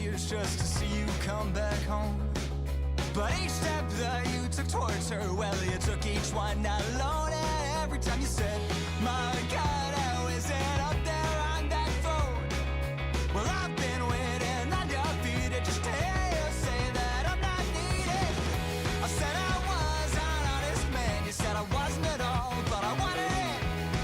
years just to see you come back home. But each step that you took towards her, well, you took each one alone. And every time you said, my God, how is it up there on that phone? Well, I've been waiting on your feet just to hear you say that I'm not needed. I said I was an honest man, you said I wasn't at all, but I wanted it.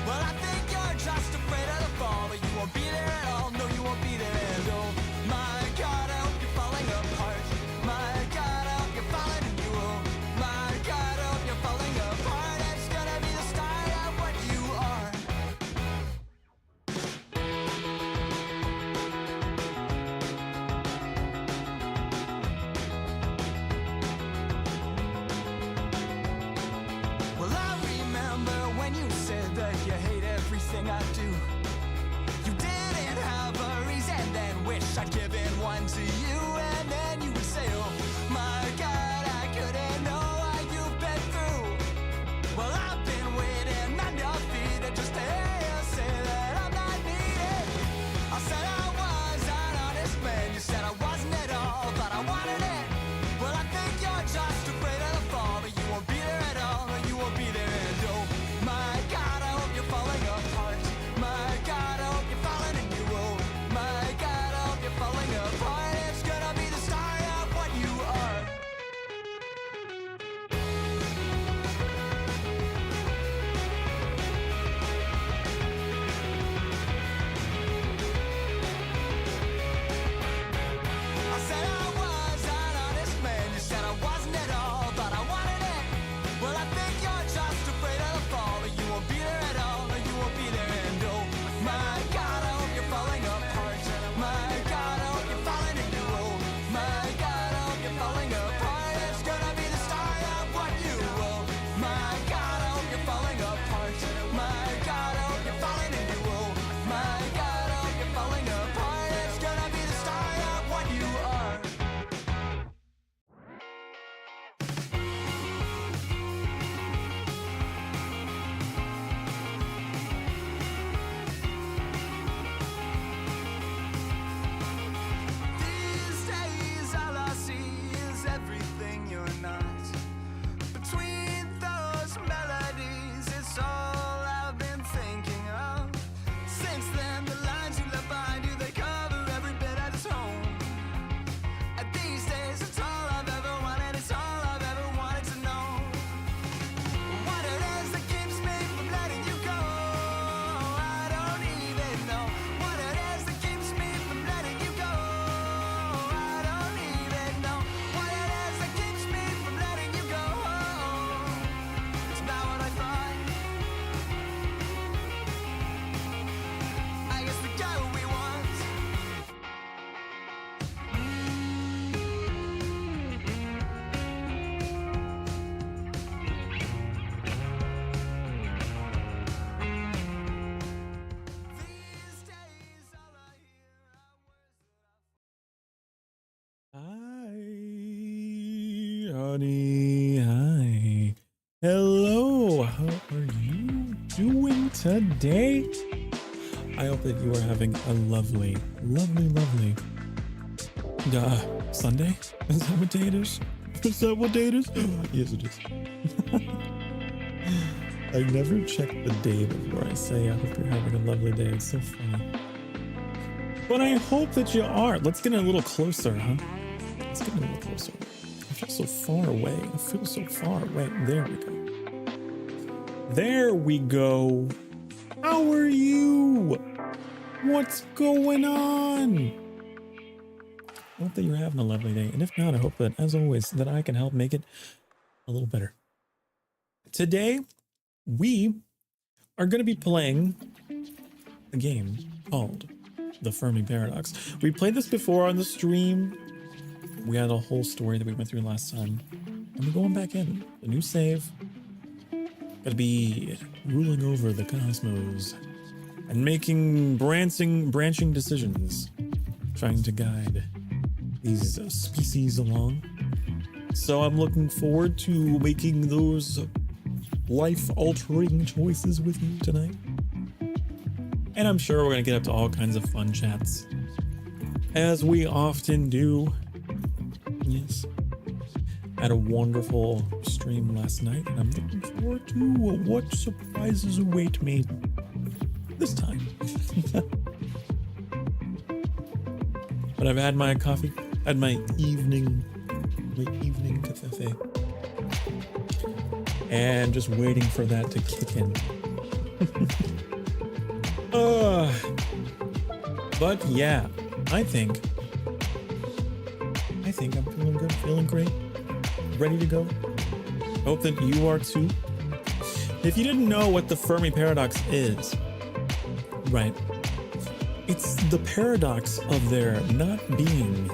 Well, I think you're just afraid of the fall, but you won't be there at all, no, you won't be there. And oh, my God, I hope you're falling apart. My God, I hope you're falling and you will. My God, I hope you're falling apart. It's gonna be the start of what you are. Well, I remember when you said that you hate everything I do. You didn't have a reason, then wish I'd given one to you. And then you would say, oh, my God, I couldn't know what you've been through. Well, I've been waiting on your feet just to hear you say that I'm not needed. I said I was an honest man, you said I wasn't at all, but I wanted it. Well, I think you're just afraid of the fall, but you won't be there at all, or you won't be there. And oh, my God, I hope you're falling apart. My God, I hope you're falling and you will. My God, I hope you're falling apart. It's gonna be the start of what you are. I said I was an honest man, you said I wasn't at all, but I wanted it. Well, I think you're just afraid of the fall, but you won't be there at all, or you won't be there. And oh, my God, I hope you're falling apart. My God, I hope you're falling and you will. My God, I hope you're falling apart. It's gonna be the start of what you will. My God, I hope you're falling apart. My God, I hope you're falling and you will. My God, I hope you're falling apart. It's gonna be the start of what you are. These days all I see is everything you're not. Between those melodies, it's all I've been thinking of. Since then, the lines you left behind you, they cover every bit at its home. And these days, it's all I've ever wanted, it's all I've ever wanted to know. What it is that keeps me from letting you go, I don't even know. What it is that keeps me from letting you go, I don't even know. What it is that keeps me from letting you go, it's not what I thought. I guess we got what we want. These days all I hear are words that I Hi, honey. Hi. Hello. How are you doing today? I hope that you are having a lovely, lovely, lovely Sunday? Is that what day it is? Is that what day it is? Yes, it is. I never check the day before I say I hope you're having a lovely day. It's so funny. But I hope that you are. Let's get a little closer, huh? Let's get a little closer. I feel so far away. I feel so far away. There we go. There we go. How are you? What's going on? I hope that you're having a lovely day. And if not, I hope that, as always, that I can help make it a little better. Today, we are going to be playing a game called the Fermi Paradox. We played this before on the stream. We had a whole story that we went through last time. And we're going back in. A new save. Gonna be ruling over the cosmos and making branching decisions. Trying to guide these species along. So I'm looking forward to making those life-altering choices with you tonight. And I'm sure we're gonna get up to all kinds of fun chats as we often do. Yes. I had a wonderful stream last night, and I'm looking forward to what surprises await me this time. But I've had my coffee, had my evening cafe, and just waiting for that to kick in. But yeah, I think I'm feeling good, feeling great, ready to go. Hope that you are too. If you didn't know what the Fermi paradox is, right? It's the paradox of there not being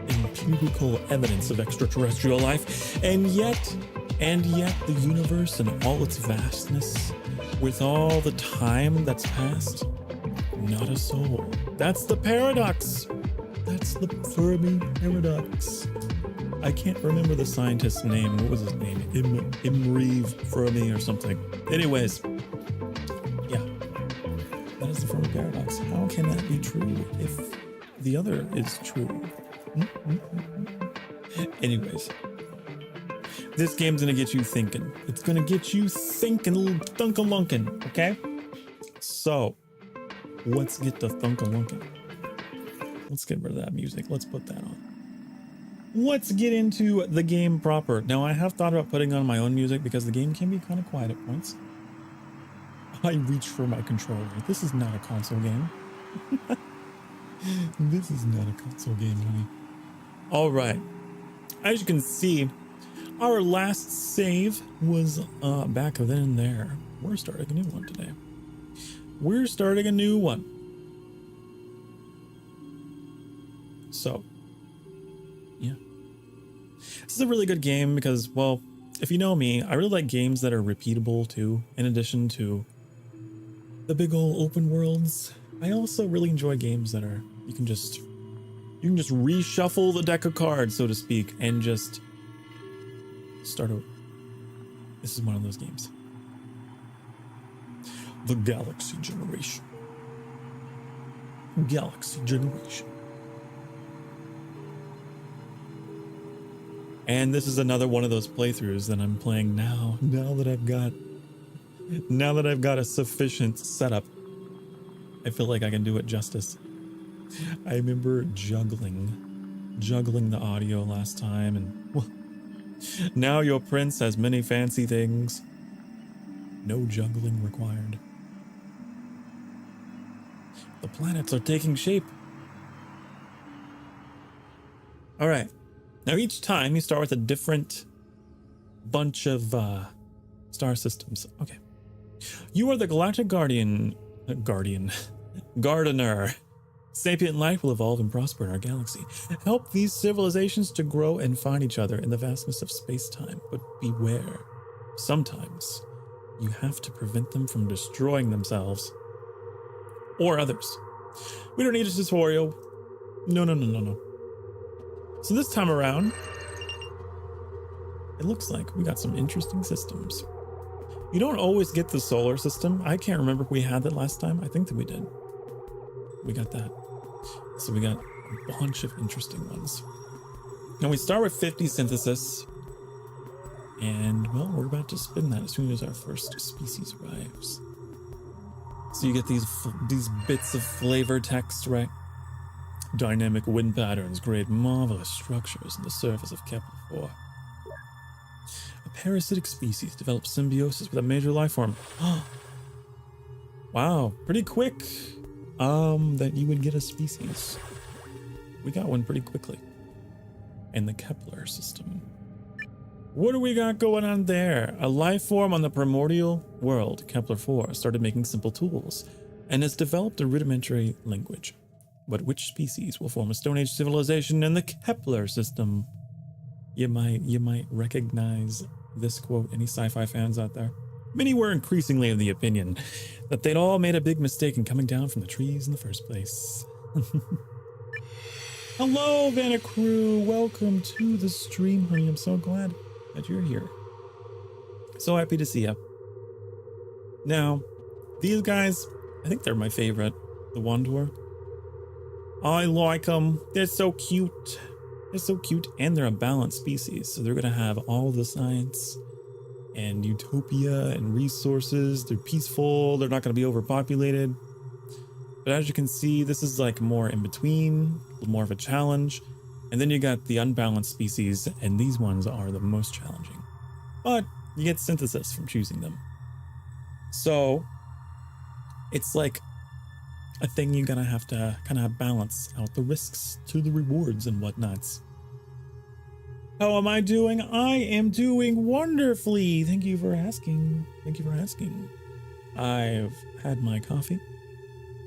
empirical evidence of extraterrestrial life, and yet the universe and all its vastness, with all the time that's passed, not a soul. That's the paradox. That's the Fermi paradox. I can't remember the scientist's name. What was his name? Fermi or something. Anyways, yeah, that is the Fermi paradox. How can that be true if the other is true? Anyways, this game's gonna get you thinking. It's gonna get you thinking, a little thunkalunkin', okay? So, let's get to thunkalunkin'. Let's get rid of that music. Let's put that on. Let's get into the game proper. Now, I have thought about putting on my own music because the game can be kind of quiet at points. I reach for my controller. This is not a console game. This is not a console game, honey. All right. As you can see, our last save was back then and there. We're starting a new one today. We're starting a new one. So, yeah. This is a really good game because, well, if you know me, I really like games that are repeatable too, in addition to the big old open worlds. I also really enjoy games that are, you can just reshuffle the deck of cards, so to speak, and just start over. This is one of those games. The Galaxy Generation. Galaxy Generation. And this is another one of those playthroughs that I'm playing now. Now that I've got a sufficient setup, I feel like I can do it justice. I remember juggling the audio last time, and well, now your prince has many fancy things. No juggling required. The planets are taking shape. All right. Now each time you start with a different bunch of star systems. Okay. You are the Galactic Gardener. Sapient life will evolve and prosper in our galaxy. Help these civilizations to grow and find each other in the vastness of space-time. But beware. Sometimes you have to prevent them from destroying themselves or others. We don't need a tutorial. No. So this time around, it looks like we got some interesting systems. You don't always get the solar system. I can't remember if we had that last time. I think that we did. We got that. So we got a bunch of interesting ones. Now we start with 50 synthesis. And, well, we're about to spin that as soon as our first species arrives. So you get these bits of flavor text, right? Dynamic wind patterns create marvelous structures in the surface of Kepler-4. A parasitic species develops symbiosis with a major life form. Wow, pretty quick that you would get a species. We got one pretty quickly. In the Kepler system. What do we got going on there? A life form on the primordial world, Kepler-4, started making simple tools and has developed a rudimentary language. But which species will form a Stone Age civilization in the Kepler system? You might recognize this quote. Any sci-fi fans out there? Many were increasingly of the opinion that they'd all made a big mistake in coming down from the trees in the first place. Hello, Vanna Crew. Welcome to the stream, honey. I'm so glad that you're here. So happy to see you. Now, these guys, I think they're my favorite. The Wantor. I like them. They're so cute. They're so cute, and they're a balanced species, so they're gonna have all the science and utopia and resources. They're peaceful. They're not gonna be overpopulated. But as you can see, this is like more in between, more of a challenge. And then you got the unbalanced species, and these ones are the most challenging. But you get synthesis from choosing them. So it's like a thing you're gonna have to kind of balance out the risks to the rewards and whatnots. How am I doing? I am doing wonderfully. Thank you for asking. Thank you for asking. I've had my coffee,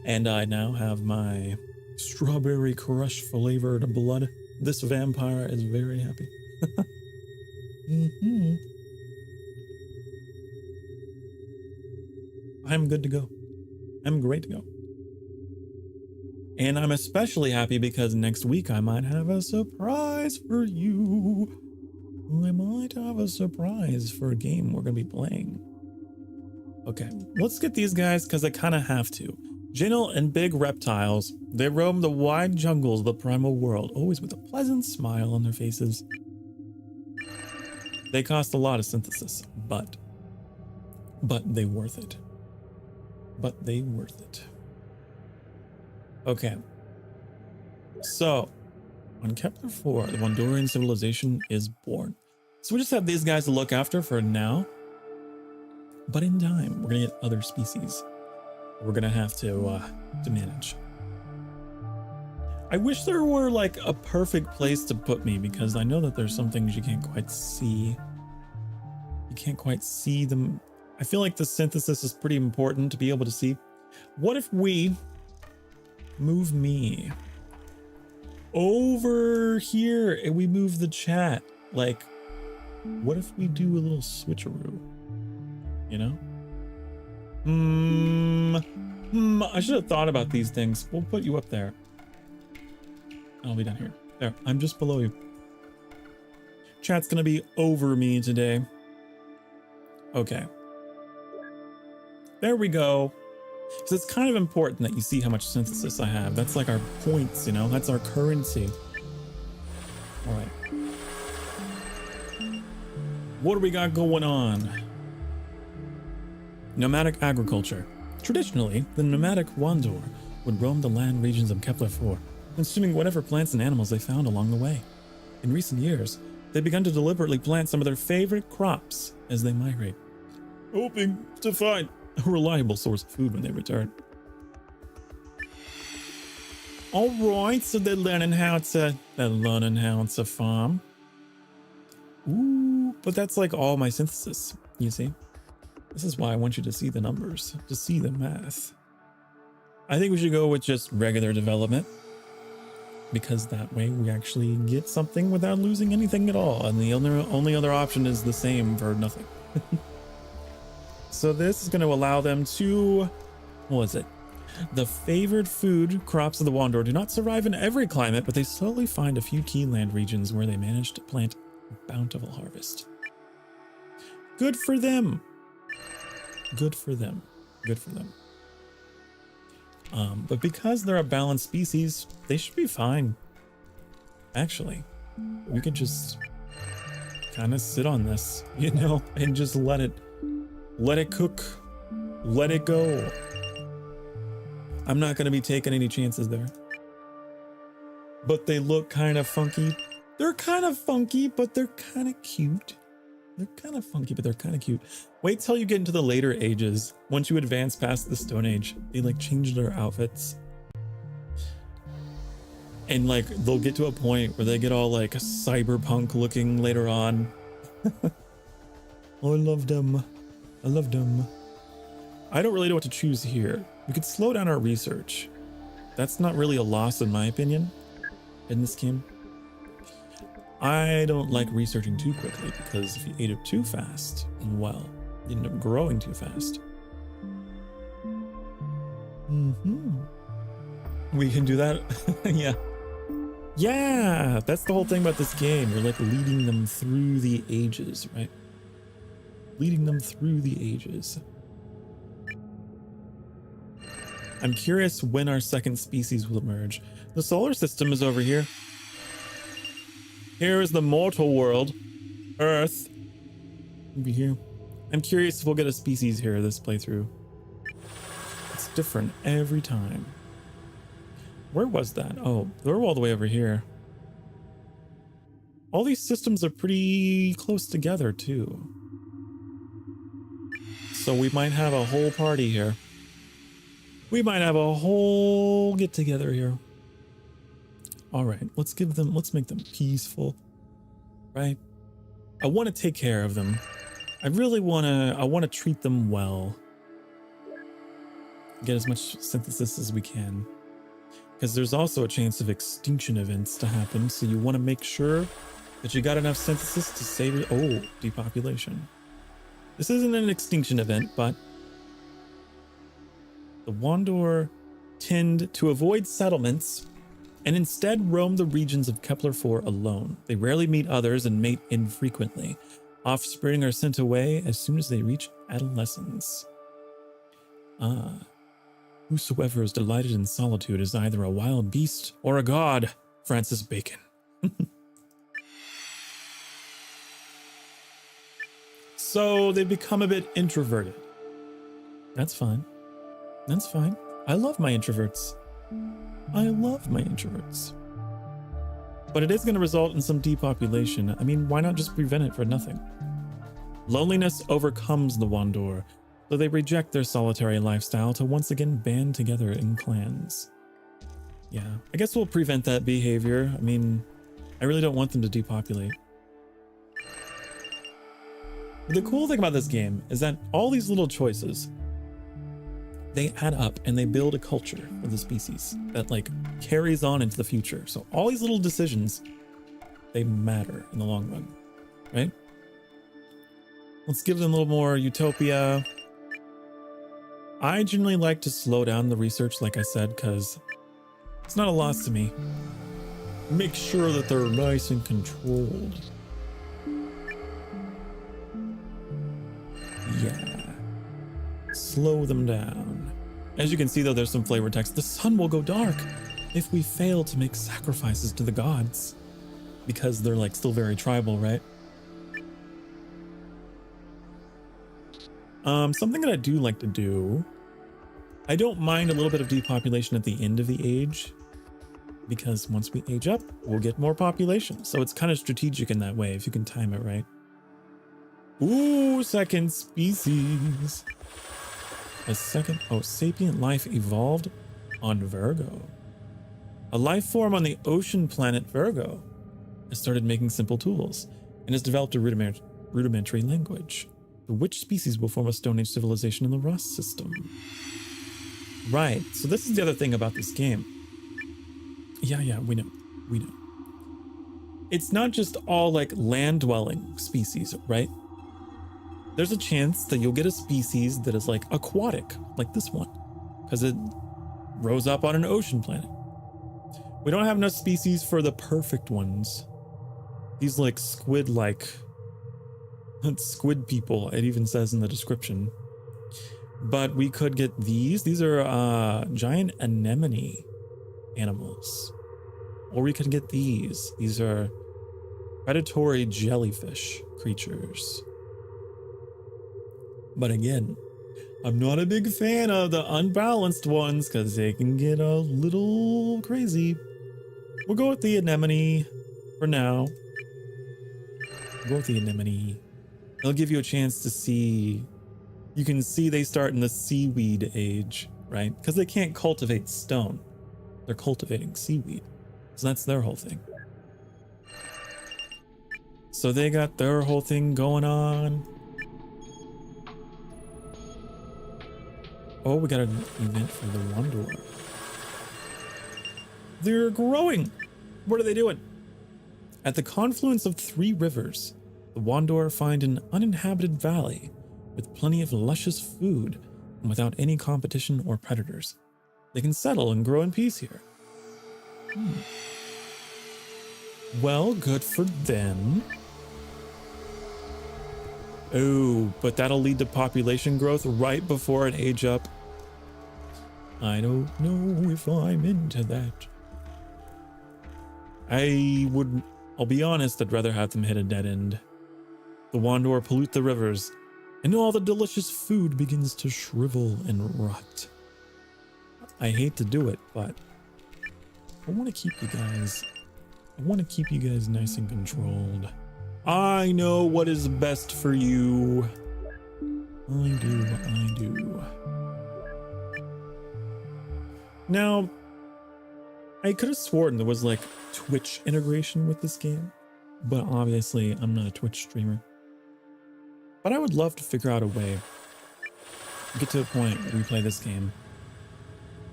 and I now have my strawberry crush flavored blood. This vampire is very happy. I'm good to go. I'm great to go. And I'm especially happy because next week I might have a surprise for you. I might have a surprise for a game we're going to be playing. Okay, let's get these guys because I kind of have to. Gentle and big reptiles, they roam the wide jungles of the primal world, always with a pleasant smile on their faces. They cost a lot of synthesis, but they worth it. But they worth it. Okay. So, on Kepler 4, the Wandorian civilization is born. So we just have these guys to look after for now. But in time, we're gonna get other species we're gonna have to manage. I wish there were like a perfect place to put me, because I know that there's some things you can't quite see. You can't quite see them. I feel like the synthesis is pretty important to be able to see. What if we move me over here and we move the chat? Like, what if we do a little switcheroo? You know? I should have thought about these things. We'll put you up there. I'll be down here. There, I'm just below you. Chat's gonna be over me today. Okay. There we go. So it's kind of important that you see how much synthesis I have. That's like our points, you know? That's our currency. All right. What do we got going on? Nomadic agriculture. Traditionally, the nomadic Wandor would roam the land regions of Kepler 4, consuming whatever plants and animals they found along the way. In recent years, they've begun to deliberately plant some of their favorite crops as they migrate, hoping to find a reliable source of food when they return. All right, so they're learning how to farm. Ooh, but that's like all my synthesis, you see? This is why I want you to see the numbers, to see the math. I think we should go with just regular development, because that way we actually get something without losing anything at all. And the only other option is the same for nothing. So this is going to allow them to, what was it? The favored food crops of the Wandor do not survive in every climate, but they slowly find a few key land regions where they manage to plant a bountiful harvest. Good for them. Good for them. Good for them. But because they're a balanced species, they should be fine. Actually, we could just kind of sit on this, you know, and just let it cook, let it go. I'm not going to be taking any chances there. But they look kind of funky. They're kind of funky, but they're kind of cute. They're kind of funky, but they're kind of cute. Wait till you get into the later ages. Once you advance past the Stone Age, they like change their outfits. And like, they'll get to a point where they get all like cyberpunk looking later on. Oh, I love them. I love them. I don't really know what to choose here. We could slow down our research. That's not really a loss in my opinion in this game. I don't like researching too quickly, because if you ate it too fast, well, you end up growing too fast. We can do that. Yeah. Yeah, that's the whole thing about this game. You're like leading them through the ages, right? Leading them through the ages. I'm curious when our second species will emerge. The solar system is over here. Here is the mortal world, Earth. Over here. I'm curious if we'll get a species here this playthrough. It's different every time. Where was that? Oh, they're all the way over here. All these systems are pretty close together too. So we might have a whole party here. We might have a whole get together here. All right, let's make them peaceful, right? I want to take care of them. I want to treat them well. Get as much synthesis as we can. Because there's also a chance of extinction events to happen, so you want to make sure that you got enough synthesis to save it. Oh, depopulation. This isn't an extinction event, but the Wandor tend to avoid settlements and instead roam the regions of Kepler-4 alone. They rarely meet others and mate infrequently. Offspring are sent away as soon as they reach adolescence. Whosoever is delighted in solitude is either a wild beast or a god. Francis Bacon. So they become a bit introverted. That's fine. That's fine. I love my introverts. I love my introverts. But it is going to result in some depopulation. I mean, why not just prevent it for nothing? Loneliness overcomes the Wandor, so they reject their solitary lifestyle to once again band together in clans. Yeah, I guess we'll prevent that behavior. I mean, I really don't want them to depopulate. The cool thing about this game is that all these little choices, they add up and they build a culture for the species that like carries on into the future. So all these little decisions, they matter in the long run, right? Let's give them a little more utopia. I generally like to slow down the research, like I said, because it's not a loss to me. Make sure that they're nice and controlled. Yeah. Slow them down. As you can see, though, there's some flavor text. The sun will go dark if we fail to make sacrifices to the gods. Because they're like still very tribal, right? Something that I do like to do, I don't mind a little bit of depopulation at the end of the age, because once we age up, we'll get more population. So it's kind of strategic in that way, if you can time it right. Ooh, second species. A second, sapient life evolved on Virgo. A life form on the ocean planet Virgo has started making simple tools and has developed a rudimentary language. Which species will form a Stone Age civilization in the Ross system? Right, so this is the other thing about this game. Yeah, we know. It's not just all like land-dwelling species, right? There's a chance that you'll get a species that is like aquatic, like this one, because it rose up on an ocean planet. We don't have enough species for the perfect ones. These like squid-like, squid people, it even says in the description. But we could get these. These are giant anemone animals. Or we could get these. These are predatory jellyfish creatures. But again, I'm not a big fan of the unbalanced ones because they can get a little crazy. We'll go with the anemone for now. We'll go with the anemone. It'll give you a chance to see. You can see they start in the seaweed age, right? Because they can't cultivate stone. They're cultivating seaweed. So that's their whole thing. So they got their whole thing going on. Oh, we got an event for the Wandor. They're growing. What are they doing? At the confluence of 3 rivers, the Wandor find an uninhabited valley with plenty of luscious food and without any competition or predators. They can settle and grow in peace here. Well, good for them. Oh, but that'll lead to population growth right before an age up. I don't know if I'm into that. I'll be honest, I'd rather have them hit a dead end. The Wanderer pollute the rivers, and all the delicious food begins to shrivel and rot. I hate to do it, but I want to keep you guys nice and controlled. I know what is best for you. I do. Now, I could have sworn there was like Twitch integration with this game, but obviously I'm not a Twitch streamer. But I would love to figure out a way to get to a point where we play this game.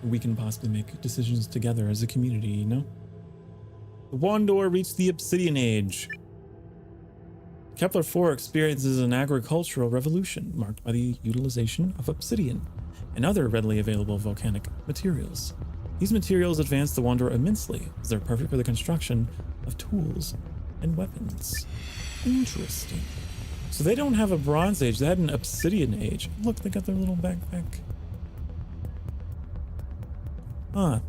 We can possibly make decisions together as a community, you know? The Wanderer reached the Obsidian Age. Kepler-4 experiences an agricultural revolution marked by the utilization of obsidian and other readily available volcanic materials. These materials advance the Wanderer immensely, as they're perfect for the construction of tools and weapons. Interesting. So they don't have a Bronze Age, they had an Obsidian Age. Look, they got their little backpack. Huh.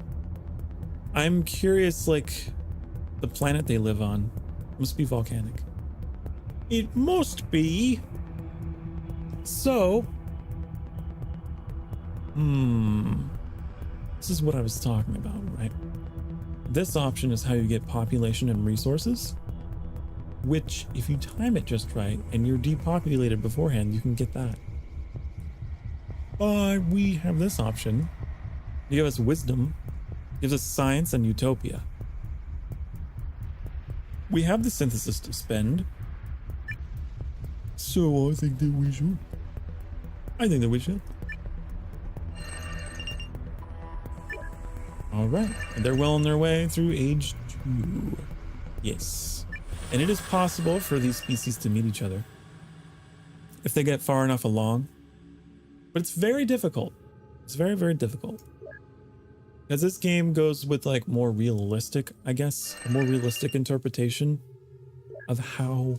I'm curious, like, the planet they live on must be volcanic. It must be. So, this is what I was talking about, right? This option is how you get population and resources, which if you time it just right and you're depopulated beforehand, you can get that. But we have this option. You give us wisdom, gives us science and utopia. We have the synthesis to spend. So I think that we should. All right, and they're well on their way through age 2. Yes, and it is possible for these species to meet each other if they get far enough along, but it's very difficult. It's very, very difficult because this game goes with like more realistic, I guess, a more realistic interpretation of how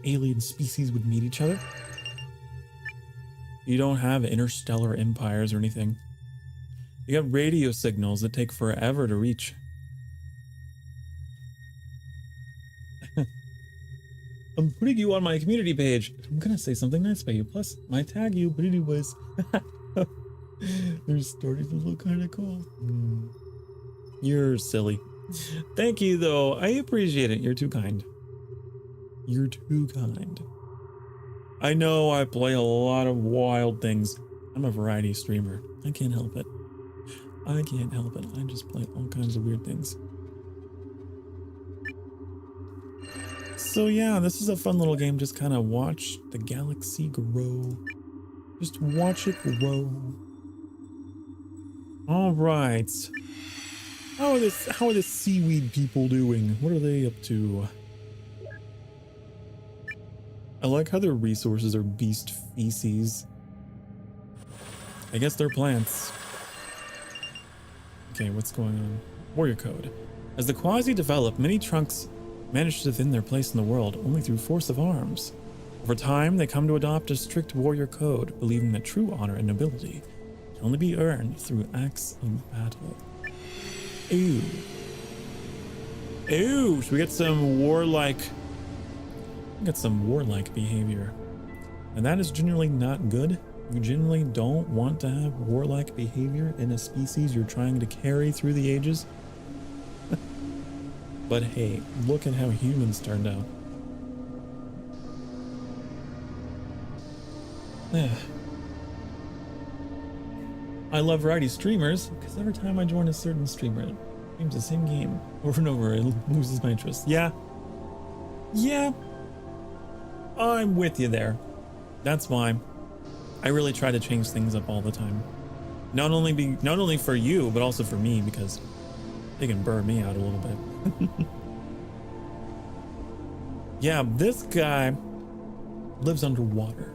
alien species would meet each other. You don't have interstellar empires or anything. You have radio signals that take forever to reach. I'm putting you on my community page. I'm gonna say something nice about you. Plus, my tag you, but anyways. They're starting to look kind of cool. You're silly. Thank you, though. I appreciate it. You're too kind. You're too kind. I know I play a lot of wild things. I'm a variety streamer. I can't help it. I just play all kinds of weird things. So yeah, this is a fun little game. Just kind of watch the galaxy grow. Just watch it grow. All right. How are the seaweed people doing? What are they up to? I like how their resources are beast feces. I guess they're plants. Okay, what's going on? Warrior code. As the Quasi develop, many trunks manage to defend their place in the world only through force of arms. Over time, they come to adopt a strict warrior code, believing that true honor and nobility can only be earned through acts of battle. Ooh. Ooh, should we get some warlike? Get some warlike behavior. And that is generally not good. You generally don't want to have warlike behavior in a species you're trying to carry through the ages. But hey, look at how humans turned out. I love variety streamers because every time I join a certain streamer, it games the same game over and over. It loses my interest. Yeah, I'm with you there. That's why I really try to change things up all the time. Not only for you, but also for me, because they can burn me out a little bit. Yeah, this guy lives underwater.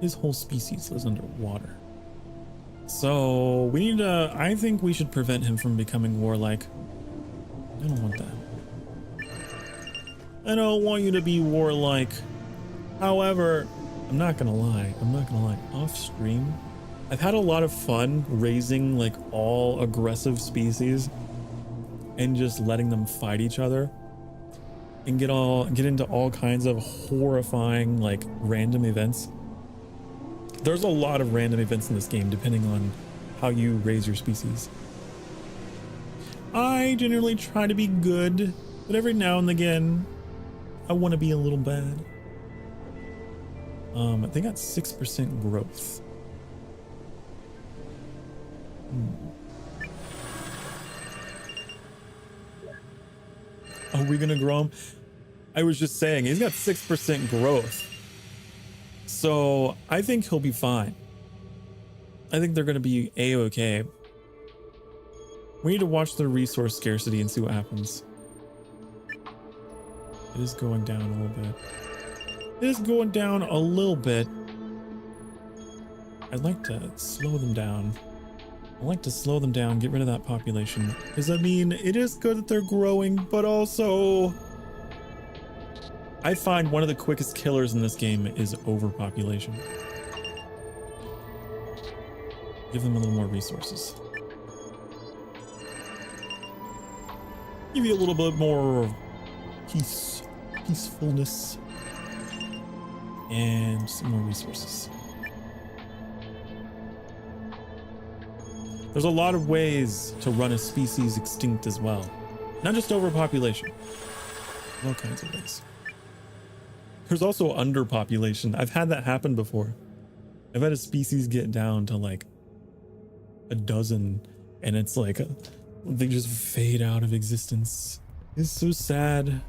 His whole species lives underwater. So we need to, I think we should prevent him from becoming warlike. I don't want that. I don't want you to be warlike. However, I'm not gonna lie. Off stream, I've had a lot of fun raising like all aggressive species and just letting them fight each other and get into all kinds of horrifying like random events. There's a lot of random events in this game depending on how you raise your species. I generally try to be good, but every now and again I want to be a little bad. They got 6% growth. Are we gonna grow him? I was just saying, he's got 6% growth. So I think he'll be fine. I think they're gonna be a-okay. We need to watch the resource scarcity and see what happens. It is going down a little bit. It is going down a little bit. I'd like to slow them down. I like to slow them down, get rid of that population. Because I mean, it is good that they're growing, but also I find one of the quickest killers in this game is overpopulation. Give them a little more resources. Give you a little bit more peacefulness, and some more resources. There's a lot of ways to run a species extinct as well. Not just overpopulation. All kinds of ways. There's also underpopulation. I've had that happen before. I've had a species get down to like a dozen and it's like they just fade out of existence. It's so sad.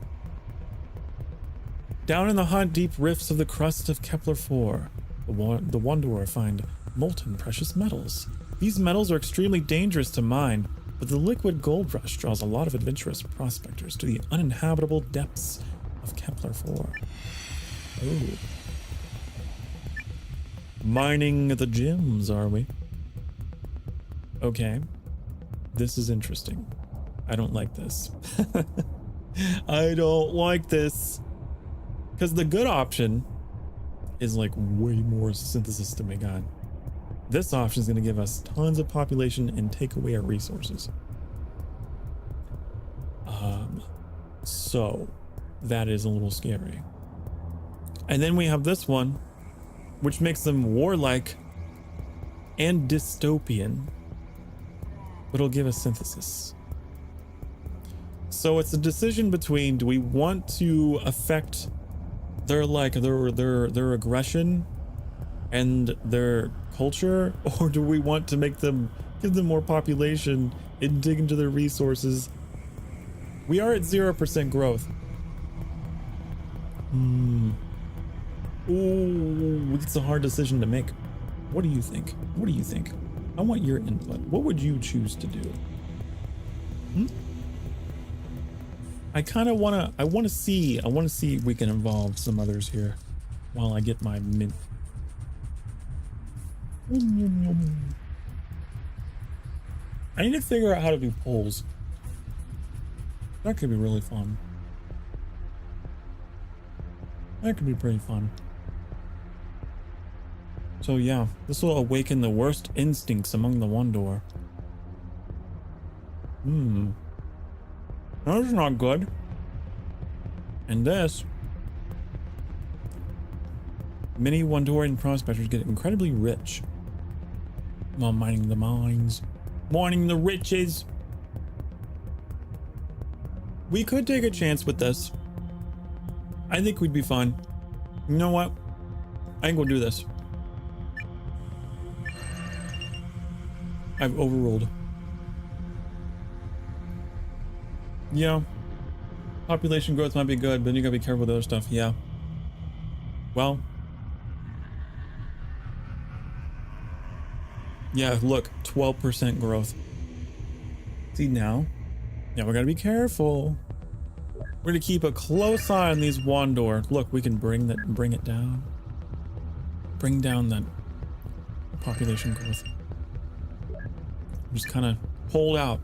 Down in the hot, deep rifts of the crust of Kepler-4, the Wanderer find molten precious metals. These metals are extremely dangerous to mine, but the liquid gold rush draws a lot of adventurous prospectors to the uninhabitable depths of Kepler-4. Oh. Mining the gems, are we? Okay. This is interesting. I don't like this. I don't like this. Because the good option is like way more synthesis to make on. This option is going to give us tons of population and take away our resources. So that is a little scary. And then we have this one, which makes them warlike and dystopian, but it'll give us synthesis. So it's a decision between, do we want to affect their aggression and their culture, or do we want to make them, give them more population and dig into their resources? We are at 0% growth. Ooh, it's a hard decision to make. What do you think? What do you think? I want your input. What would you choose to do? I kind of want to see if we can involve some others here while I get my mint. I need to figure out how to do polls. That could be really fun. That could be pretty fun. So yeah, this will awaken the worst instincts among the Wanderer. That's not good. And this. Many Wanderan prospectors get incredibly rich while mining the mines. Mining the riches. We could take a chance with this. I think we'd be fine. You know what? I think we'll do this. I've overruled. Yeah. Population growth might be good, but you gotta be careful with other stuff. Yeah. Well. Yeah, look, 12% growth. See now? Yeah, we gotta be careful. We're gonna keep a close eye on these Wanderer. Look, we can bring it down. Bring down that population growth. Just kind of hold out.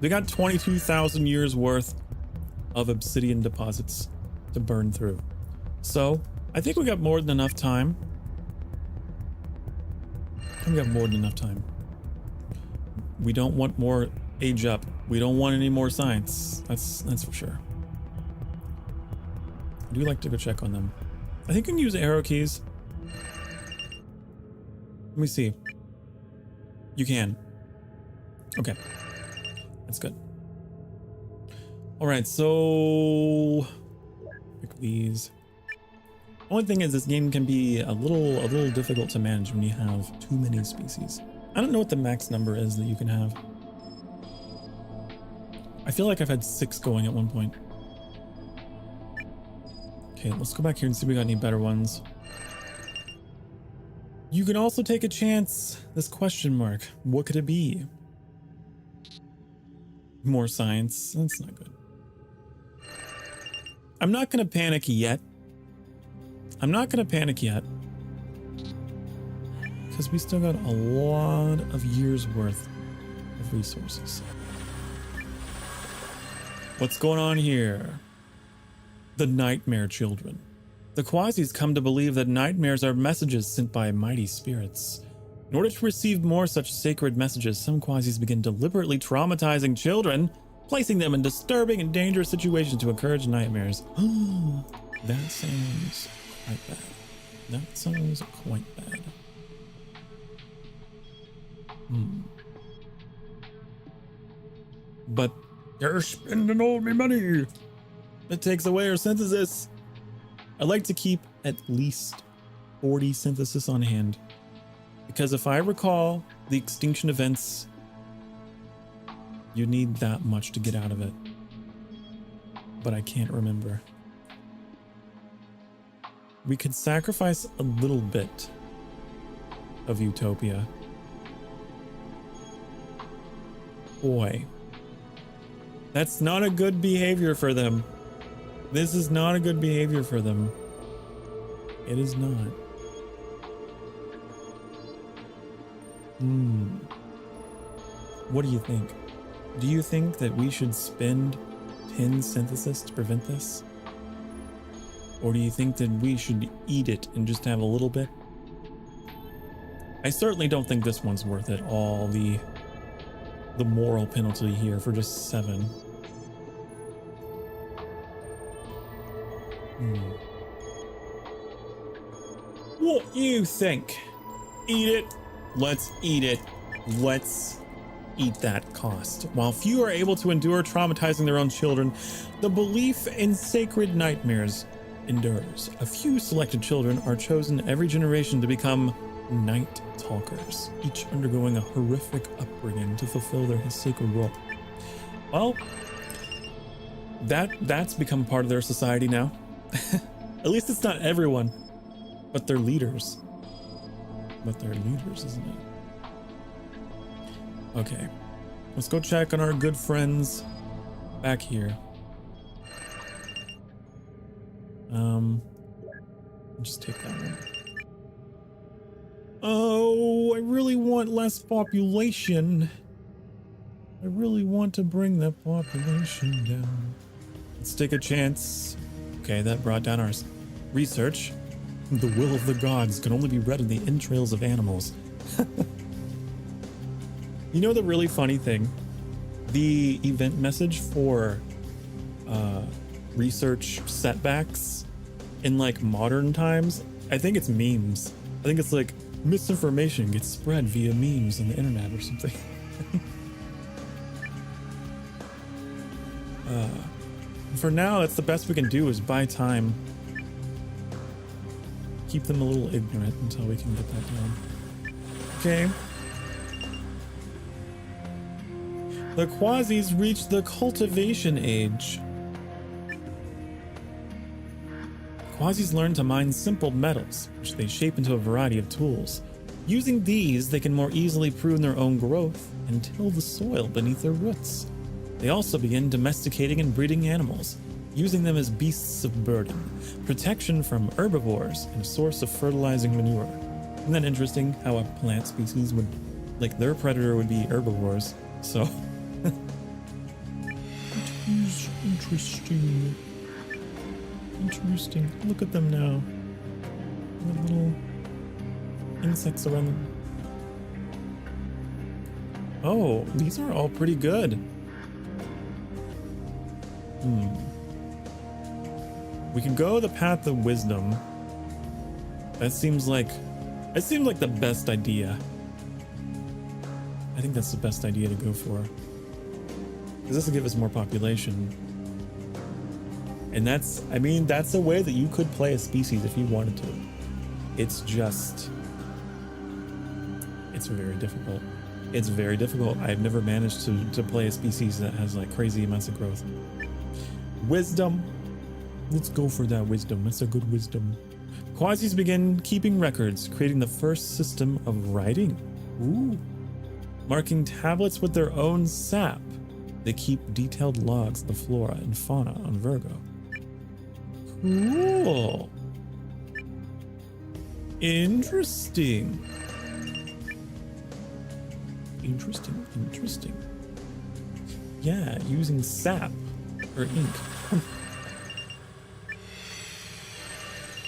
They got 22,000 years worth of obsidian deposits to burn through. So I think we got more than enough time We have more than enough time. We don't want more age up. We don't want any more science. That's for sure. I do like to go check on them. I think you can use arrow keys. Let me see. You can. Okay. That's good. All right, so pick these. Only thing is this game can be a little difficult to manage when you have too many species. I don't know what the max number is that you can have. I feel like I've had 6 going at one point. Okay, let's go back here and see if we got any better ones. You can also take a chance. This question mark. What could it be? More science. That's not good. I'm not gonna panic yet. Because we still got a lot of years worth of resources. What's going on here? The Nightmare Children. The Quasis come to believe that nightmares are messages sent by mighty spirits. In order to receive more such sacred messages, some Quasis begin deliberately traumatizing children, placing them in disturbing and dangerous situations to encourage nightmares. That sounds quite bad. That sounds quite bad. But you're spending all my money. It takes away our synthesis. I like to keep at least 40 synthesis on hand, because if I recall the extinction events, you need that much to get out of it. But I can't remember. We could sacrifice a little bit of utopia. Boy, that's not a good behavior for them. This is not a good behavior for them. It is not. What do you think? Do you think that we should spend 10 synthesis to prevent this? Or do you think that we should eat it and just have a little bit? I certainly don't think this one's worth it. All the moral penalty here for just 7. What do you think? Eat it. Let's eat it. Let's eat that cost. While few are able to endure traumatizing their own children, the belief in sacred nightmares endures. A few selected children are chosen every generation to become Night Talkers, each undergoing a horrific upbringing to fulfill their sacred role. Well, that's become part of their society now. At least it's not everyone, but they're leaders. Isn't it? Okay, let's go check on our good friends back here. Just take that one. Oh, I really want less population. I really want to bring the population down. Let's take a chance. Okay, that brought down our research. The will of the gods can only be read in the entrails of animals. You know the really funny thing? The event message for research setbacks in like modern times, I think it's memes. I think it's like misinformation gets spread via memes on the internet or something. For now, that's the best we can do, is buy time. Keep them a little ignorant until we can get that down. Okay. The Quasis reach the cultivation age. Quasis learn to mine simple metals, which they shape into a variety of tools. Using these, they can more easily prune their own growth and till the soil beneath their roots. They also begin domesticating and breeding animals, using them as beasts of burden, protection from herbivores, and a source of fertilizing manure. Isn't that interesting how a plant species would, like, their predator would be herbivores, so... Interesting. Look at them now. The little insects around them. Oh, these are all pretty good. We can go the path of wisdom. That seems like the best idea. I think that's the best idea to go for. Because this will give us more population. And that's a way that you could play a species if you wanted to. It's just, it's very difficult. It's very difficult. I've never managed to play a species that has like crazy amounts of growth. Wisdom. Let's go for that wisdom. That's a good wisdom. Quasis begin keeping records, creating the first system of writing. Ooh. Marking tablets with their own sap. They keep detailed logs of the flora and fauna on Virgo. Cool. Interesting. Interesting. Yeah, using sap or ink.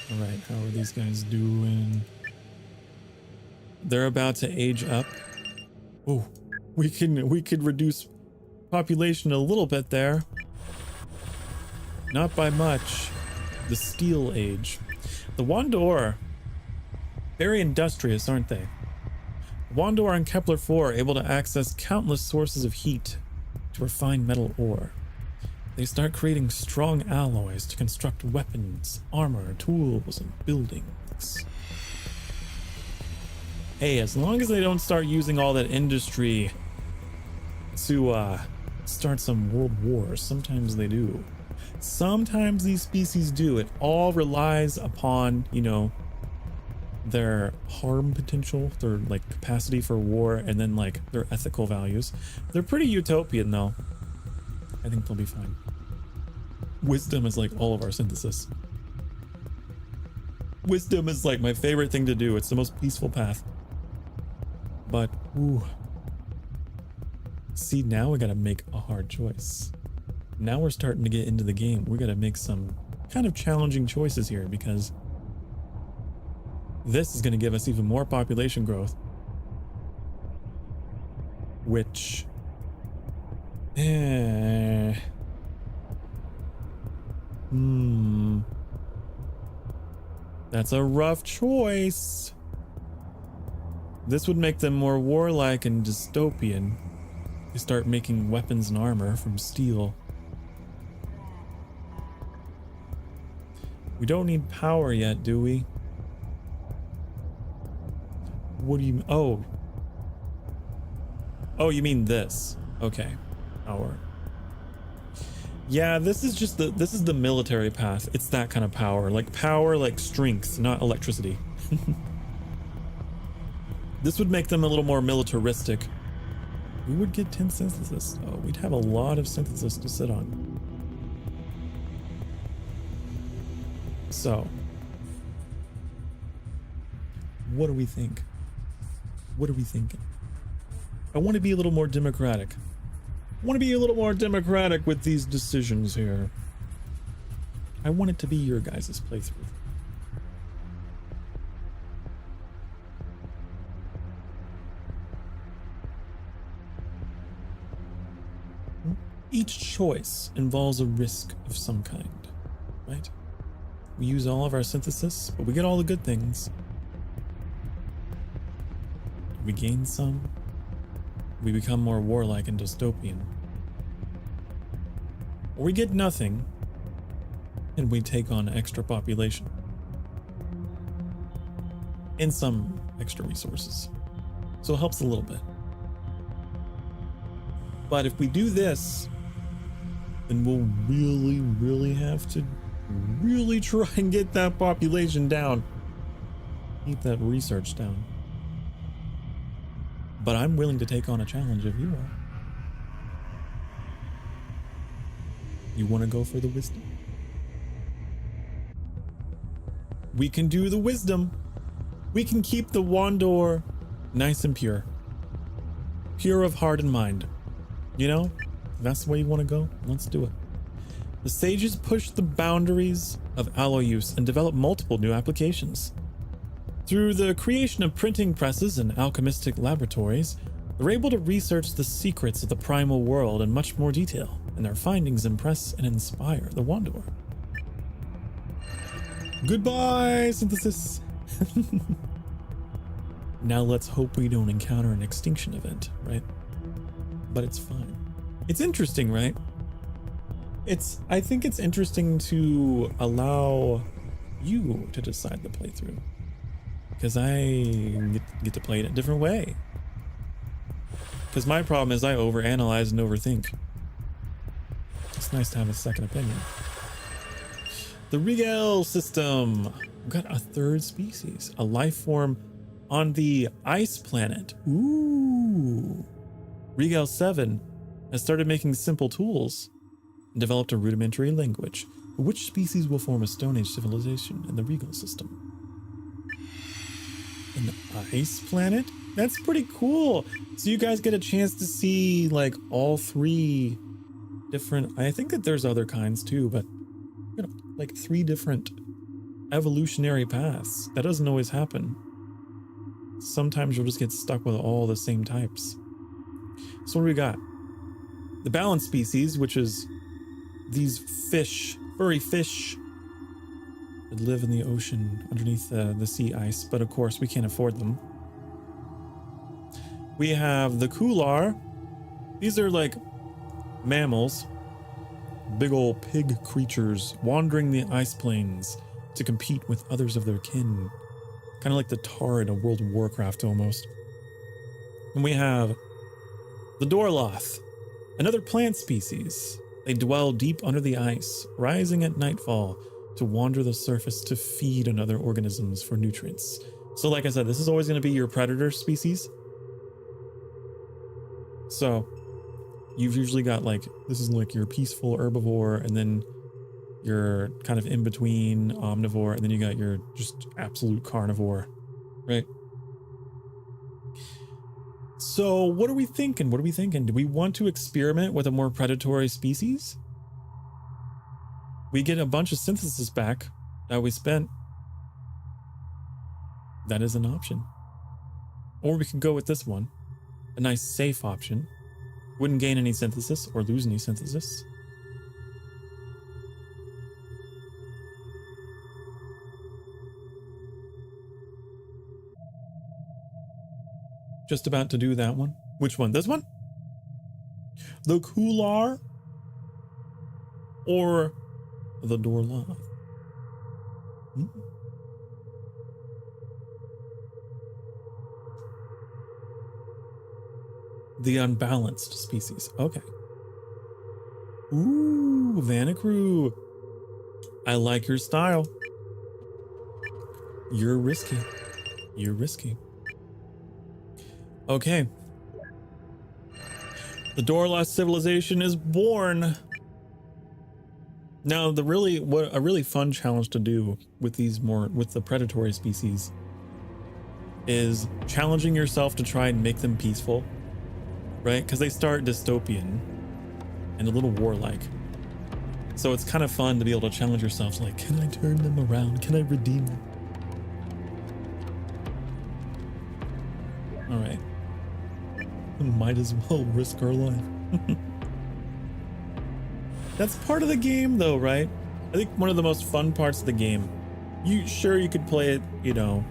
All right, how are these guys doing? They're about to age up. Oh, we could reduce population a little bit there. Not by much. The steel age. The Wandor, very industrious, aren't they? Wandor and Kepler-4 are able to access countless sources of heat to refine metal ore. They start creating strong alloys to construct weapons, armor, tools, and buildings. Hey, as long as they don't start using all that industry to start some world wars, sometimes they do. Sometimes these species do. It all relies upon, you know, their harm potential, their like capacity for war, and then like their ethical values. They're pretty utopian though. I think they'll be fine. Wisdom is like all of our synthesis. Wisdom is like my favorite thing to do. It's the most peaceful path. But, ooh. See, now we gotta make a hard choice. Now we're starting to get into the game. We gotta make some kind of challenging choices here because this is gonna give us even more population growth. Which... That's a rough choice. This would make them more warlike and dystopian. They start making weapons and armor from steel. We don't need power yet, do we? What do you... Oh, you mean this. Okay. Power. Yeah, this is just this is the military path. It's that kind of power. Like power, like strength, not electricity. This would make them a little more militaristic. We would get 10 synthesis. Oh, we'd have a lot of synthesis to sit on. So, what do we think? What are we thinking? I want to be a little more democratic. I want to be a little more democratic with these decisions here. I want it to be your guys' playthrough. Each choice involves a risk of some kind, right? We use all of our synthesis, but we get all the good things. We gain some. We become more warlike and dystopian. Or we get nothing, and we take on extra population. And some extra resources. So it helps a little bit. But if we do this, then we'll really have to really try and get that population down. Keep that research down. But I'm willing to take on a challenge if you are. You want to go for the wisdom? We can do the wisdom. We can keep the Wandor nice and pure. Pure of heart and mind. You know, if that's the way you want to go, let's do it. The sages push the boundaries of alloy use and develop multiple new applications. Through the creation of printing presses and alchemistic laboratories, They're able to research the secrets of the primal world in much more detail, and their findings impress and inspire the wanderer. Goodbye, synthesis. Now let's hope we don't encounter an extinction event, right? But it's fine. It's interesting, right? I think it's interesting to allow you to decide the playthrough, because I get to play it a different way. Because my problem is I overanalyze and overthink. It's nice to have a second opinion. The Regal system. We've got a third species, a life form on the ice planet. Ooh. Regal 7 has started making simple tools and developed a rudimentary language. Which species will form a Stone Age civilization in the Regal system? An ice planet? That's pretty cool. So you guys get a chance to see like all three different, I think that there's other kinds too, but you know, like 3 different evolutionary paths. That doesn't always happen. Sometimes you'll just get stuck with all the same types. So what do we got? The balanced species, which is these fish, furry fish that live in the ocean underneath the sea ice, but of course we can't afford them. We have the Kular. These are like mammals, big old pig creatures wandering the ice plains to compete with others of their kin. Kind of like the tar in a World of Warcraft almost. And we have the Dorloth, another plant species. They dwell deep under the ice, rising at nightfall to wander the surface to feed on other organisms for nutrients. So like I said, this is always going to be your predator species. So you've usually got like, this is like your peaceful herbivore, and then your kind of in between omnivore, and then you got your just absolute carnivore, right? So what are we thinking? What are we thinking? Do we want to experiment with a more predatory species? We get a bunch of synthesis back that we spent. That is an option. Or we can go with this one. A nice safe option. Wouldn't gain any synthesis or lose any synthesis. Just about to do that one. Which one? This one? The Kular or the Dorloth? The unbalanced species. Okay. Ooh, Vanacrew. I like your style. You're risky. You're risky. Okay. The Dorloth civilization is born. Now, a really fun challenge to do with the predatory species is challenging yourself to try and make them peaceful, right? Because they start dystopian and a little warlike. So it's kind of fun to be able to challenge yourself, like, can I turn them around? Can I redeem them? All right. Might as well risk our life. That's part of the game though, right? I think one of the most fun parts of the game, you could play it, you know,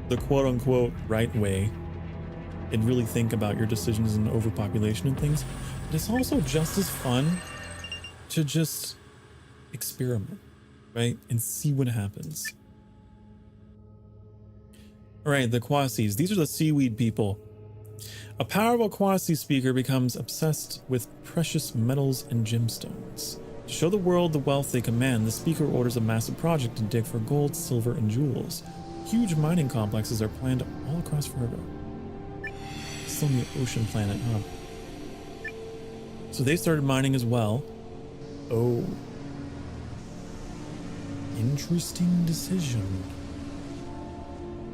the quote unquote right way and really think about your decisions and overpopulation and things. But it's also just as fun to just experiment, right? And see what happens. All right, the Quasis. These are the seaweed people. A powerful Quasi speaker becomes obsessed with precious metals and gemstones. To show the world the wealth they command, the speaker orders a massive project to dig for gold, silver, and jewels. Huge mining complexes are planned all across Virgo. It's on the ocean planet, huh? So they started mining as well. Oh. Interesting decision.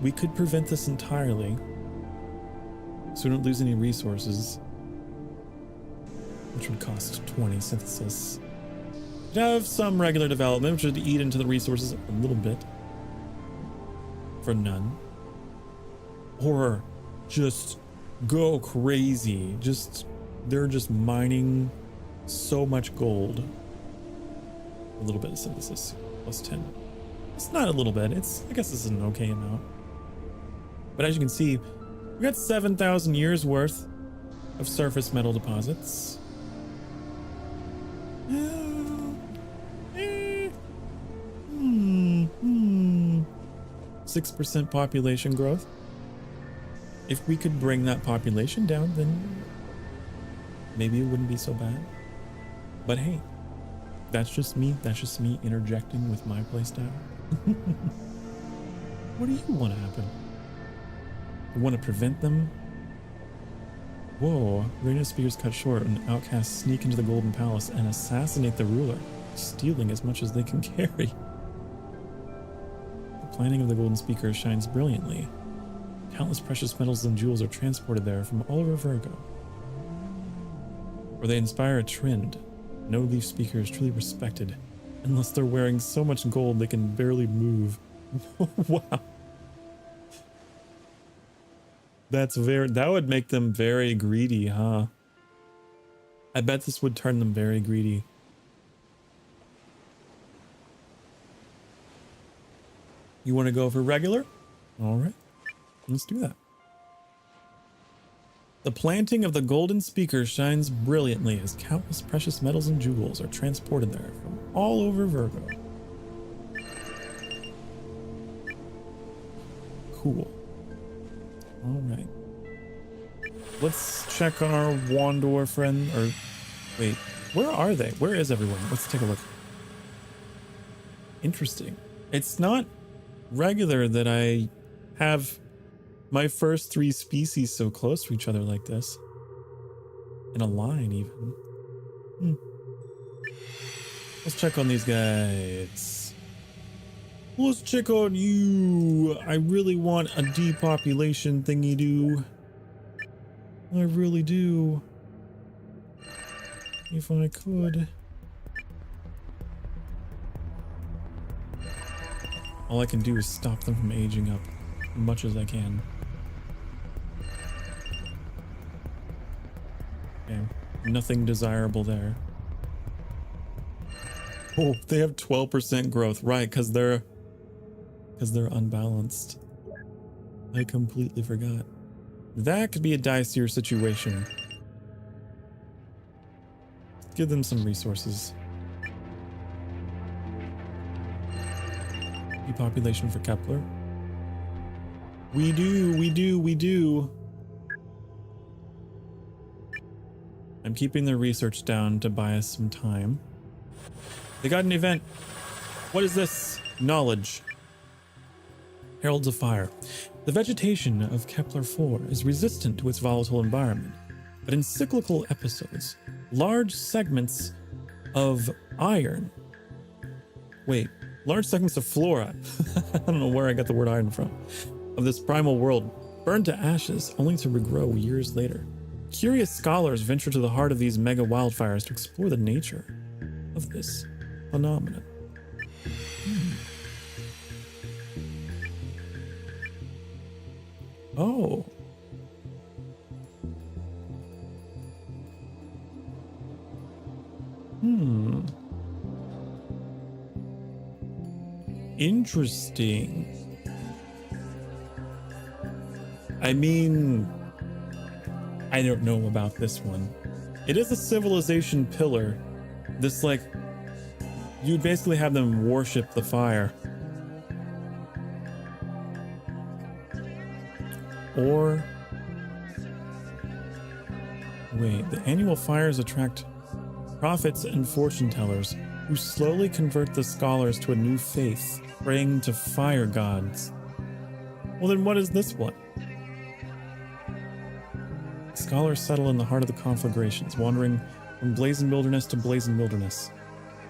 We could prevent this entirely, so we don't lose any resources, which would cost 20 synthesis. We'd have some regular development, which would eat into the resources a little bit, for none. Or just go crazy. They're just mining so much gold. A little bit of synthesis, plus 10. It's not a little bit. I guess this is an okay amount. But as you can see, we got 7,000 years worth of surface metal deposits. 6% population growth. If we could bring that population down, then maybe it wouldn't be so bad. But hey, that's just me interjecting with my playstyle. What do you want to happen? You want to prevent them? Whoa, radio speakers cut short and outcasts sneak into the Golden Palace and assassinate the ruler, stealing as much as they can carry. The planning of the Golden Speakers shines brilliantly. Countless precious metals and jewels are transported there from all over Virgo, where they inspire a trend. No leaf speaker is truly respected unless they're wearing so much gold they can barely move. Wow. That would make them very greedy, huh? I bet this would turn them very greedy. You want to go for regular? All right, let's do that. The planting of the golden speaker shines brilliantly as countless precious metals and jewels are transported there from all over Virgo. Cool. All right. Let's check on our Wandor friend, or wait, where are they? Where is everyone? Let's take a look. Interesting. It's not regular that I have my first 3 species so close to each other like this. In a line, even. Let's check on these guys. Let's check on you. I really want a depopulation thingy-do. I really do. If I could. All I can do is stop them from aging up as much as I can. Okay, nothing desirable there. Oh, they have 12% growth, right? Because they're unbalanced. I completely forgot. That could be a dicier situation. Give them some resources. Depopulation for Kepler. We do. I'm keeping the research down to buy us some time. They got an event. What is this? Knowledge. Heralds of Fire. The vegetation of Kepler 4 is resistant to its volatile environment, but in cyclical episodes, large segments of iron. Wait, large segments of flora. I don't know where I got the word iron from. Of this primal world burn to ashes only to regrow years later. Curious scholars venture to the heart of these mega wildfires to explore the nature of this phenomenon. Oh. Interesting. I mean, I don't know about this one. It is a civilization pillar. This, like, you'd basically have them worship the fire. Or, wait, the annual fires attract prophets and fortune tellers who slowly convert the scholars to a new faith, praying to fire gods. Well, then what is this one? Scholars settle in the heart of the conflagrations, wandering from blazing wilderness to blazing wilderness.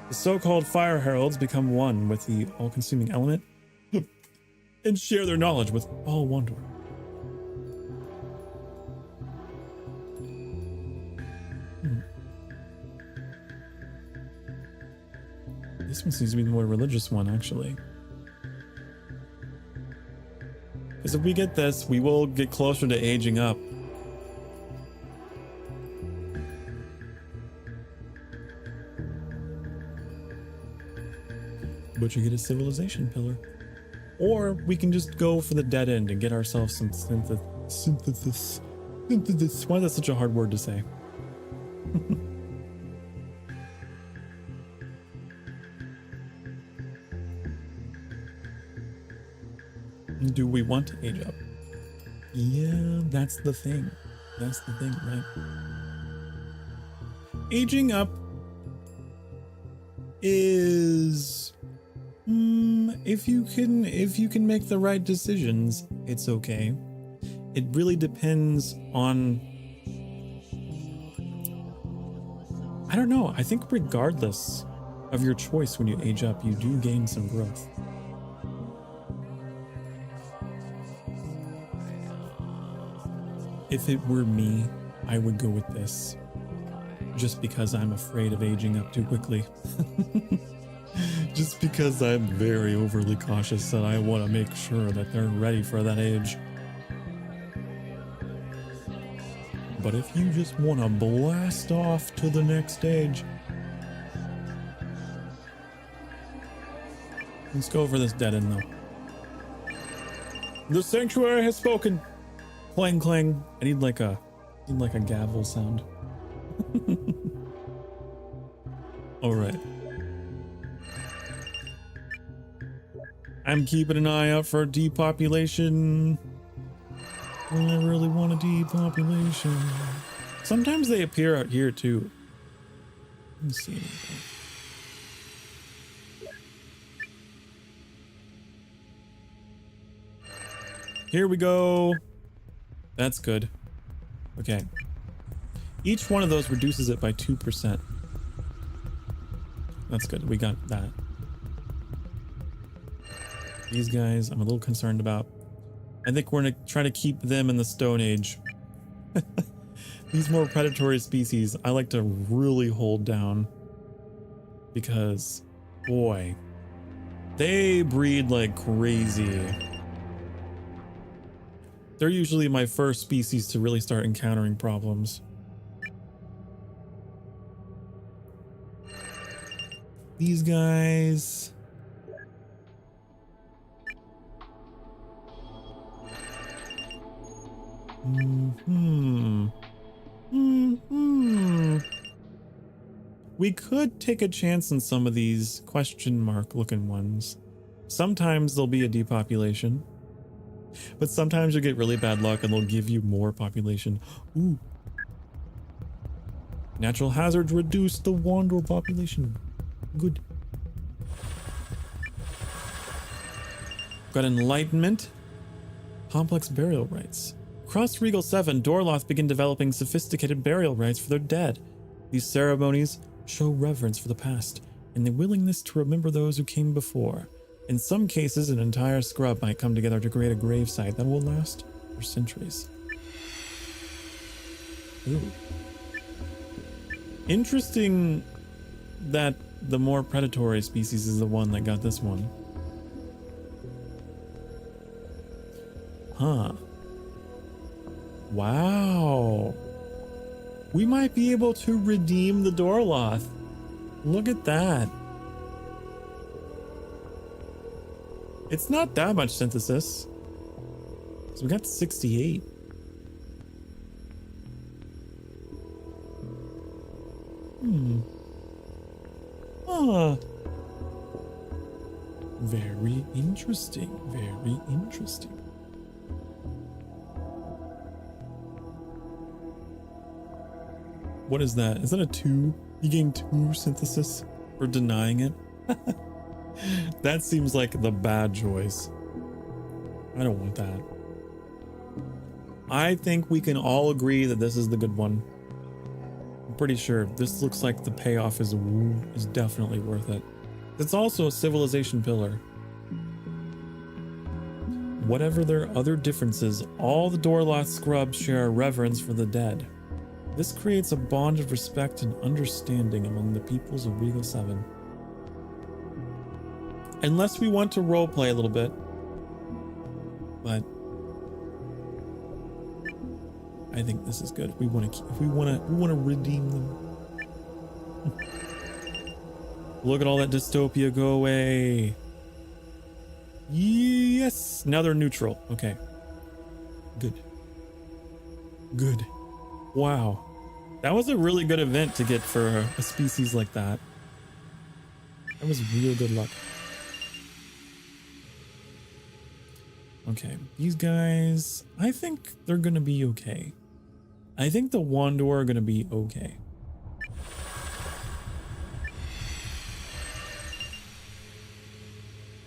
The so-called fire heralds become one with the all-consuming element and share their knowledge with all Wandor. This one seems to be the more religious one, actually. Because if we get this, we will get closer to aging up. but you get a civilization pillar. Or we can just go for the dead end and get ourselves some synthesis. Why is that such a hard word to say? Do we want to age up? Yeah, that's the thing. That's the thing, right? Aging up is if you can make the right decisions, it's okay. It really depends on, I don't know. I think regardless of your choice, when you age up, you do gain some growth. If it were me, I would go with this, just because I'm afraid of aging up too quickly. Just because I'm very overly cautious and I want to make sure that they're ready for that age. But if you just want to blast off to the next stage, let's go for this dead end though. The sanctuary has spoken. Clang clang. I need like a gavel sound. All right. I'm keeping an eye out for depopulation. I really want a depopulation. Sometimes they appear out here too. Let's see. Here we go. That's good. Okay. Each one of those reduces it by 2%. That's good. We got that. These guys, I'm a little concerned about. I think we're going to try to keep them in the Stone Age. These more predatory species, I like to really hold down. Because, boy, they breed like crazy. They're usually my first species to really start encountering problems. These guys... We could take a chance on some of these question mark looking ones. Sometimes there'll be a depopulation, but sometimes you'll get really bad luck and they'll give you more population. Ooh. Natural hazards reduce the wanderer population. Good. Got enlightenment. Complex burial rites. Across Regal 7, Dorloth begin developing sophisticated burial rites for their dead. These ceremonies show reverence for the past and the willingness to remember those who came before. In some cases, an entire scrub might come together to create a gravesite that will last for centuries. Ooh. Interesting that the more predatory species is the one that got this one. Huh. Wow. We might be able to redeem the Dorloth. Look at that. It's not that much synthesis. So we got 68. Very interesting. Very interesting. What is that? Is that a 2? You gain 2 synthesis for denying it? That seems like the bad choice. I don't want that. I think we can all agree that this is the good one. I'm pretty sure this looks like the payoff is definitely worth it. It's also a civilization pillar. Whatever their other differences, all the Dorloth scrubs share a reverence for the dead. This creates a bond of respect and understanding among the peoples of Regal 7. Unless we want to roleplay a little bit. But I think this is good. We want to redeem them. Look at all that dystopia go away. Yes. Now they're neutral. Okay. Good. Good. Wow. That was a really good event to get for a species like that. That was real good luck. Okay. These guys, I think they're going to be okay. I think the Wanderer are going to be okay.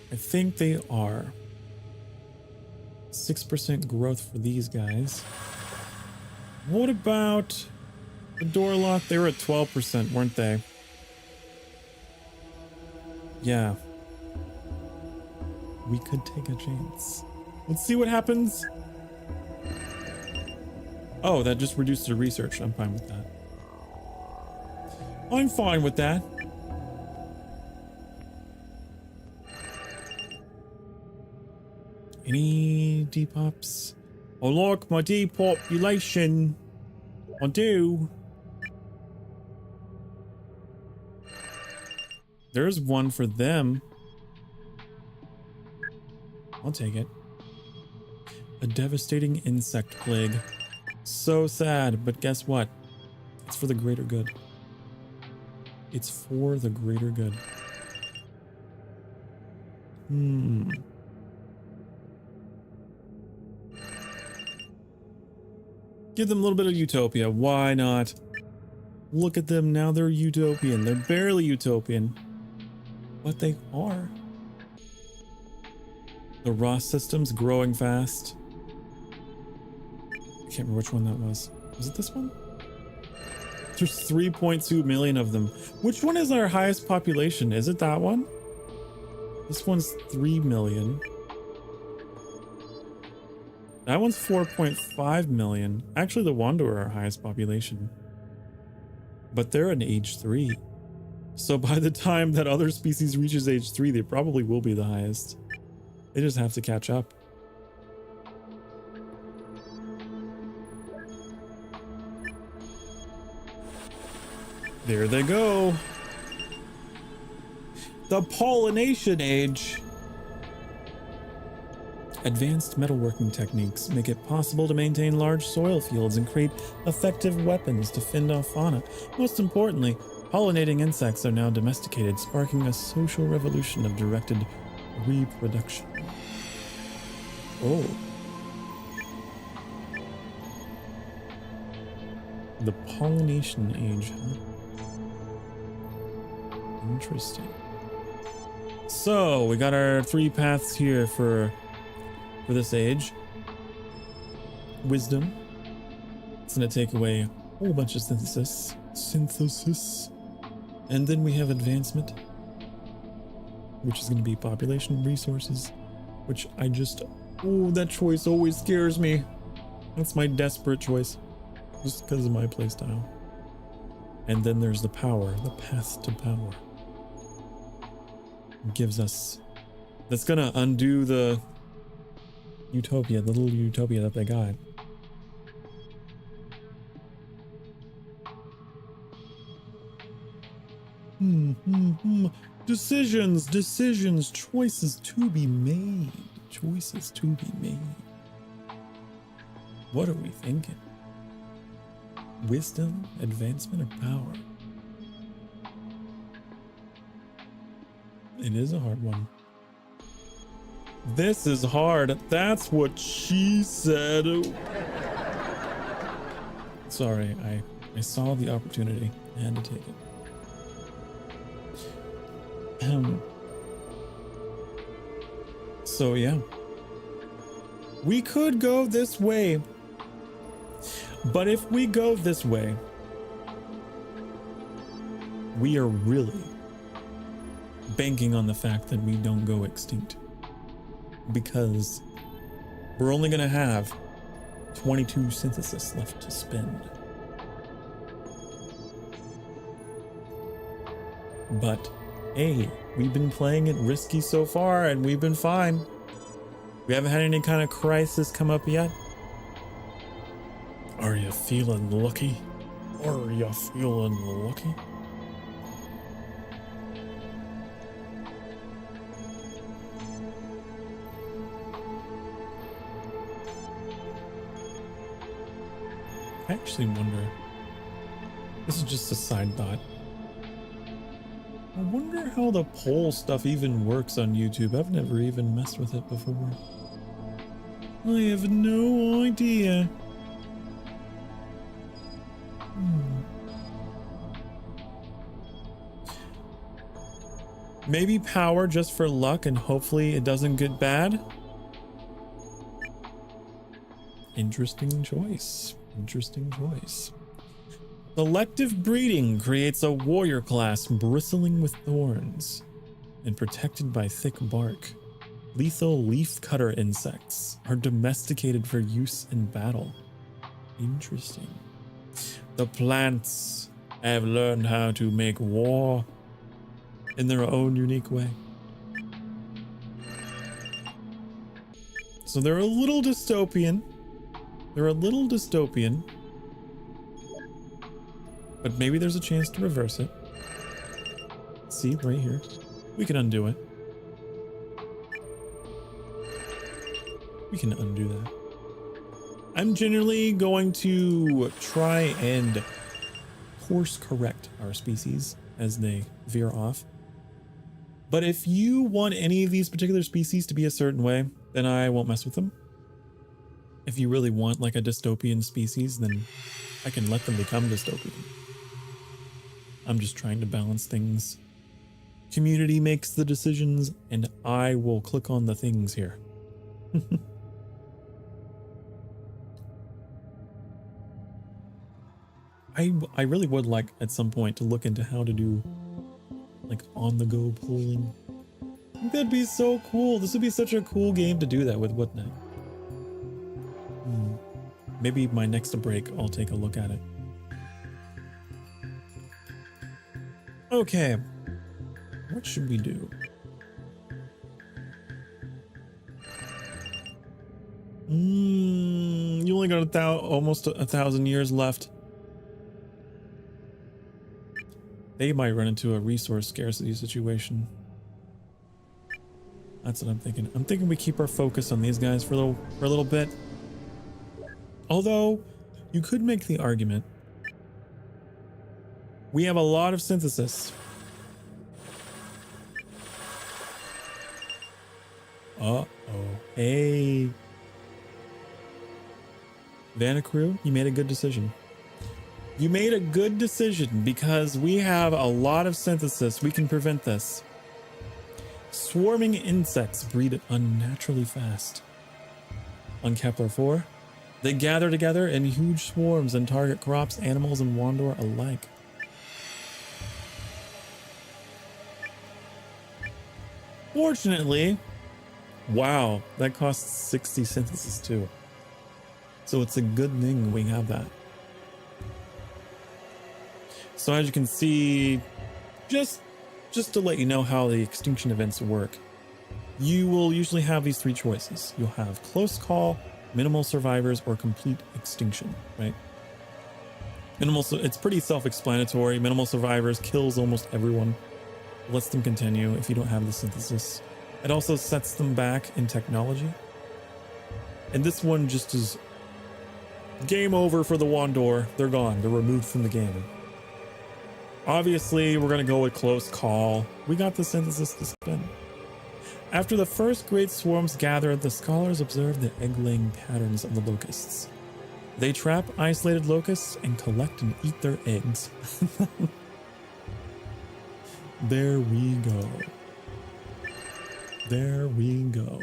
I think they are. 6% growth for these guys. What about the door lock? They were at 12%, weren't they? Yeah. We could take a chance. Let's see what happens. Oh, that just reduced the research. I'm fine with that. I'm fine with that. Any depops? I like my depopulation. I do. There's one for them. I'll take it. A devastating insect plague. So sad, but guess what? It's for the greater good. It's for the greater good. Give them a little bit of utopia. Why not? Look at them now. They're utopian. They're barely utopian, but they are. The Ross system's growing fast. I can't remember which one that was. Was it this one? There's 3.2 million of them. Which one is our highest population? Is it that one? This one's 3 million. That one's 4.5 million. Actually, the Wanderer are our highest population. But they're in age 3. So by the time that other species reaches age 3, they probably will be the highest. They just have to catch up. There they go. The pollination age. Advanced metalworking techniques make it possible to maintain large soil fields and create effective weapons to fend off fauna. Most importantly, pollinating insects are now domesticated, sparking a social revolution of directed reproduction. Oh. The pollination age, huh? Interesting. So, we got our 3 paths here for this age. Wisdom. It's going to take away a whole bunch of synthesis. And then we have advancement, which is going to be population resources, which I just... Oh, that choice always scares me. That's my desperate choice, just because of my playstyle. And then there's the power, the path to power. It gives us... That's going to undo the... utopia, the little utopia that they got. Decisions, choices to be made. Choices to be made. What are we thinking? Wisdom, advancement, or power? It is a hard one. This is hard. That's what she said. Sorry, I saw the opportunity. I had to take it. So yeah. We could go this way. But if we go this way, we are really banking on the fact that we don't go extinct. Because we're only going to have 22 synthesis left to spend. But hey, we've been playing it risky so far and we've been fine. We haven't had any kind of crisis come up yet. Are you feeling lucky? Are you feeling lucky? I actually wonder. This is just a side thought. I wonder how the poll stuff even works on YouTube. I've never even messed with it before. I have no idea. Maybe power just for luck and hopefully it doesn't get bad. Interesting choice. Interesting choice. Selective breeding creates a warrior class bristling with thorns and protected by thick bark. Lethal leaf cutter insects are domesticated for use in battle. Interesting. The plants have learned how to make war in their own unique way. So they're a little dystopian. They're a little dystopian. But maybe there's a chance to reverse it. See, right here. We can undo it. We can undo that. I'm generally going to try and course correct our species as they veer off. But if you want any of these particular species to be a certain way, then I won't mess with them. If you really want like a dystopian species, then I can let them become dystopian. I'm just trying to balance things. Community makes the decisions, and I will click on the things here. I really would like at some point to look into how to do like on-the-go polling. I think that'd be so cool. This would be such a cool game to do that with, wouldn't it? Maybe my next break, I'll take a look at it. Okay, what should we do? You only got almost 1,000 years left. They might run into a resource scarcity situation. That's what I'm thinking. I'm thinking we keep our focus on these guys for a little bit. Although, you could make the argument. We have a lot of synthesis. Uh-oh. Hey. Vanacrew, you made a good decision. You made a good decision because we have a lot of synthesis. We can prevent this. Swarming insects breed unnaturally fast. On Kepler 4, they gather together in huge swarms and target crops, animals, and Wandor alike. Fortunately, wow, that costs 60 synthesis too. So it's a good thing we have that. So as you can see, just to let you know how the extinction events work, you will usually have these three choices. You'll have close call, minimal survivors, or complete extinction, right? It's pretty self-explanatory. Minimal survivors kills almost everyone, lets them continue if you don't have the synthesis. It also sets them back in technology. And this one just is game over for the Wandor. They're gone. They're removed from the game. Obviously, we're going to go with close call. We got the synthesis to spin. After the first great swarms gather, the scholars observe the egg-laying patterns of the locusts. They trap isolated locusts and collect and eat their eggs. There we go. There we go.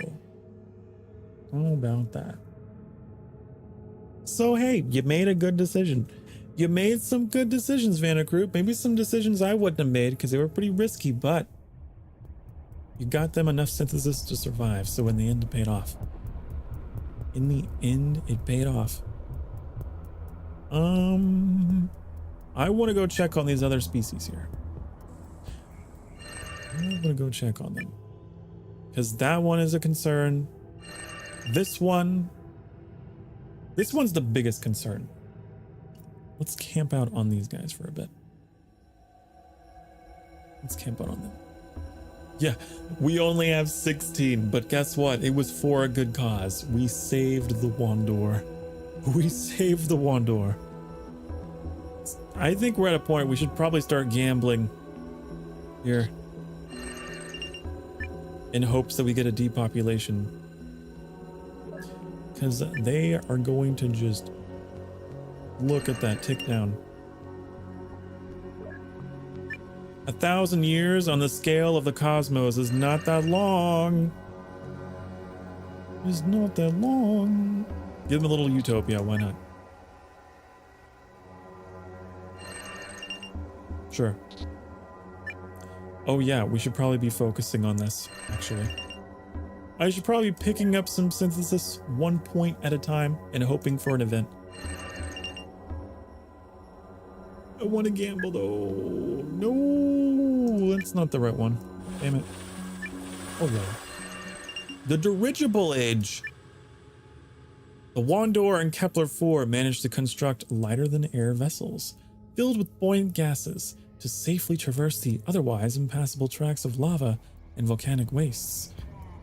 How about that? So hey, you made a good decision. You made some good decisions, Vanacrew. Maybe some decisions I wouldn't have made because they were pretty risky, but you got them enough synthesis to survive. So in the end, it paid off. In the end, it paid off. I want to go check on these other species here. I'm going to go check on them because that one is a concern. This one's the biggest concern. Let's camp out on these guys for a bit. Let's camp out on them. Yeah, we only have 16, but guess what? It was for a good cause. We saved the Wandor. We saved the Wandor. I think we're at a point we should probably start gambling here in hopes that we get a depopulation, because they are going to just look at that tick down. 1,000 years on the scale of the cosmos is not that long. It's not that long. Give them a little utopia, why not? Sure. Oh yeah, we should probably be focusing on this, actually. I should probably be picking up some synthesis 1 point at a time and hoping for an event. I want to gamble though. No, that's not the right one. Damn it. Oh well. The dirigible age. The Wandor and Kepler-4 managed to construct lighter-than-air vessels filled with buoyant gases to safely traverse the otherwise impassable tracks of lava and volcanic wastes.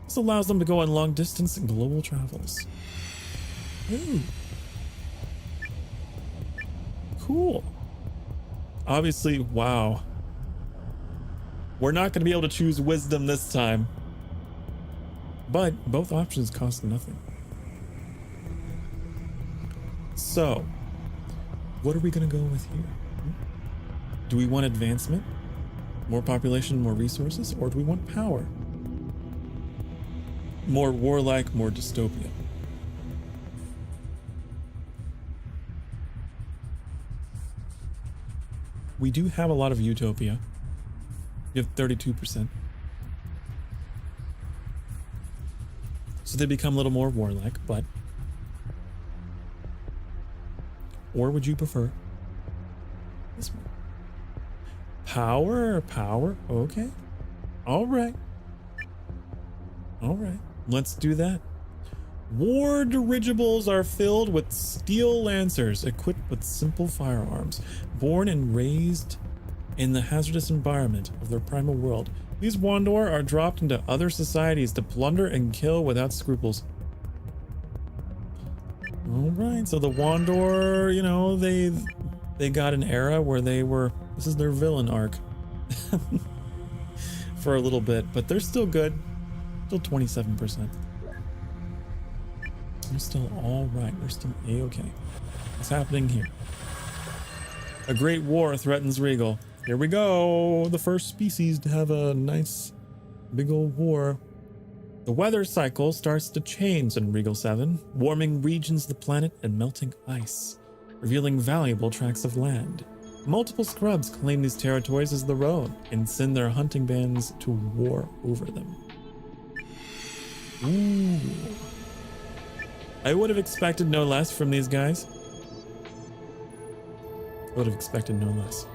This allows them to go on long-distance global travels. Ooh. Cool. Obviously, wow. We're not going to be able to choose wisdom this time. But both options cost nothing. So, what are we going to go with here? Do we want advancement? More population, more resources? Or do we want power? More warlike, more dystopia? We do have a lot of utopia. You have 32%. So they become a little more warlike, but... Or would you prefer this one? Power, power, okay. All right. All right, let's do that. War dirigibles are filled with steel lancers equipped with simple firearms, born and raised in the hazardous environment of their primal world. These Wandor are dropped into other societies to plunder and kill without scruples. All right, so the Wandor, you know, they got an era where they were, this is their villain arc for a little bit, but they're still good. Still 27%. They're still all right. They're still a-okay. What's happening here? A great war threatens Regal. Here we go. The first species to have a nice big old war. The weather cycle starts to change in Regal 7, warming regions of the planet and melting ice, revealing valuable tracts of land. Multiple scrubs claim these territories as their own and send their hunting bands to war over them. Ooh. I would have expected no less from these guys. I would have expected no less.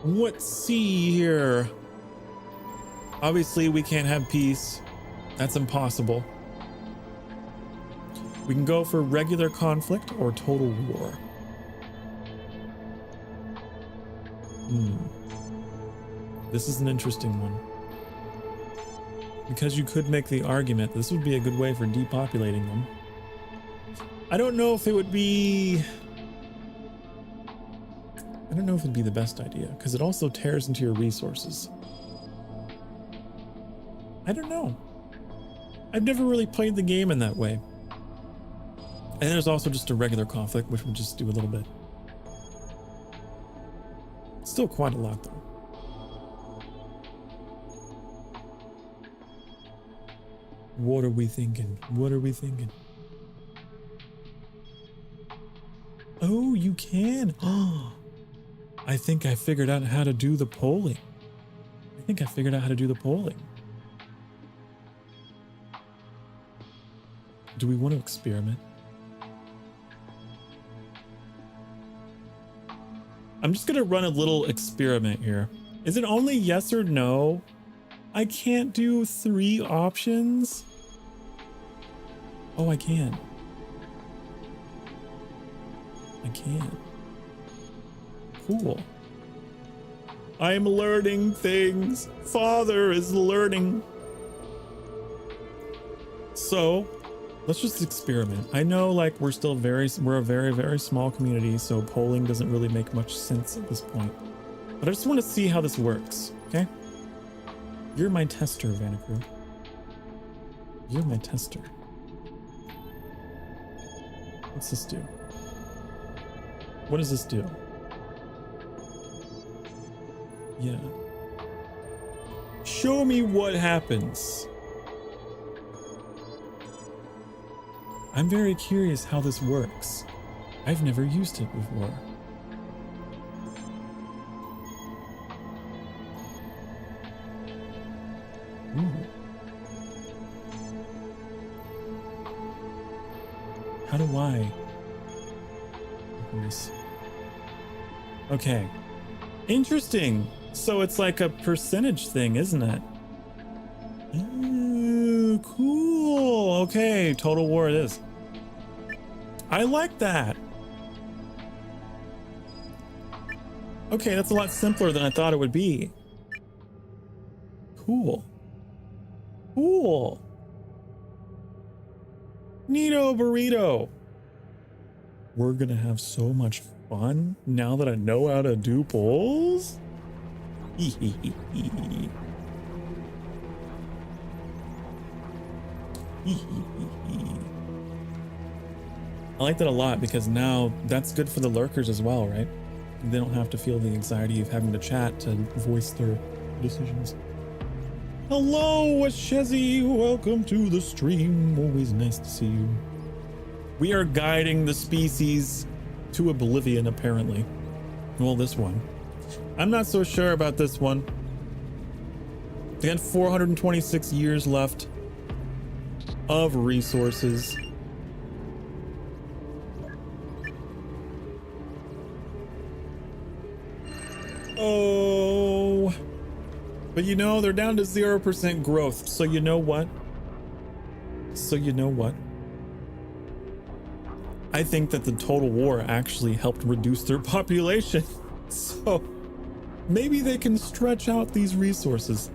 Let's see here. Obviously, we can't have peace. That's impossible. We can go for regular conflict or total war. This is an interesting one. Because you could make the argument this would be a good way for depopulating them. I don't know if it would be... I don't know if it'd be the best idea, because it also tears into your resources. I don't know. I've never really played the game in that way. And there's also just a regular conflict, which would just do a little bit. Still quite a lot, though. What are we thinking? What are we thinking? Oh, you can. Oh, I think I figured out how to do the polling. Do we want to experiment? I'm just going to run a little experiment here. Is it only yes or no? I can't do 3 options. Oh, I can. I can. Cool. I'm learning things. Father is learning. So, Let's just experiment. I know like we're a very, very small community, so polling doesn't really make much sense at this point. But I just want to see how this works, okay? You're my tester, Vanicrew. You're my tester. What's this do? What does this do? Yeah. Show me what happens. I'm very curious how this works. I've never used it before. Ooh. How do I open this? Okay. Interesting. So it's like a percentage thing, isn't it? Ooh, cool. Okay, Total War it is. I like that. Okay, that's a lot simpler than I thought it would be. Cool. Cool. Neato burrito. We're gonna have so much fun now that I know how to do polls. I like that a lot because now that's good for the lurkers as well, right? They don't have to feel the anxiety of having to chat to voice their decisions. Hello, Shezzy. Welcome to the stream. Always nice to see you. We are guiding the species to oblivion, apparently. Well, this one. I'm not so sure about this one. They got 426 years left of resources. Oh, but you know, they're down to 0% growth. So you know what? I think that the Total War actually helped reduce their population. So maybe they can stretch out these resources.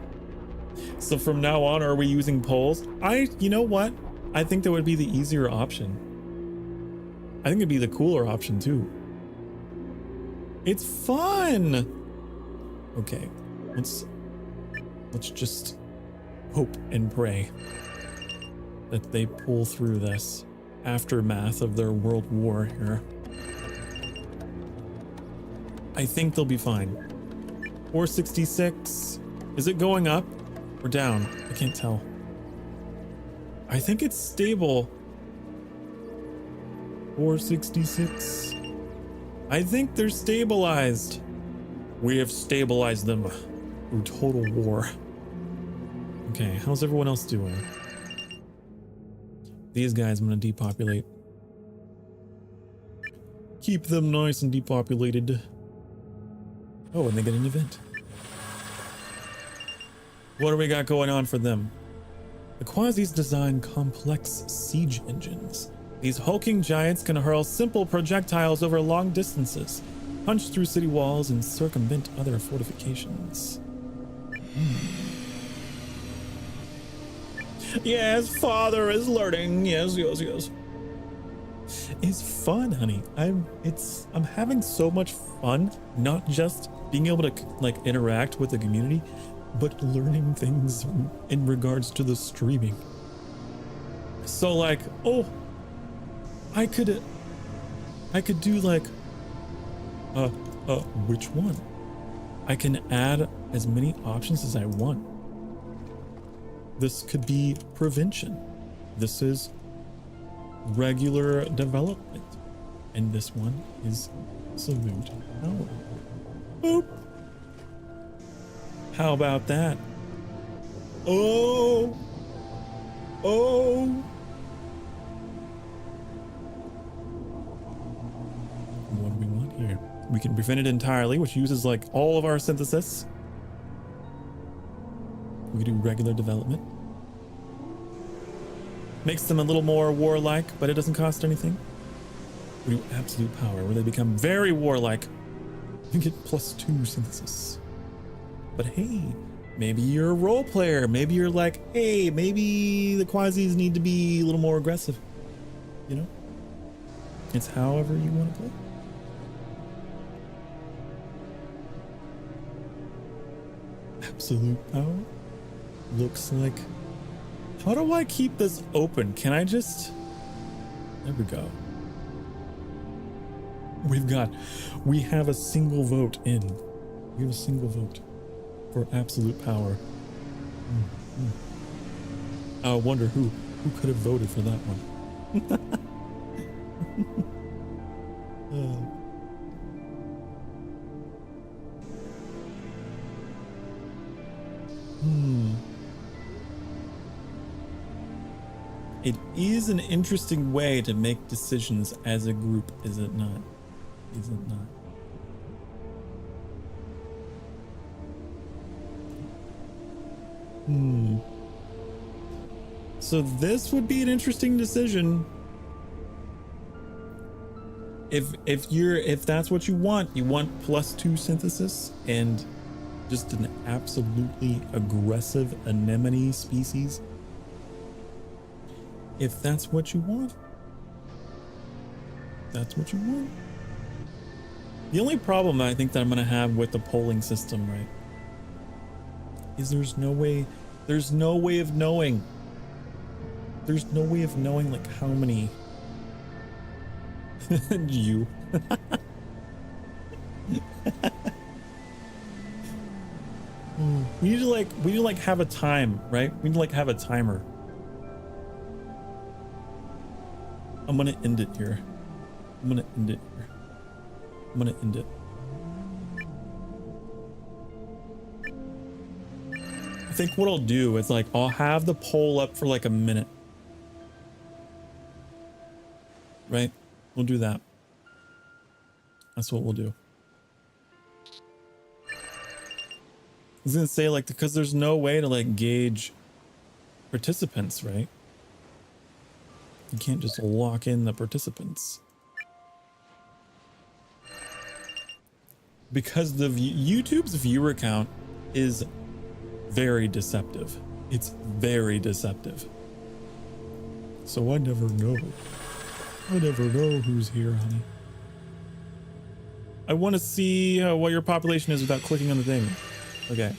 So from now on, are we using polls? You know what? I think that would be the easier option. I think it'd be the cooler option too. It's fun. Okay, let's just hope and pray that they pull through this aftermath of their world war here. I think they'll be fine. 466. Is it going up or down? I can't tell. I think it's stable. 466. I think they're stabilized. We have stabilized them through Total War. Okay, how's everyone else doing? These guys I'm gonna depopulate. Keep them nice and depopulated. Oh, and they get an event. What do we got going on for them? The Quasis design complex siege engines. These hulking giants can hurl simple projectiles over long distances, punch through city walls, and circumvent other fortifications. Yes, father is learning. Yes. It's fun, honey. I'm having so much fun, not just being able to like interact with the community, but learning things in regards to the streaming. So like, oh, I could do like which one? I can add as many options as I want. This could be prevention. This is regular development. And this one is salute power. Boop. How about that? Oh. What do we want here? We can prevent it entirely, which uses like all of our synthesis. We can do regular development. Makes them a little more warlike, but it doesn't cost anything. We do absolute power, where they become very warlike. You get +2 synthesis. But hey, Maybe you're a role player. Maybe you're like, hey, maybe the quasis need to be a little more aggressive. You know? It's however you want to play. Absolute power. Looks like... How do I keep this open? Can I just... There we go. We have a single vote in. We have a single vote for absolute power. I wonder who could have voted for that one. It is an interesting way to make decisions as a group, is it not? Is it not? So this would be an interesting decision. If that's what you want +2 synthesis and just an absolutely aggressive anemone species. If that's what you want, that's what you want. The only problem I think that I'm gonna have with the polling system, right, is there's no way of knowing. There's no way of knowing like how many you we need to have a time, right? We need to have a timer. I'm gonna end it here. I'm gonna end it. I think what I'll do is I'll have the poll up for a minute. Right? We'll do that. That's what we'll do. I was gonna say because there's no way to gauge participants, right? You can't just lock in the participants. Because the YouTube's viewer count is very deceptive. It's very deceptive. So I never know. I never know who's here, honey. I want to see what your population is without clicking on the thing. Okay.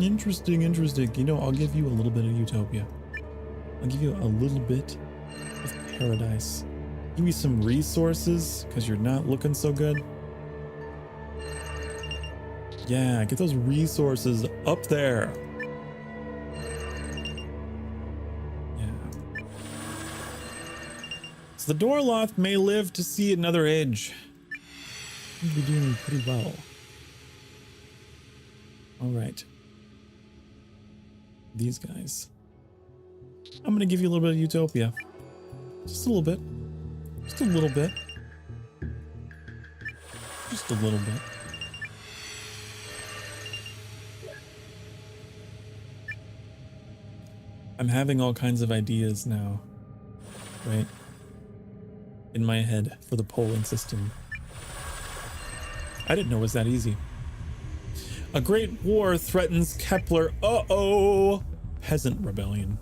Interesting. You know, I'll give you a little bit of utopia. I'll give you a little bit of paradise. Give you some resources because you're not looking so good. Yeah, get those resources up there. Yeah. So the Dorloth may live to see another age. Seems to be doing pretty well. All right. These guys. I'm going to give you a little bit of utopia. Just a little bit. Just a little bit. Just a little bit. I'm having all kinds of ideas now, right? In my head for the polling system. I didn't know it was that easy. A great war threatens Kepler. Uh-oh! Peasant rebellion.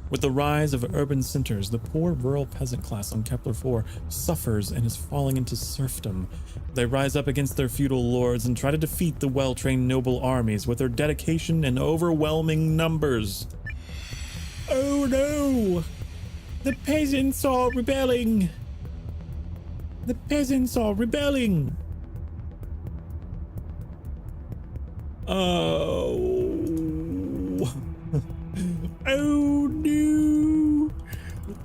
With the rise of urban centers, the poor rural peasant class on Kepler 4 suffers and is falling into serfdom. They rise up against their feudal lords and try to defeat the well-trained noble armies with their dedication and overwhelming numbers. Oh no! The peasants are rebelling! The peasants are rebelling! Oh... Oh no!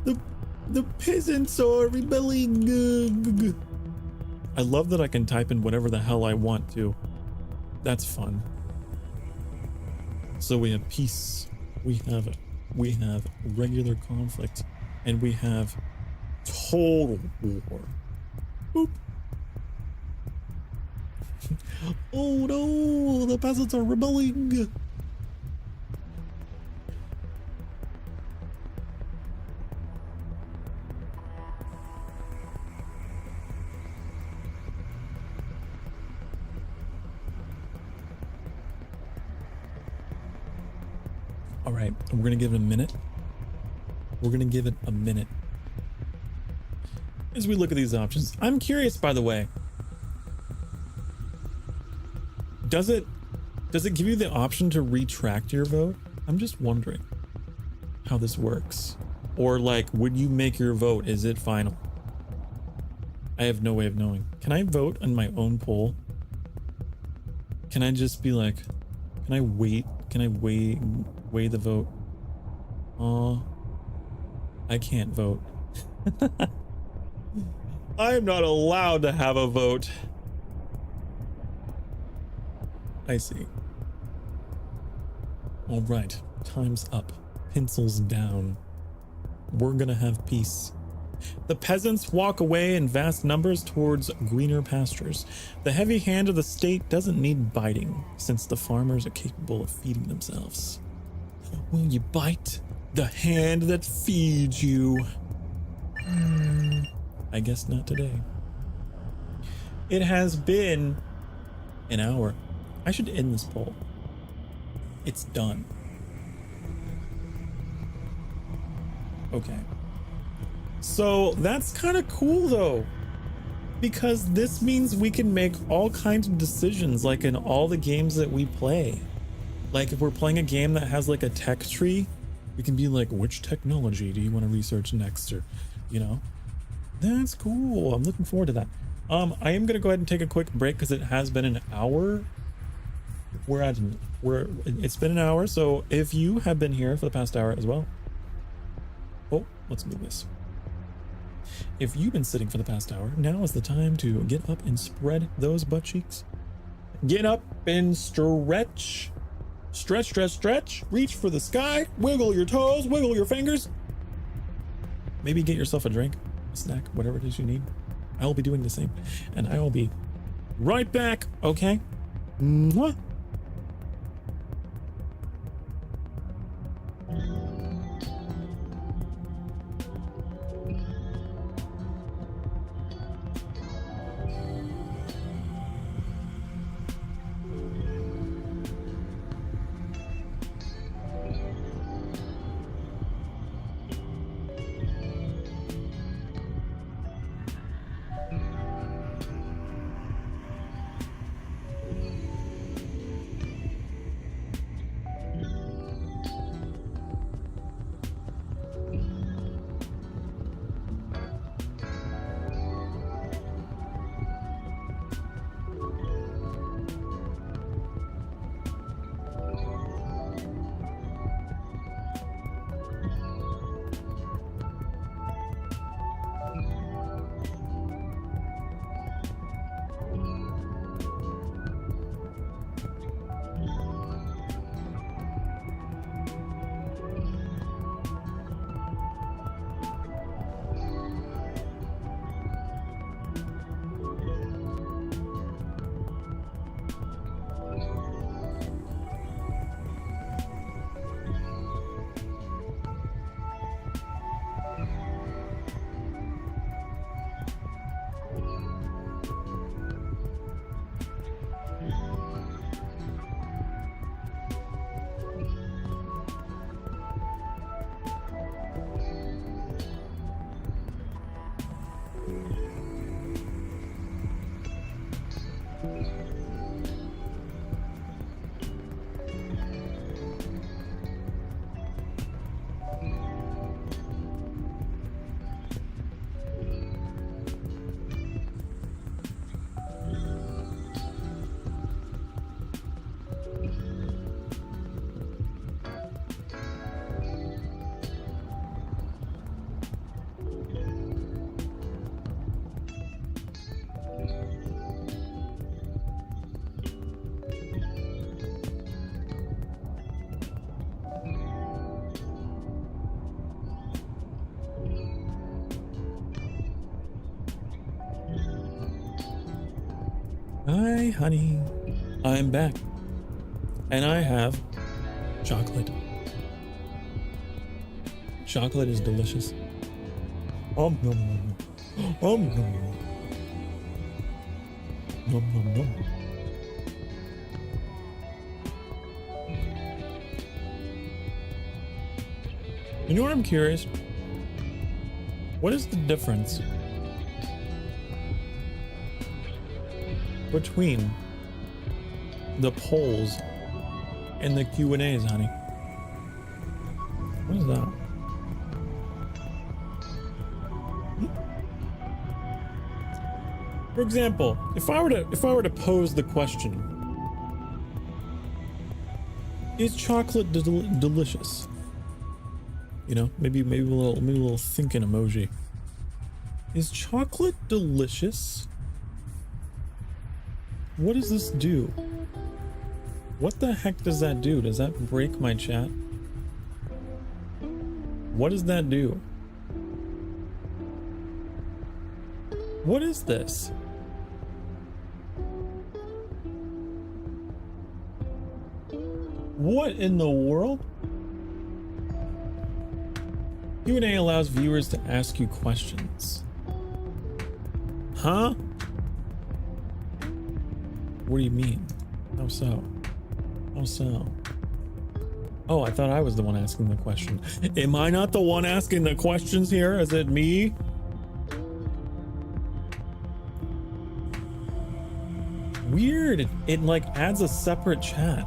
The peasants are rebelling! I love that I can type in whatever the hell I want to. That's fun. So we have peace. We have regular conflict. And we have total war. Boop. Oh no! The peasants are rebelling! All right, we're gonna give it a minute. We're gonna give it a minute as we look at these options. I'm curious, by the way, does it give you the option to retract your vote? I'm just wondering how this works. Or like, would you make your vote? Is it final? I have no way of knowing. Can I vote on my own poll? Can I just be like, can I wait? Can I weigh the vote? I can't vote. I am not allowed to have a vote. I see. All right, time's up. Pencils down. We're gonna have peace. The peasants walk away in vast numbers towards greener pastures. The heavy hand of the state doesn't need biting, since the farmers are capable of feeding themselves. Will you bite the hand that feeds you? I guess not today. It has been an hour. I should end this poll. It's done. Okay. So that's kind of cool though, because this means we can make all kinds of decisions like in all the games that we play. Like if we're playing a game that has like a tech tree, we can be like, which technology do you want to research next? Or, you know, that's cool. I'm looking forward to that. I am going to go ahead and take a quick break because it has been an hour. It's been an hour. So if you have been here for the past hour as well. Oh, let's move this. If you've been sitting for the past hour, now is the time to get up and spread those butt cheeks. Get up and stretch. Stretch, stretch, stretch. Reach for the sky. Wiggle your toes. Wiggle your fingers. Maybe get yourself a drink, a snack, whatever it is you need. I will be doing the same. And I will be right back, okay? Mwah. Hi, honey. I'm back. And I have chocolate. Chocolate is delicious. Nom nom nom. Nom nom nom. Nom nom nom. You know what I'm curious? What is the difference between the polls and the Q&As, honey? What is that? For example, if I were to pose the question, is chocolate delicious? You know, maybe a little thinking emoji. Is chocolate delicious? What does this do? What the heck does that do? Does that break my chat? What does that do? What is this? What in the world? Q&A allows viewers to ask you questions. Huh? What do you mean? How so? How so? Oh, I thought I was the one asking the question. Am I not the one asking the questions here? Is it me? Weird. It like adds a separate chat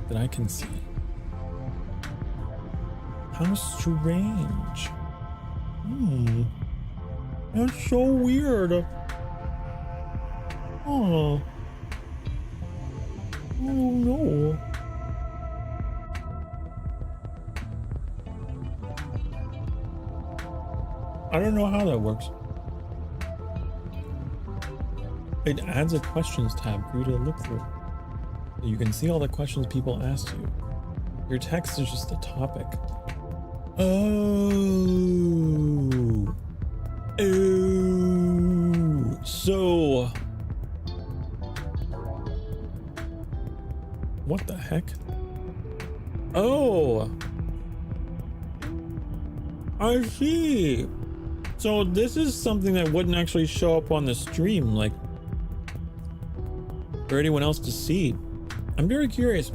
that I can see. How strange. That's so weird. Oh. Oh no. I don't know how that works. It adds a questions tab for you to look through. You can see all the questions people asked you. Your text is just a topic. Oh. Oh. So. What the heck? Oh. I see. So this is something that wouldn't actually show up on the stream, like, for anyone else to see. I'm very curious.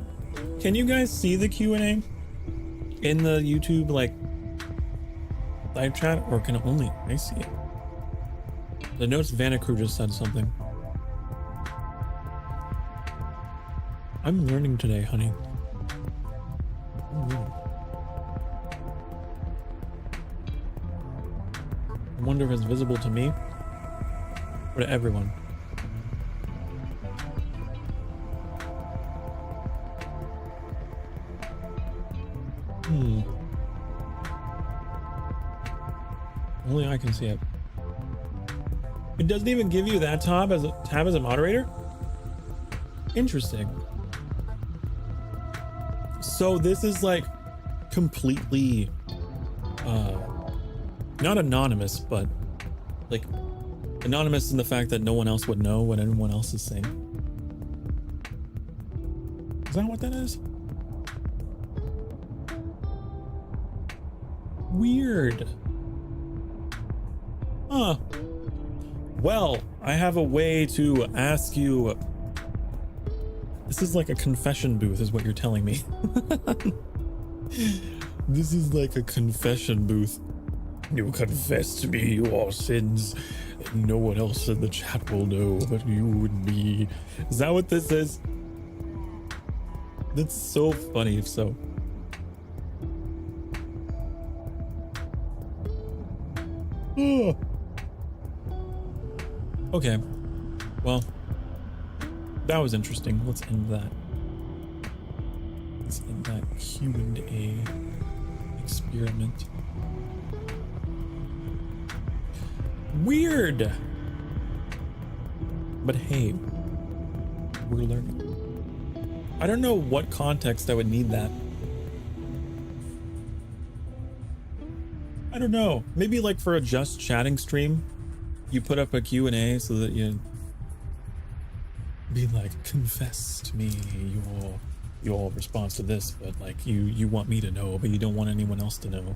Can you guys see the Q&A in the YouTube like live chat, or can only I see it? The notes Vanacrew just said something. I'm learning today, honey. I wonder if it's visible to me or to everyone. Only I can see it. It doesn't even give you that tab as a moderator? Interesting. So this is like completely not anonymous, but like anonymous in the fact that no one else would know what anyone else is saying. Is that what that is? Weird. Huh. Well, I have a way to ask you. This is like a confession booth, is what you're telling me. This is like a confession booth. You confess to me your sins, and no one else in the chat will know but you and me. Is that what this is? That's so funny if so. Oh. Okay, well, that was interesting. Let's end that. Let's end that Q&A experiment. Weird! But hey, we're learning. I don't know what context I would need that. I don't know. Maybe like for a just chatting stream, you put up a Q&A so that you be like, confess to me your response to this, but like you want me to know, but you don't want anyone else to know.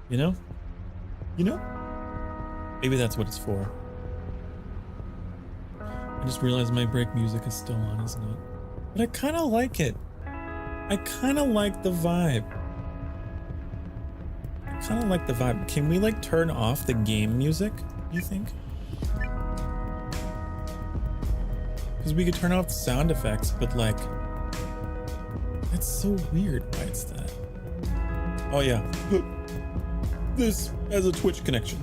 You know? You know? Maybe that's what it's for. I just realized my break music is still on, isn't it? But I kind of like it. I kind of like the vibe. kind of like the vibe. Can we like turn off the game music, you think? Because we could turn off the sound effects, but like, it's so weird why it's that. Oh yeah, this has a Twitch connection,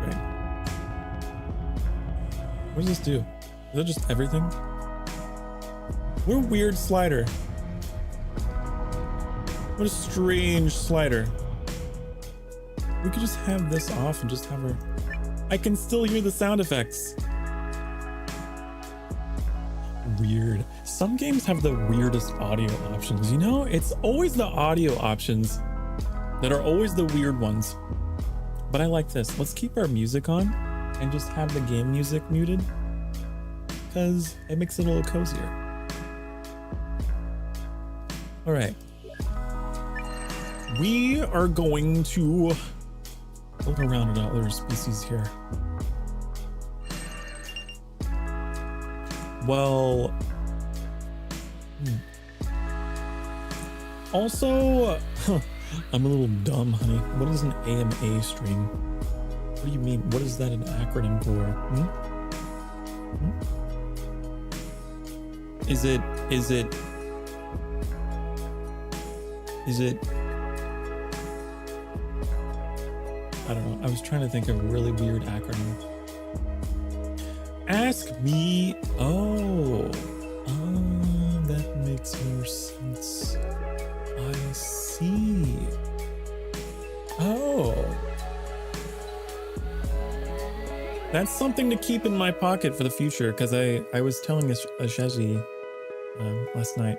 right? What does this do? Is that just everything? What a weird slider. What a strange slider. We could just have this off and just have her. I can still hear the sound effects. Weird. Some games have the weirdest audio options. You know, it's always the audio options that are always the weird ones. But I like this. Let's keep our music on and just have the game music muted, because it makes it a little cozier. All right. We are going to look around at other species here. Well, also, I'm a little dumb, honey. What is an AMA stream? What do you mean? What is that an acronym for? Is it I don't know. I was trying to think of a really weird acronym. Ask me. Oh, that makes more sense. I see. Oh, that's something to keep in my pocket for the future, because I was telling Shazi last night.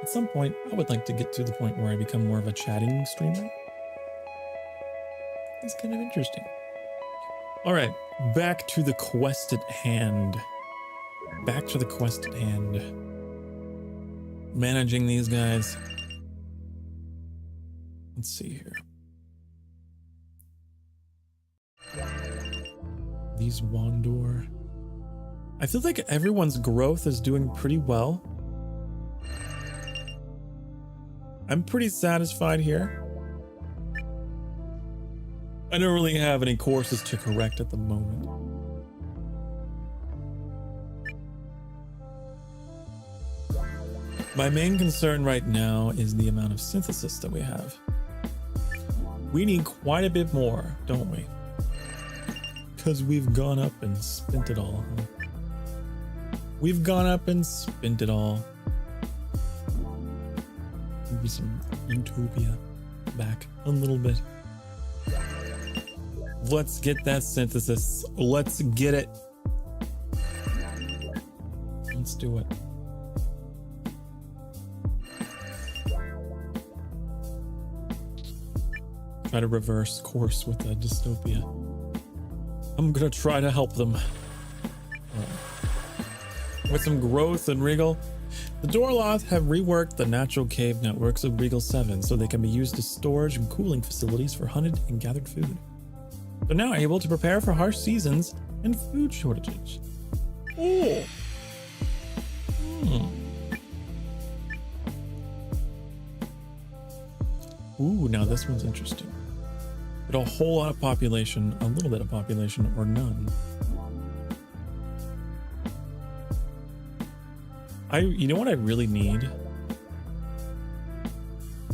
At some point, I would like to get to the point where I become more of a chatting streamer. It's kind of interesting. All right, back to the quest at hand. Back to the quest at hand. Managing these guys. Let's see here. These Wandor. I feel like everyone's growth is doing pretty well. I'm pretty satisfied here. I don't really have any courses to correct at the moment. My main concern right now is the amount of synthesis that we have. We need quite a bit more, don't we? Because we've gone up and spent it all. We've gone up and spent it all. Maybe some utopia back a little bit. Let's get that synthesis. Let's get it. Let's do it. Try to reverse course with the dystopia. I'm gonna try to help them. With some growth and Regal. The Dorloth have reworked the natural cave networks of Regal 7 so they can be used as storage and cooling facilities for hunted and gathered food. They're now able to prepare for harsh seasons and food shortages. Oh. Ooh, now this one's interesting. But a whole lot of population, a little bit of population, or none. You know what I really need?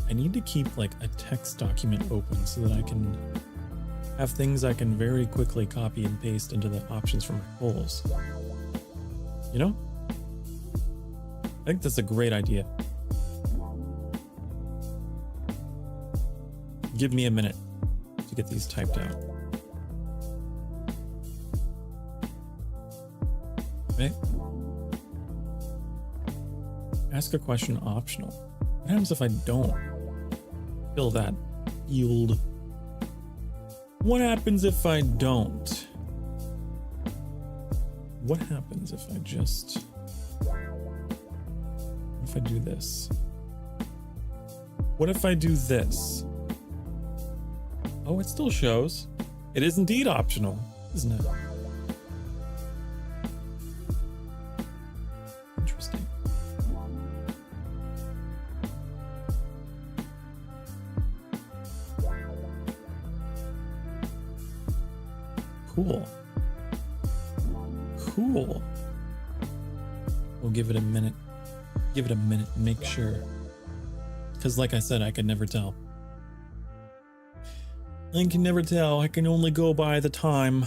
I need to keep like a text document open so that I can have things I can very quickly copy and paste into the options for my polls. You know? I think that's a great idea. Give me a minute to get these typed out. Okay. Ask a question optional. What happens if I don't fill that field? What happens if I don't? What happens if I just... if I do this? What if I do this? Oh, it still shows. It is indeed optional, isn't it? Interesting. Cool. Cool. We'll give it a minute. Give it a minute, make sure. Because like I said, I could never tell. I can never tell. I can only go by the time.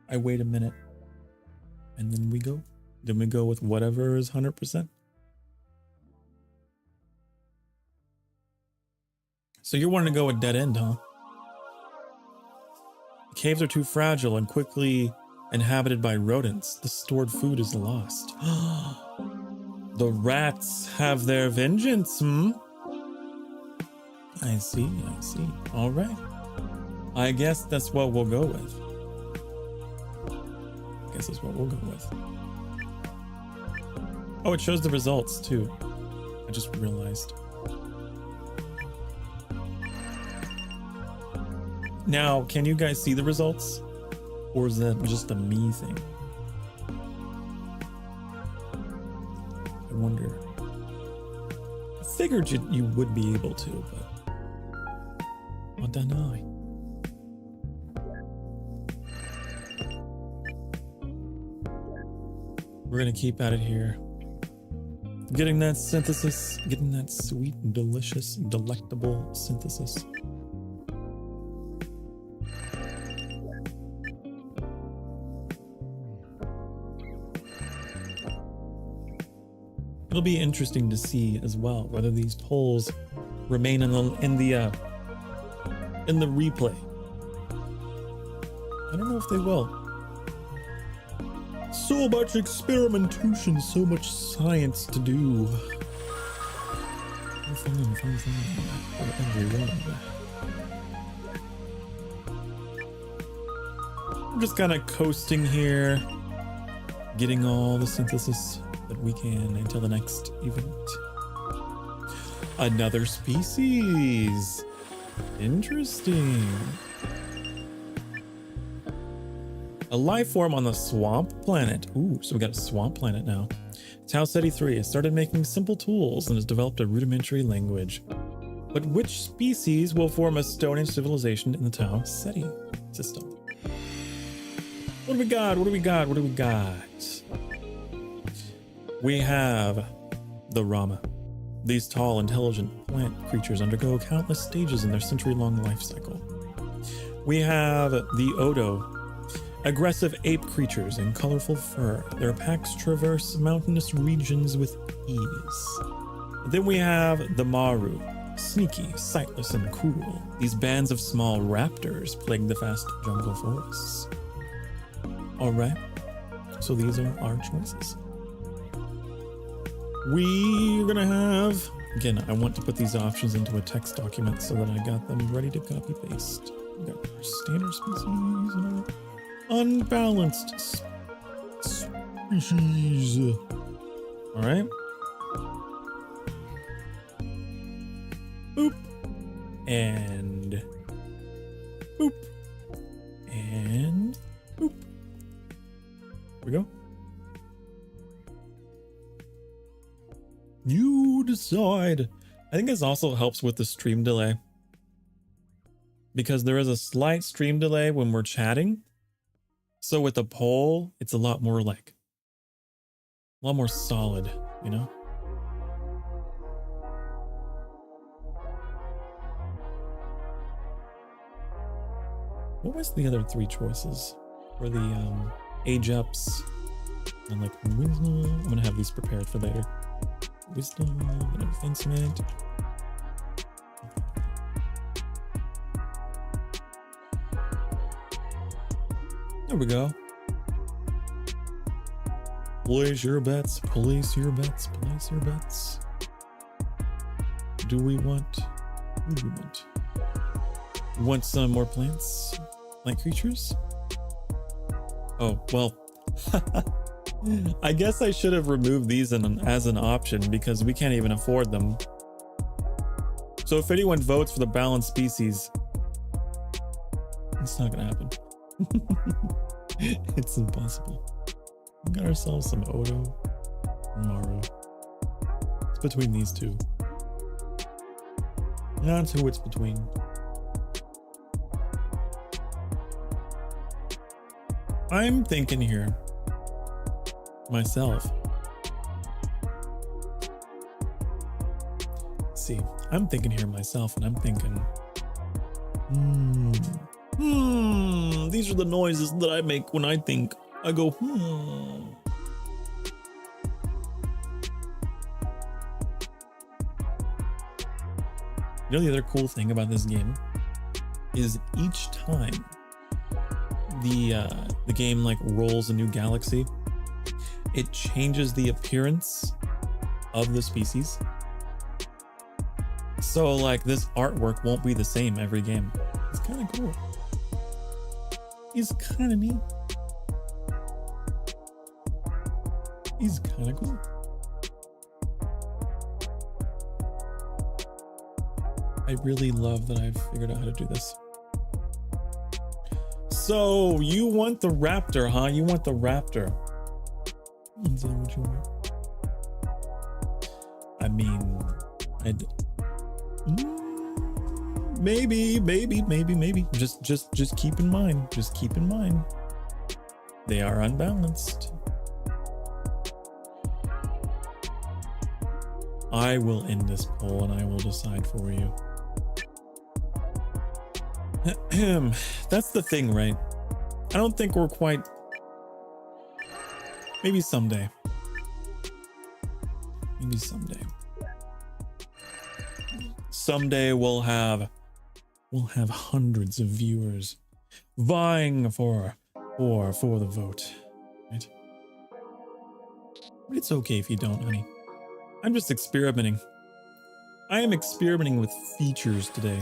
I wait a minute. And then we go. Then we go with whatever is 100%. So you're wanting to go with dead end, huh? The caves are too fragile and quickly inhabited by rodents. The stored food is lost. The rats have their vengeance, hmm? I see, I see. All right. I guess that's what we'll go with. I guess that's what we'll go with. Oh, it shows the results too. I just realized. Now, can you guys see the results? Or is that just a me thing? I wonder. I figured you would be able to, but I don't know. We're gonna keep at it here. Getting that synthesis, getting that sweet, delicious, delectable synthesis. It'll be interesting to see as well whether these polls remain in the replay. I don't know if they will. So much experimentation, so much science to do. Fun for everyone. We're just kind of coasting here, getting all the synthesis that we can until the next event. Another species. Interesting. A life form on the swamp planet. Ooh, so we got a swamp planet now. Tau Ceti 3 has started making simple tools and has developed a rudimentary language. But which species will form a Stone Age civilization in the Tau Ceti system? What do we got? What do we got? What do we got? We have the Rama. These tall, intelligent plant creatures undergo countless stages in their century-long life cycle. We have the Odo, aggressive ape creatures in colorful fur. Their packs traverse mountainous regions with ease. Then we have the Maru, sneaky, sightless, and cool. These bands of small raptors plague the vast jungle forests. All right, so these are our choices. We're gonna have, again, I want to put these options into a text document so that I got them ready to copy paste. We got our standard species and our unbalanced species. All right. Boop. And boop. And boop. Here we go. You decide. I think this also helps with the stream delay, because there is a slight stream delay when we're chatting. So with the poll, it's a lot more solid, you know? What was the other three choices? For the age ups and like wisdom. I'm gonna have these prepared for later. Wisdom and advancement. There we go. Place your bets, place your bets, place your bets. Do we want? Who do we want? Want some more plants? Plant creatures? Oh, well. I guess I should have removed these as an option because we can't even afford them. So if anyone votes for the balanced species, it's not gonna happen. It's impossible. We got ourselves some Odo and Maru. It's between these two. That's who it's between. I'm thinking here myself. See, I'm thinking here myself, and I'm thinking, these are the noises that I make when I think. I go, You know, the other cool thing about this game is each time the game like rolls a new galaxy, it changes the appearance of the species. So like this artwork won't be the same every game. It's kind of cool. It's kind of neat. He's kind of cool. I really love that I've figured out how to do this. So you want the raptor, huh? You want the raptor. Is that what you want? I mean, maybe. Just keep in mind. Just keep in mind. They are unbalanced. I will end this poll and I will decide for you. That's the thing, right? I don't think we're quite. Maybe someday. Maybe someday. Someday we'll have hundreds of viewers vying for the vote, right? But it's okay if you don't, honey. I'm just experimenting. I am experimenting with features today.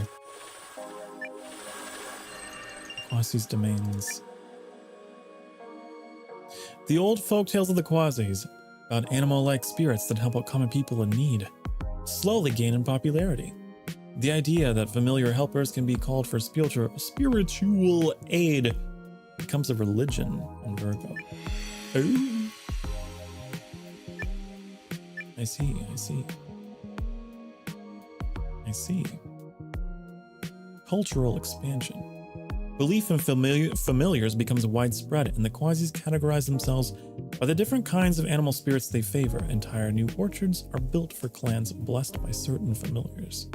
Quasi's domains. The old folktales of the Quasis, about animal-like spirits that help out common people in need, slowly gain in popularity. The idea that familiar helpers can be called for spiritual aid becomes a religion on Virgo. Oh. I see. Cultural expansion. Belief in familiars becomes widespread, and the Quasis categorize themselves by the different kinds of animal spirits they favor. Entire new orchards are built for clans blessed by certain familiars.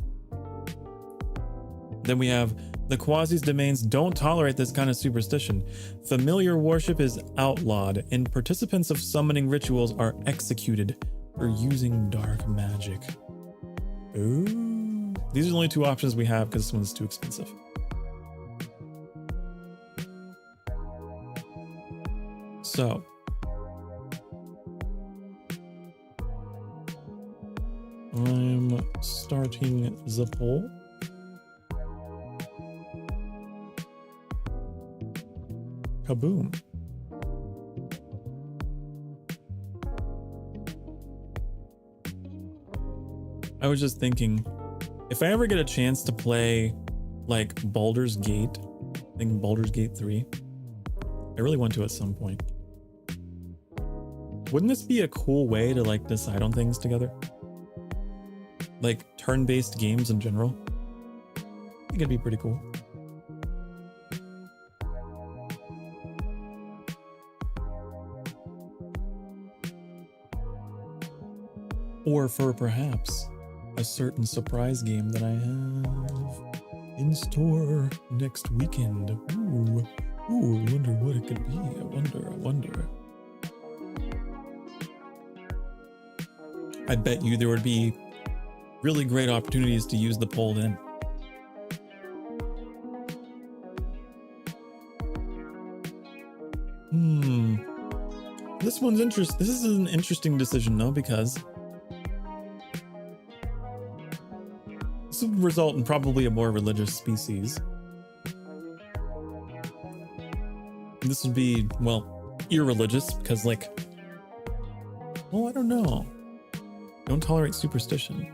Then we have the Quasis' domains don't tolerate this kind of superstition. Familiar worship is outlawed, and participants of summoning rituals are executed for using dark magic. Ooh. These are the only two options we have because this one's too expensive. So, I'm starting the poll. Kaboom. I was just thinking, if I ever get a chance to play like Baldur's Gate, I think Baldur's Gate 3, I really want to at some point. Wouldn't this be a cool way to like decide on things together? Like turn-based games in general? I think it'd be pretty cool. Or for perhaps a certain surprise game that I have in store next weekend. Ooh, I wonder what it could be. I wonder. I bet you there would be really great opportunities to use the poll then. This one's interesting. This is an interesting decision though, because this would result in probably a more religious species. This would be, well, irreligious because like, well, I don't know. Don't tolerate superstition.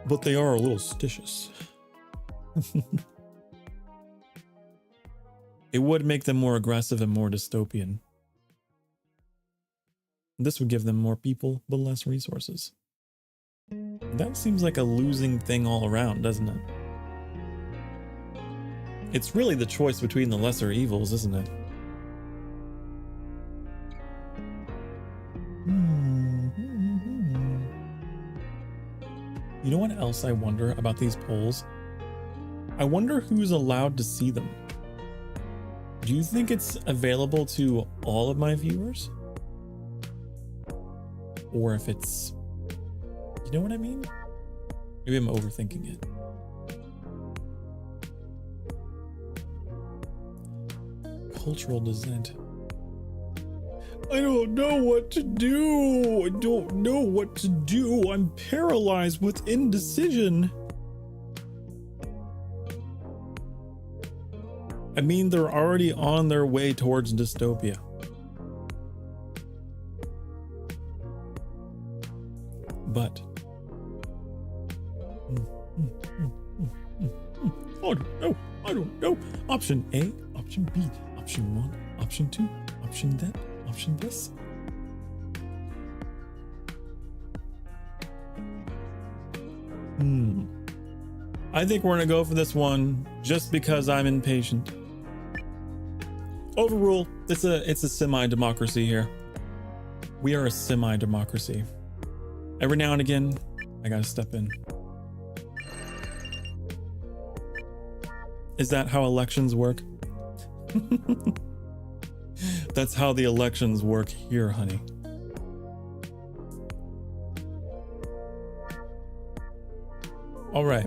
But they are a little stitious. It would make them more aggressive and more dystopian. This would give them more people, but less resources. That seems like a losing thing all around, doesn't it? It's really the choice between the lesser evils, isn't it? You know what else I wonder about these polls? I wonder who's allowed to see them. Do you think it's available to all of my viewers? Or if it's, you know what I mean? Maybe I'm overthinking it. Cultural dissent. I don't know what to do. I don't know what to do. I'm paralyzed with indecision. I mean, they're already on their way towards dystopia. But oh no, I don't know. Option A, option B, option 1, option 2, option that, option this. I think we're gonna go for this one just because I'm impatient. Overrule. It's a semi-democracy here. We are a semi-democracy. Every now and again, I gotta step in. Is that how elections work? That's how the elections work here, honey. All right.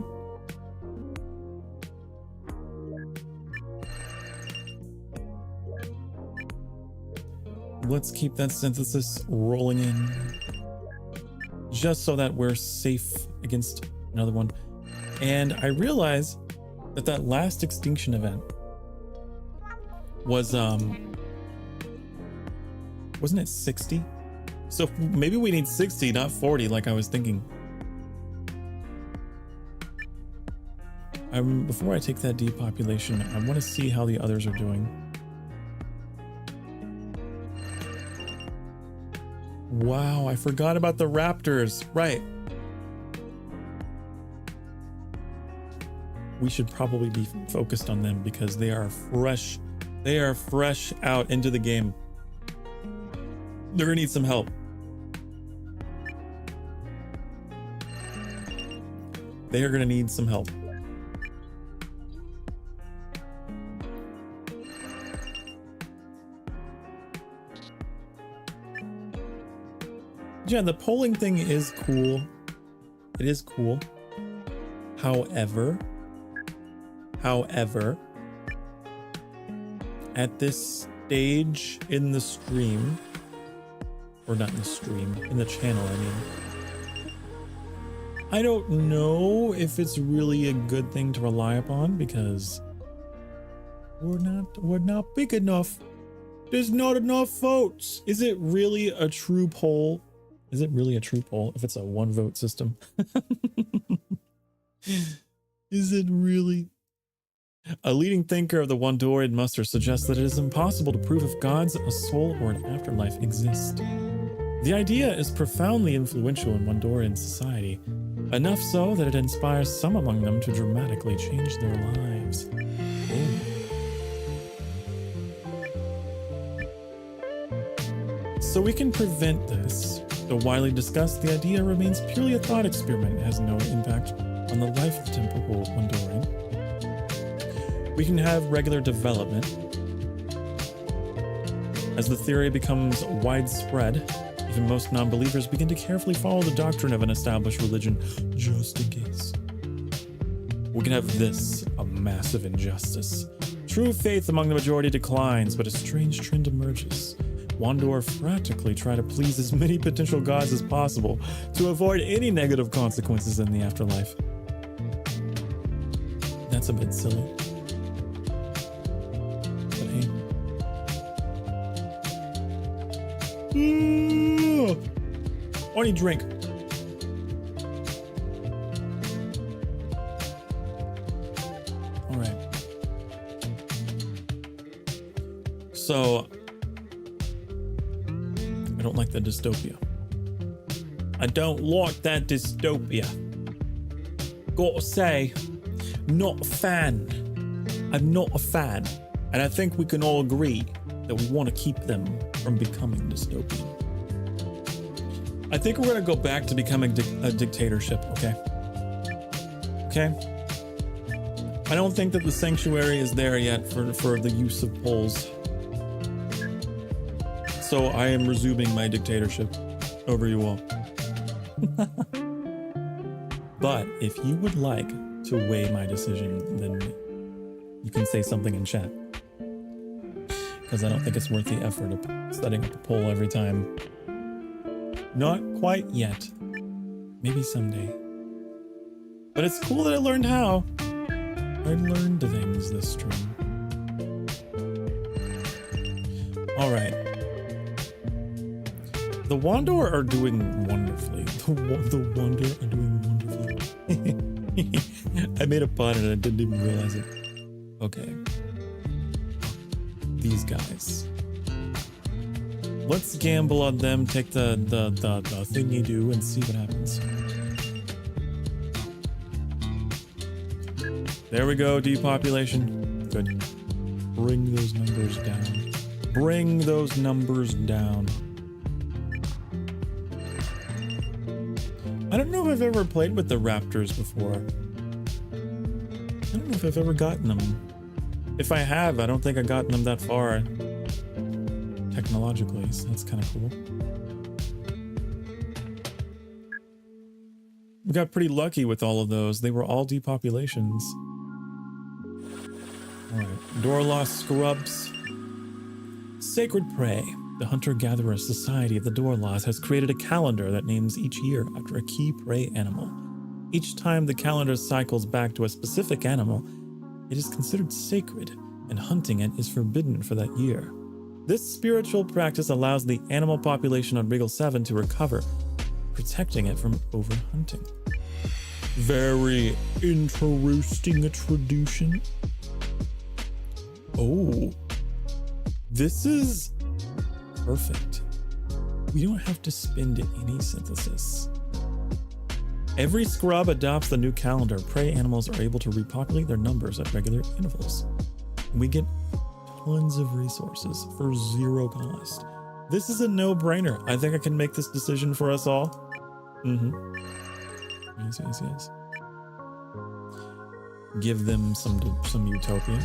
Let's keep that synthesis rolling in, just so that we're safe against another one. And I realize that that last extinction event was wasn't it 60? So maybe we need 60, not 40 like I was thinking. Before I take that depopulation, I want to see how the others are doing. Wow, I forgot about the raptors. Right. We should probably be focused on them because they are fresh. They are fresh out into the game. They're gonna need some help. They are gonna need some help. Yeah, the polling thing is cool. It is cool. However, at this stage in the stream, or not in the stream, in the channel, I mean, I don't know if it's really a good thing to rely upon because we're not big enough. There's not enough votes. Is it really a true poll? Is it really a true poll if it's a one vote system? Is it really? A leading thinker of the Wandorian muster suggests that it is impossible to prove if gods, a soul, or an afterlife exist. The idea is profoundly influential in Wandorian society, enough so that it inspires some among them to dramatically change their lives. So we can prevent this. Though widely discussed, the idea remains purely a thought experiment and has no impact on the life of the typical Wandorian. We can have regular development. As the theory becomes widespread, even most non-believers begin to carefully follow the doctrine of an established religion, just in case. We can have this, a massive injustice. True faith among the majority declines, but a strange trend emerges. Wandor frantically try to please as many potential gods as possible to avoid any negative consequences in the afterlife. That's a bit silly. But hey. I need drink. All right. So I don't like the dystopia. I don't like that dystopia. Gotta say, not a fan. I'm not a fan. And I think we can all agree that we want to keep them from becoming dystopian. I think we're going to go back to becoming a dictatorship, okay? Okay? I don't think that the sanctuary is there yet for the use of polls. So I am resuming my dictatorship over you all. But if you would like to weigh my decision, then you can say something in chat. Because I don't think it's worth the effort of setting up a poll every time. Not quite yet. Maybe someday. But it's cool that I learned how. I learned things this stream. Alright. The Wandor are doing wonderfully. The Wandor are doing wonderfully. I made a pun and I didn't even realize it. Okay. These guys. Let's gamble on them, take the thingy do and see what happens. There we go, depopulation. Good. Bring those numbers down. Bring those numbers down. I don't know if I've ever played with the raptors before. I don't know if I've ever gotten them. If I have, I don't think I've gotten them that far technologically, so that's kind of cool. We got pretty lucky with all of those. They were all depopulations. Alright, Dorlost Scrubs. Sacred Prey. The Hunter-Gatherer Society of the Dorlost has created a calendar that names each year after a key prey animal. Each time the calendar cycles back to a specific animal, it is considered sacred, and hunting it is forbidden for that year. This spiritual practice allows the animal population on Regal 7 to recover, protecting it from overhunting. Very interesting tradition. Oh, this is perfect. We don't have to spend any synthesis. Every scrub adopts the new calendar. Prey animals are able to repopulate their numbers at regular intervals. And we get tons of resources for 0 cost. This is a no-brainer. I think I can make this decision for us all. Yes, yes, yes. Give them some utopia.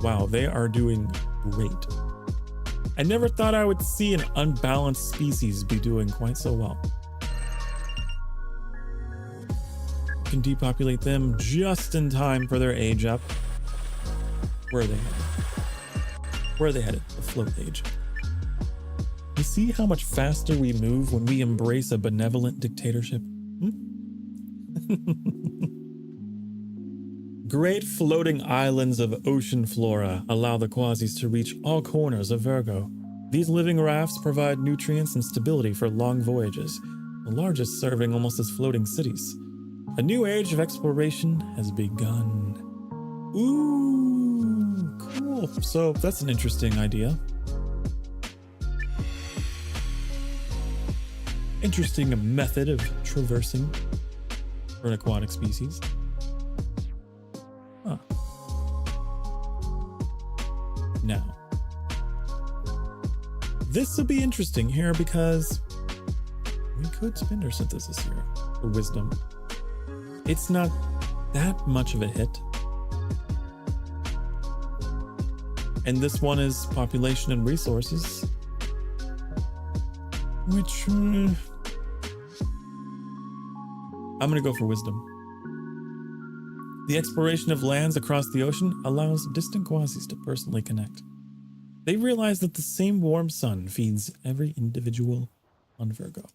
Wow, they are doing great. I never thought I would see an unbalanced species be doing quite so well. Can depopulate them just in time for their age up. Where are they headed? Where are they headed? The float age. You see how much faster we move when we embrace a benevolent dictatorship? Great floating islands of ocean flora allow the Quasis to reach all corners of Virgo. These living rafts provide nutrients and stability for long voyages, the largest serving almost as floating cities. A new age of exploration has begun. Ooh, cool. So that's an interesting idea. Interesting method of traversing for an aquatic species. Huh. Now, this will be interesting here because we could spend our synthesis here for wisdom. It's not that much of a hit. And this one is population and resources, which I'm going to go for wisdom. The exploration of lands across the ocean allows distant Quasis to personally connect. They realize that the same warm sun feeds every individual on Virgo.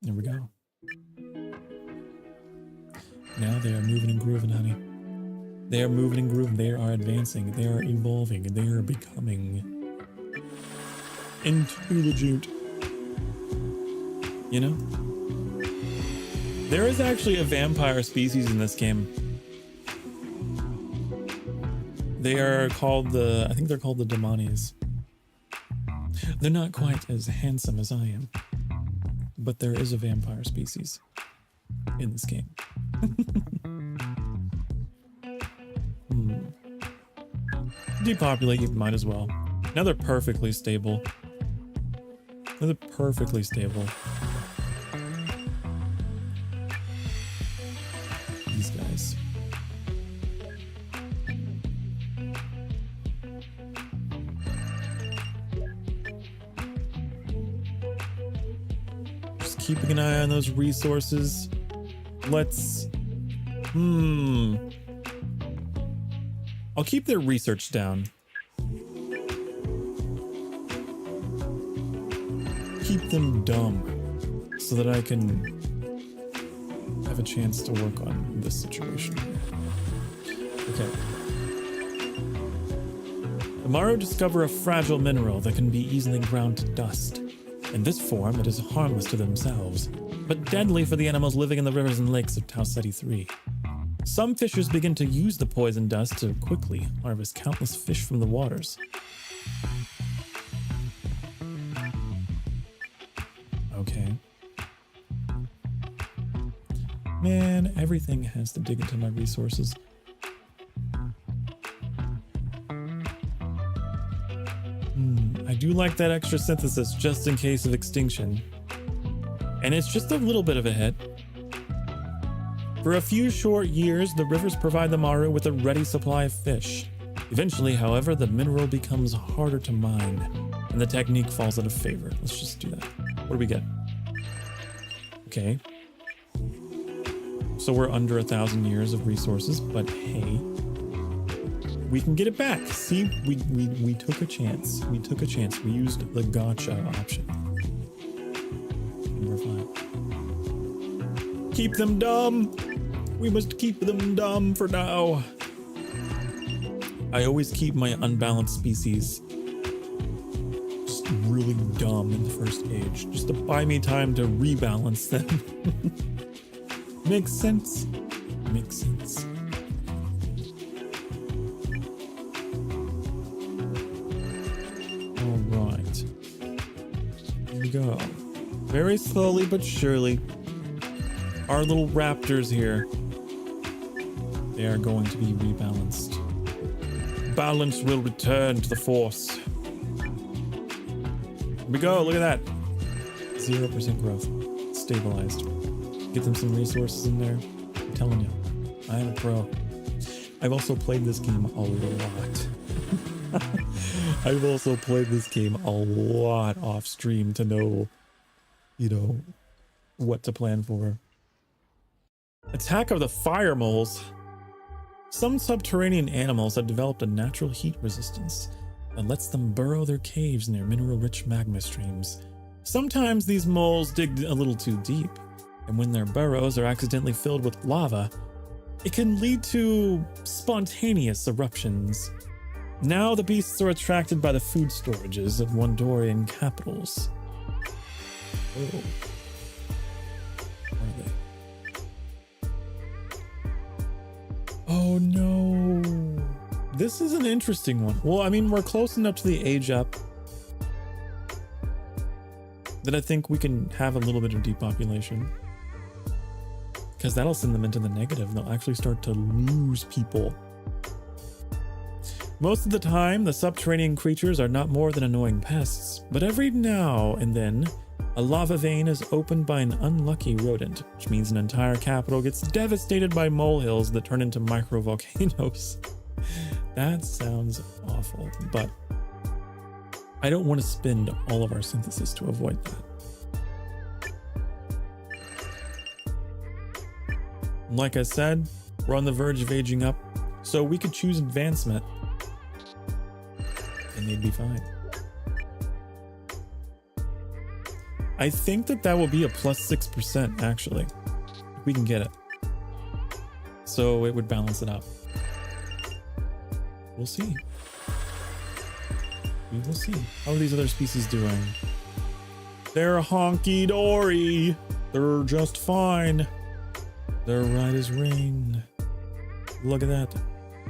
There we go. Now they are moving and grooving, honey. They are moving and grooving. They are advancing. They are evolving. They are becoming intelligent. You know? There is actually a vampire species in this game. They are called I think they're called the Demanes. They're not quite as handsome as I am, but there is a vampire species in this game. Depopulate, you might as well. Now they're perfectly stable. Now they're perfectly stable. These guys. Just keeping an eye on those resources. Let's... I'll keep their research down. Keep them dumb so that I can have a chance to work on this situation. Okay. The Maru discover a fragile mineral that can be easily ground to dust. In this form, it is harmless to themselves, but deadly for the animals living in the rivers and lakes of Tau Ceti 3. Some fishers begin to use the poison dust to quickly harvest countless fish from the waters. Okay. Man, everything has to dig into my resources. I do like that extra synthesis just in case of extinction. And it's just a little bit of a hit. For a few short years, the rivers provide the Maru with a ready supply of fish. Eventually, however, the mineral becomes harder to mine, and the technique falls out of favor. Let's just do that. What do we get? Okay. So we're under 1,000 years of resources, but hey, we can get it back. See, we took a chance. We took a chance. We used the gotcha option. And we're fine. Keep them dumb. We must keep them dumb for now. I always keep my unbalanced species just really dumb in the first age, just to buy me time to rebalance them. Makes sense. Makes sense. All right. Here we go. Very slowly but surely, our little raptors here, they are going to be rebalanced. Balance will return to the force. Here we go, look at that. 0% growth. Stabilized. Get them some resources in there. I'm telling you, I am a pro. I've also played this game a lot. I've also played this game a lot off stream to know, you know, what to plan for. Attack of the fire moles. Some subterranean animals have developed a natural heat resistance that lets them burrow their caves near mineral-rich magma streams. Sometimes these moles dig a little too deep, and when their burrows are accidentally filled with lava, it can lead to spontaneous eruptions. Now the beasts are attracted by the food storages of Wandorian capitals. Oh. Are they? Oh no. This is an interesting one. Well, I mean, we're close enough to the age up that I think we can have a little bit of depopulation. Because that'll send them into the negative. They'll actually start to lose people. Most of the time, the subterranean creatures are not more than annoying pests, but every now and then, a lava vein is opened by an unlucky rodent, which means an entire capital gets devastated by molehills that turn into microvolcanoes. That sounds awful, but I don't want to spend all of our synthesis to avoid that. Like I said, we're on the verge of aging up, so we could choose advancement, and they'd be fine. I think that will be a plus 6%, actually. We can get it. So it would balance it out. We'll see. We will see. How are these other species doing? They're honky-dory. They're just fine. They're right as rain. Look at that.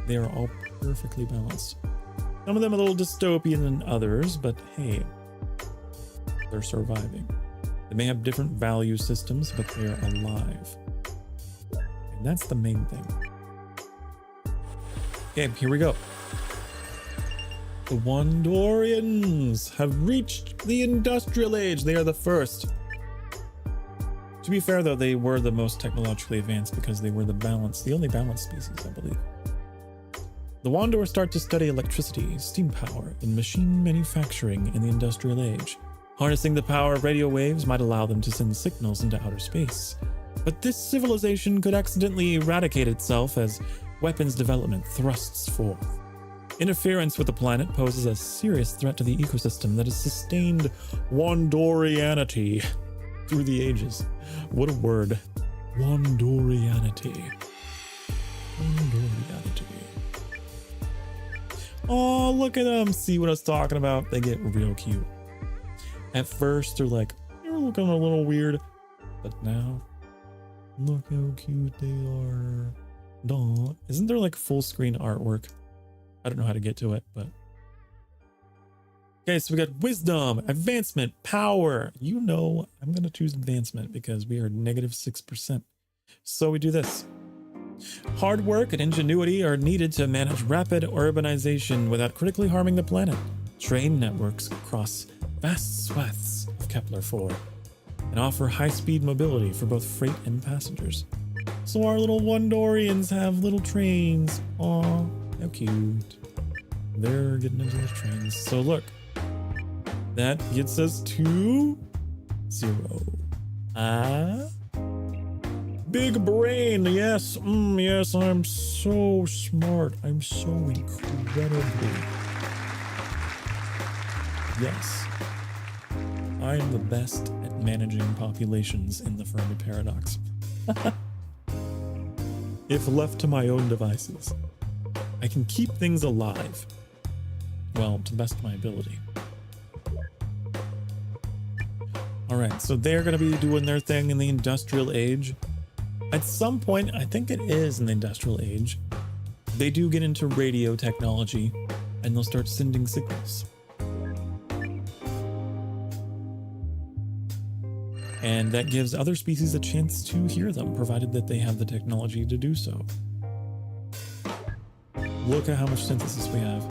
They are all perfectly balanced. Some of them a little dystopian than others, but hey, they're surviving. They may have different value systems, but they're alive. And that's the main thing. Okay, here we go. The Wandorians have reached the industrial age. They are the first. To be fair, though, they were the most technologically advanced because they were the only balanced species, I believe. The Wandor start to study electricity, steam power, and machine manufacturing in the industrial age. Harnessing the power of radio waves might allow them to send signals into outer space. But this civilization could accidentally eradicate itself as weapons development thrusts forth. Interference with the planet poses a serious threat to the ecosystem that has sustained Wandorianity through the ages. What a word. Wandorianity. Wandorianity. Oh, look at them. See what I was talking about? They get real cute. At first, they're like, you're looking a little weird. But now, look how cute they are. Duh. Isn't there like full screen artwork? I don't know how to get to it, but. Okay, so we got wisdom, advancement, power. You know, I'm going to choose advancement because we are -6%. So we do this. Hard work and ingenuity are needed to manage rapid urbanization without critically harming the planet. Train networks cross vast swaths of Kepler-4 and offer high-speed mobility for both freight and passengers. So our little Wandorians have little trains. Aw, how cute. They're getting into those trains. So look, that gets us to 0. Big brain, yes, yes, I'm so smart. I'm so incredibly. Yes. I'm the best at managing populations in the Fermi paradox. If left to my own devices, I can keep things alive. Well, to the best of my ability. Alright, so they're going to be doing their thing in the industrial age. At some point, I think it is in the industrial age, they do get into radio technology and they'll start sending signals. And that gives other species a chance to hear them, provided that they have the technology to do so. Look at how much synthesis we have.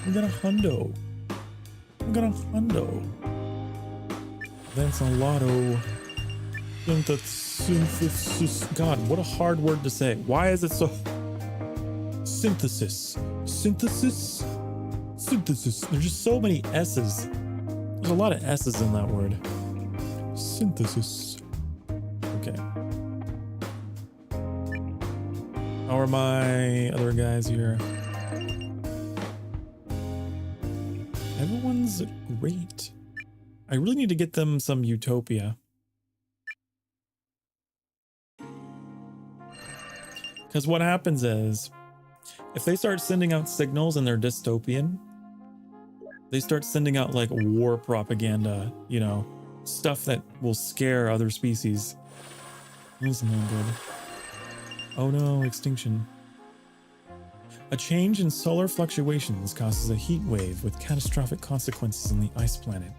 We got a hundo. We got a hundo. That's a lotto. Synthesis. God, what a hard word to say. Why is it so? Synthesis. Synthesis. Synthesis. There's just so many S's. There's a lot of S's in that word. Synthesis. Okay. How are my other guys here? Everyone's great. I really need to get them some utopia. Because what happens is, if they start sending out signals and they're dystopian, they start sending out like war propaganda, you know, stuff that will scare other species. That's no good. Oh no, extinction. A change in solar fluctuations causes a heat wave with catastrophic consequences on the ice planet.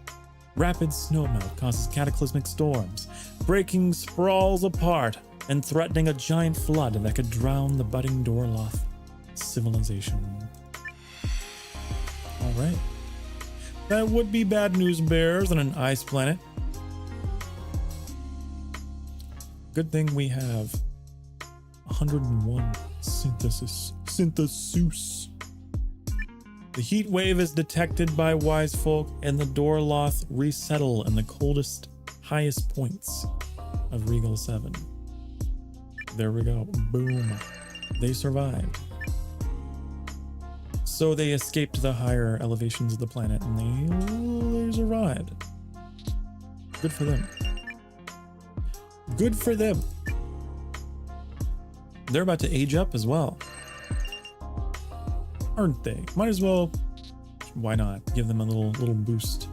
Rapid snowmelt causes cataclysmic storms, breaking sprawls apart and threatening a giant flood that could drown the budding Dorloth civilization. All right. That would be bad news bears on an ice planet. Good thing we have 101 synthesis. Synthesis. The heat wave is detected by wise folk, and the Dorloth resettle in the coldest, highest points of Regal 7. There we go. Boom. They survived. So they escaped to the higher elevations of the planet, and they survived. Good for them. Good for them. They're about to age up as well. Aren't they? Might as well. Why not? Give them a little boost.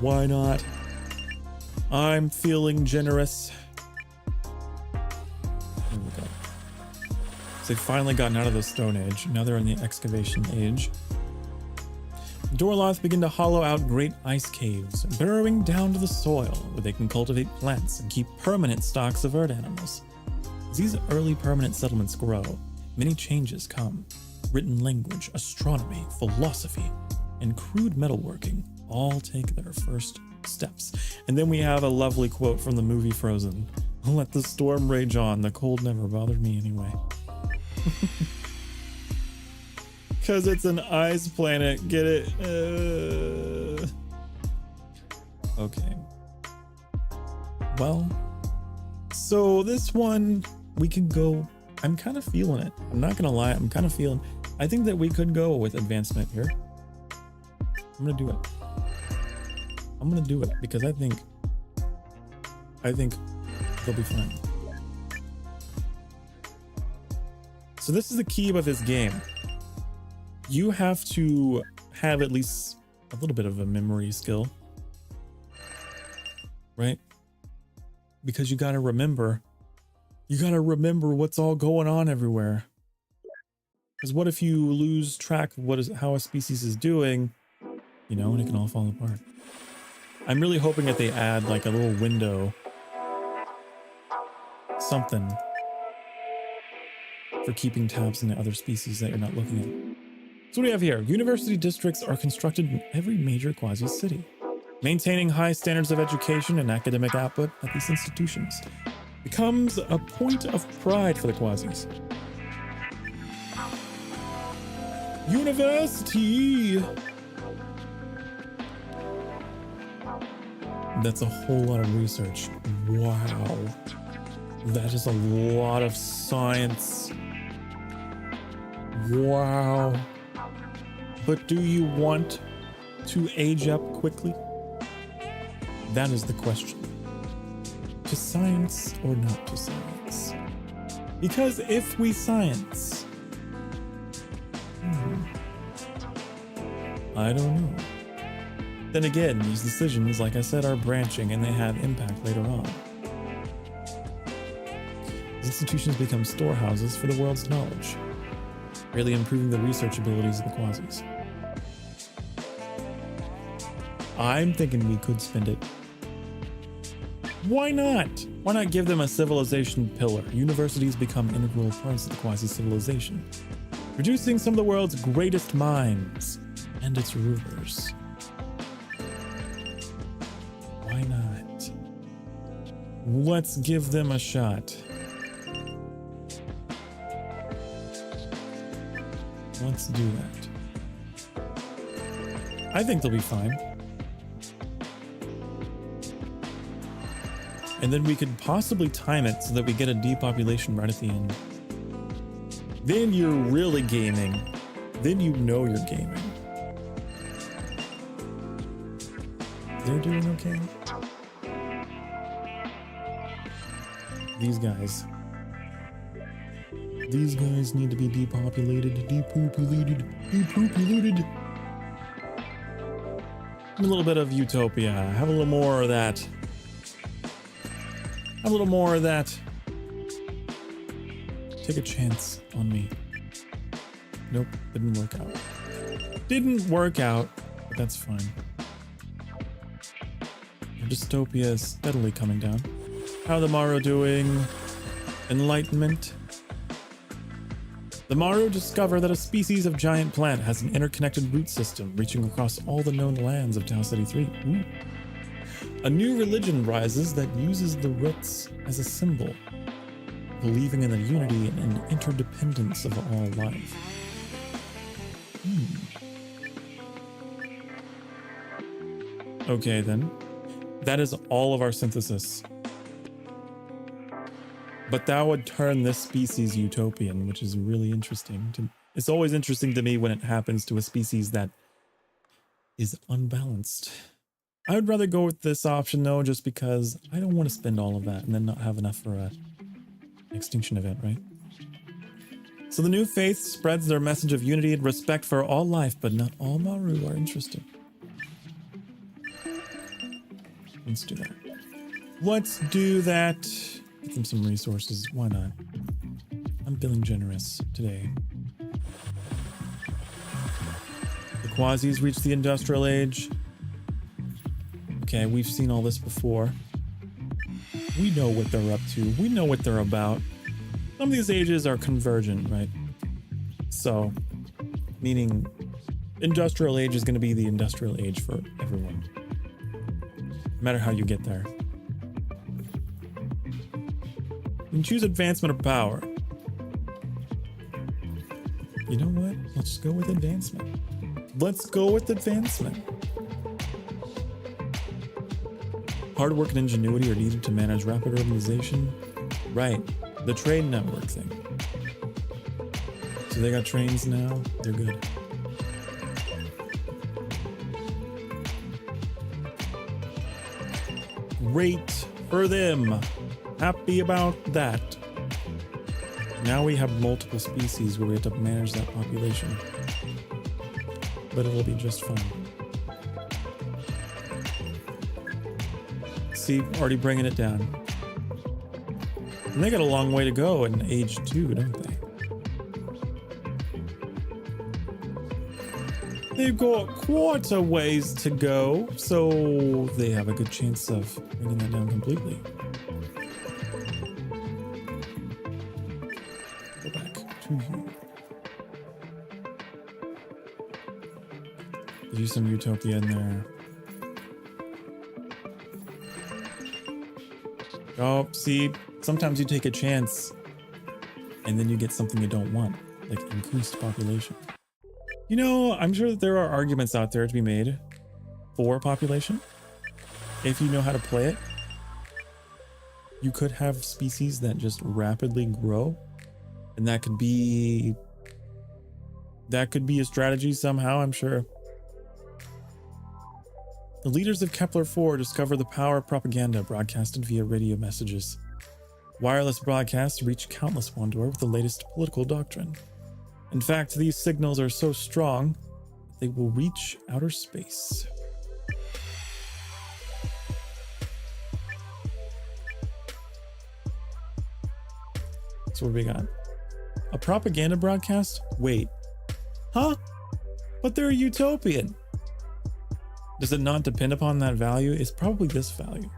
Why not? I'm feeling generous. There we go. So they've finally gotten out of the Stone Age. Now they're in the Excavation Age. Dorloth begin to hollow out great ice caves, burrowing down to the soil where they can cultivate plants and keep permanent stocks of earth animals. As these early permanent settlements grow, many changes come. written language, astronomy, philosophy, and crude metalworking all take their first steps. And then we have a lovely quote from the movie Frozen. Let the storm rage on, the cold never bothered me anyway. Because it's an ice planet, get it? Okay. Well, so this one, we can go, I'm kind of feeling it. I'm not gonna lie, I'm kind of feeling, I think that we could go with advancement here. I'm gonna do it. I'm gonna do it because I think they'll be fine. So this is the key of this game. You have to have at least a little bit of a memory skill, right? Because you gotta remember what's all going on everywhere. Because what if you lose track of how a species is doing, you know, and it can all fall apart. I'm really hoping that they add like a little window, something for keeping tabs on the other species that you're not looking at. So what do we have here? University districts are constructed in every major quasi-city, maintaining high standards of education and academic output at these institutions becomes a point of pride for the quasis. University! That's a whole lot of research. Wow. That is a lot of science. Wow. But do you want to age up quickly? That is the question. To science or not to science? Because if we science, I don't know. Then again, these decisions, like I said, are branching and they have impact later on. These institutions become storehouses for the world's knowledge, greatly improving the research abilities of the quasis. I'm thinking we could spend it. Why not? Why not give them a civilization pillar? Universities become integral parts of the quasi-civilization, producing some of the world's greatest minds and its rulers. Why not? Let's give them a shot. Let's do that. I think they'll be fine. And then we could possibly time it so that we get a depopulation right at the end. Then you're really gaming. Then you know you're gaming. They're doing okay. These guys need to be depopulated, depopulated. A little bit of utopia. Have a little more of that. A little more of that. Take a chance on me. Nope, didn't work out. Didn't work out, but that's fine. Our dystopia is steadily coming down. How are the Maru doing? Enlightenment. The Maru discover that a species of giant plant has an interconnected root system reaching across all the known lands of Tau City 3. Ooh. A new religion rises that uses the roots as a symbol, believing in the unity and interdependence of all life. Okay then, that is all of our synthesis. But that would turn this species utopian, which is really interesting. It's always interesting to me when it happens to a species that is unbalanced. I would rather go with this option though, just because I don't want to spend all of that and then not have enough for an extinction event, right? So the new faith spreads their message of unity and respect for all life, but not all Maru are interested. Let's do that. Let's do that. Get them some resources. Why not? I'm feeling generous today. The Quasis reach the industrial age. Okay, we've seen all this before. We know what they're up to. We know what they're about. Some of these ages are convergent, right? So, Meaning, industrial age is going to be the industrial age for everyone. No matter how you get there. You can choose advancement or power. You know what? Let's go with advancement. Let's go with advancement. Hard work and ingenuity are needed to manage rapid urbanization. Right, the train network thing. So they got trains now, they're good. Great for them. Happy about that. Now we have multiple species where we have to manage that population. But it'll be just fine. See, already bringing it down. And they got a long way to go in age 2, don't they? They've got quite a ways to go, so they have a good chance of bringing that down completely. Go back to you. Do some utopia in there. Oh, see, sometimes you take a chance and then you get something you don't want, like increased population. You know, I'm sure that there are arguments out there to be made for population. If you know how to play it, you could have species that just rapidly grow, and that could be a strategy somehow, I'm sure. The leaders of Kepler-4 discover the power of propaganda broadcasted via radio messages. Wireless broadcasts reach countless Wandor with the latest political doctrine. In fact, these signals are so strong that they will reach outer space. So what do we got? A propaganda broadcast? Wait. Huh? But they're a utopian. Does it not depend upon that value? It's probably this value.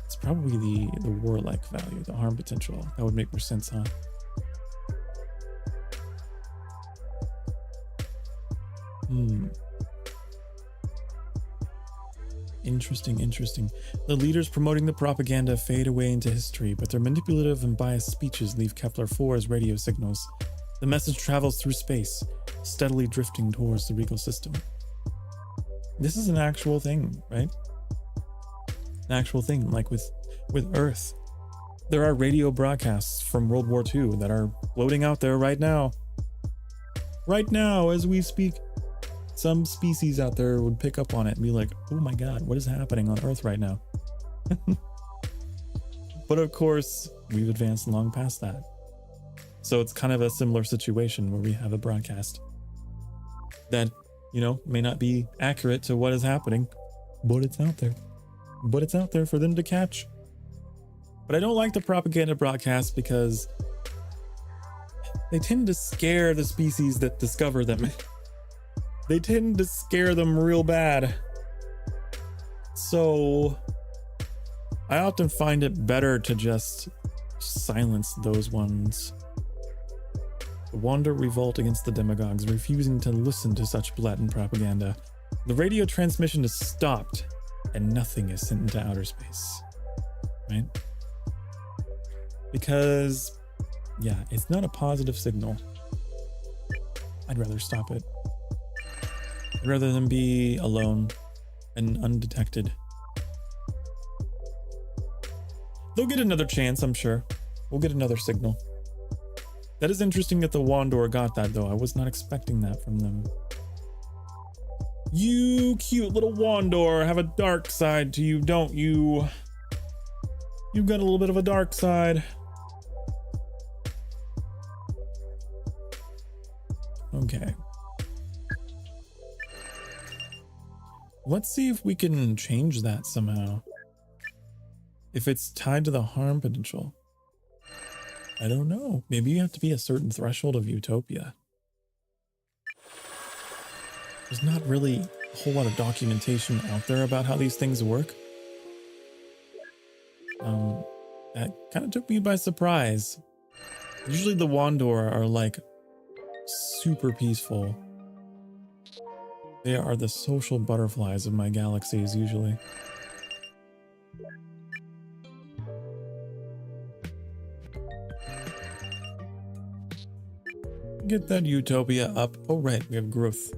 It's probably the warlike value, the harm potential. That would make more sense, huh? Interesting. The leaders promoting the propaganda fade away into history, but their manipulative and biased speeches leave Kepler-4 as radio signals. The message travels through space, steadily drifting towards the regal system. This is an actual thing, right? An actual thing, like with Earth. There are radio broadcasts from World War II that are floating out there right now. Right now, as we speak. Some species out there would pick up on it and be like, oh my God, what is happening on Earth right now? But of course, we've advanced long past that. So it's kind of a similar situation where we have a broadcast that, you know, may not be accurate to what is happening, but it's out there. But it's out there for them to catch. But I don't like the propaganda broadcasts because they tend to scare the species that discover them. They tend to scare them real bad. So I often find it better to just silence those ones. The Wandor revolt against the demagogues, refusing to listen to such blatant propaganda. The radio transmission is stopped and nothing is sent into outer space. Right? Because, yeah, it's not a positive signal. I'd rather stop it. Rather than be alone and undetected. They'll get another chance, I'm sure. We'll get another signal. That is interesting that the Wandor got that, though. I was not expecting that from them. You cute little Wandor have a dark side to you, don't you? You've got a little bit of a dark side. Okay. Let's see if we can change that somehow. If it's tied to the harm potential. I don't know. Maybe you have to be a certain threshold of utopia. There's not really a whole lot of documentation out there about how these things work. That kind of took me by surprise. Usually the Wandor are like super peaceful. They are the social butterflies of my galaxies, usually. Get that utopia up. Oh, right, we have growth.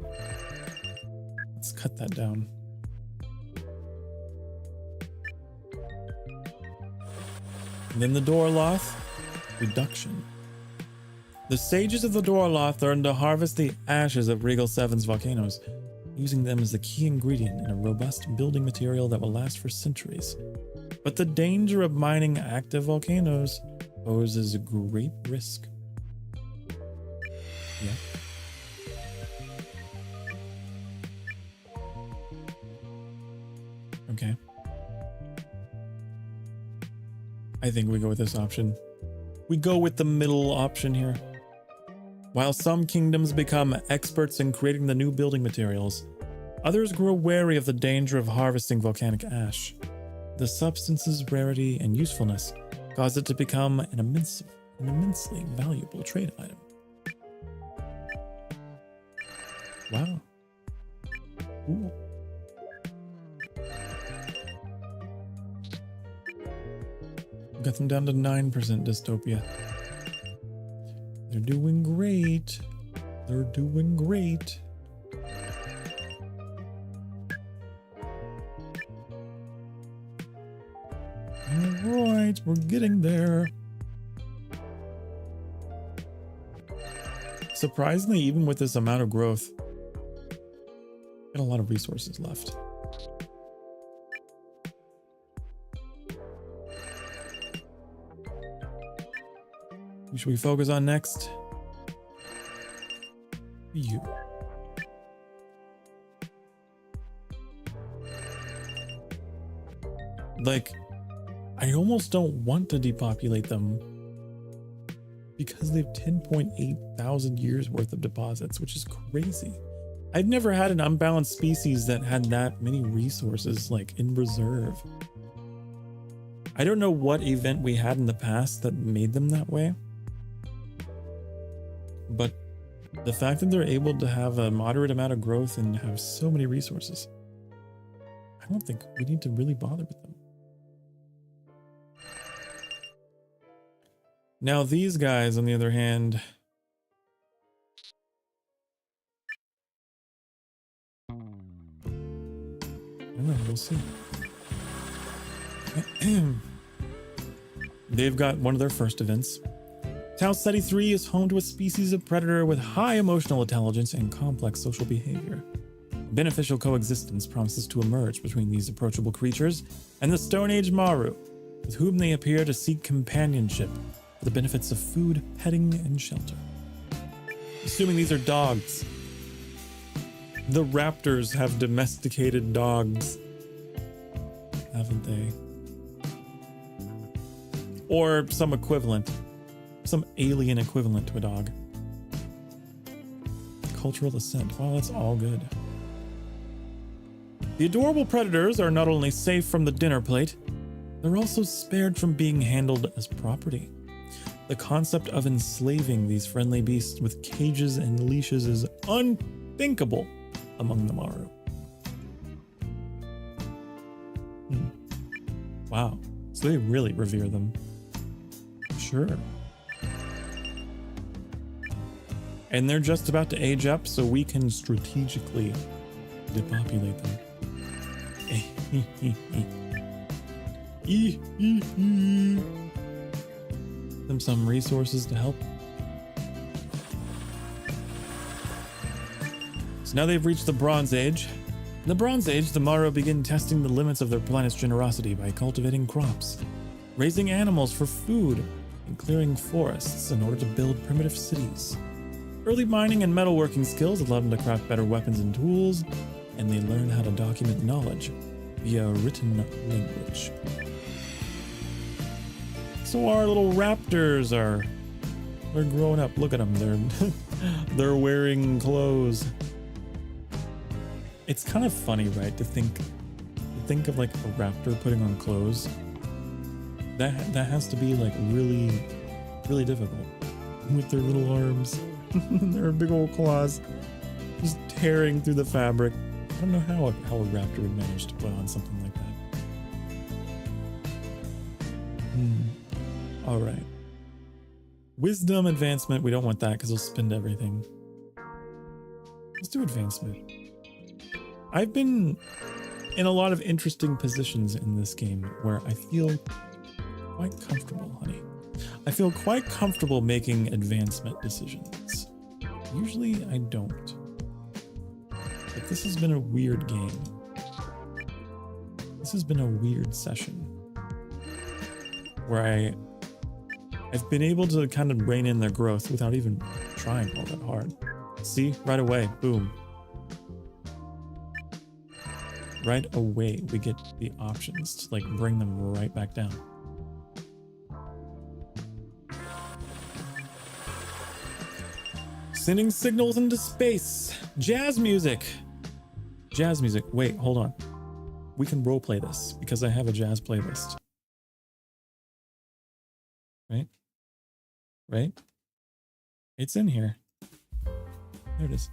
Let's cut that down. And then the Dorloth, reduction. The sages of the Dorloth learned to harvest the ashes of Regal 7's volcanoes, using them as the key ingredient in a robust building material that will last for centuries. But the danger of mining active volcanoes poses a great risk. Yeah. Okay. I think we go with this option. We go with the middle option here. While some kingdoms become experts in creating the new building materials, others grow wary of the danger of harvesting volcanic ash. The substance's rarity and usefulness cause it to become an immensely valuable trade item. Wow. Cool. Got them down to 9% dystopia. They're doing great. They're doing great. Alright, we're getting there. Surprisingly, even with this amount of growth, got a lot of resources left. Who should we focus on next? You. Like, I almost don't want to depopulate them because they have 10.8 thousand years worth of deposits, which is crazy. I've never had an unbalanced species that had that many resources like in reserve. I don't know what event we had in the past that made them that way, but the fact that they're able to have a moderate amount of growth and have so many resources, I don't think we need to really bother with them. Now these guys, on the other hand, I don't know, we'll see. They've got one of their first events. Tau Ceti 3 is home to a species of predator with high emotional intelligence and complex social behavior. Beneficial coexistence promises to emerge between these approachable creatures and the Stone Age Maru, with whom they appear to seek companionship for the benefits of food, petting, and shelter. Assuming these are dogs. The raptors have domesticated dogs, haven't they? Or some equivalent. Some alien equivalent to a dog. Cultural ascent. Wow, that's all good. The adorable predators are not only safe from the dinner plate, they're also spared from being handled as property. The concept of enslaving these friendly beasts with cages and leashes is unthinkable among the Maru. Wow, so they really revere them. Sure. And they're just about to age up, so we can strategically depopulate them. Them some resources to help. So now they've reached the Bronze Age. In the Bronze Age, the Maru begin testing the limits of their planet's generosity by cultivating crops, raising animals for food, and clearing forests in order to build primitive cities. Early mining and metalworking skills allowed them to craft better weapons and tools, and they learn how to document knowledge via written language. So our little raptors they're growing up. Look at them. They're wearing clothes. It's kind of funny, right? To think of like a raptor putting on clothes. That has to be like really, really difficult with their little arms. There are big old claws just tearing through the fabric. I don't know how a raptor would manage to put on something like that. All right. Wisdom advancement. We don't want that because it'll spend everything. Let's do advancement. I've been in a lot of interesting positions in this game where I feel quite comfortable, honey. I feel quite comfortable making advancement decisions. Usually I don't. But this has been a weird game. This has been a weird session where I've been able to kind of rein in their growth without even trying all that hard. See, right away, boom. Right away, we get the options to like bring them right back down. Sending signals into space. Jazz music. Jazz music. Wait, hold on. We can roleplay this because I have a jazz playlist. Right? Right? It's in here. There it is.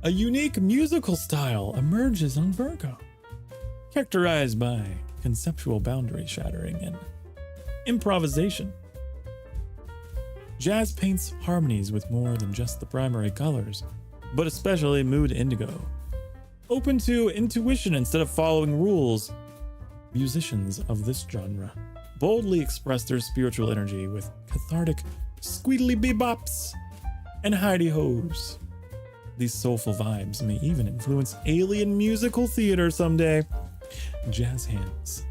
A unique musical style emerges on Virgo, characterized by conceptual boundary shattering and improvisation. Jazz paints harmonies with more than just the primary colors, but especially mood indigo. Open to intuition instead of following rules, musicians of this genre boldly express their spiritual energy with cathartic squeedly bebops and hidey-hoes. These soulful vibes may even influence alien musical theater someday. Jazz hands.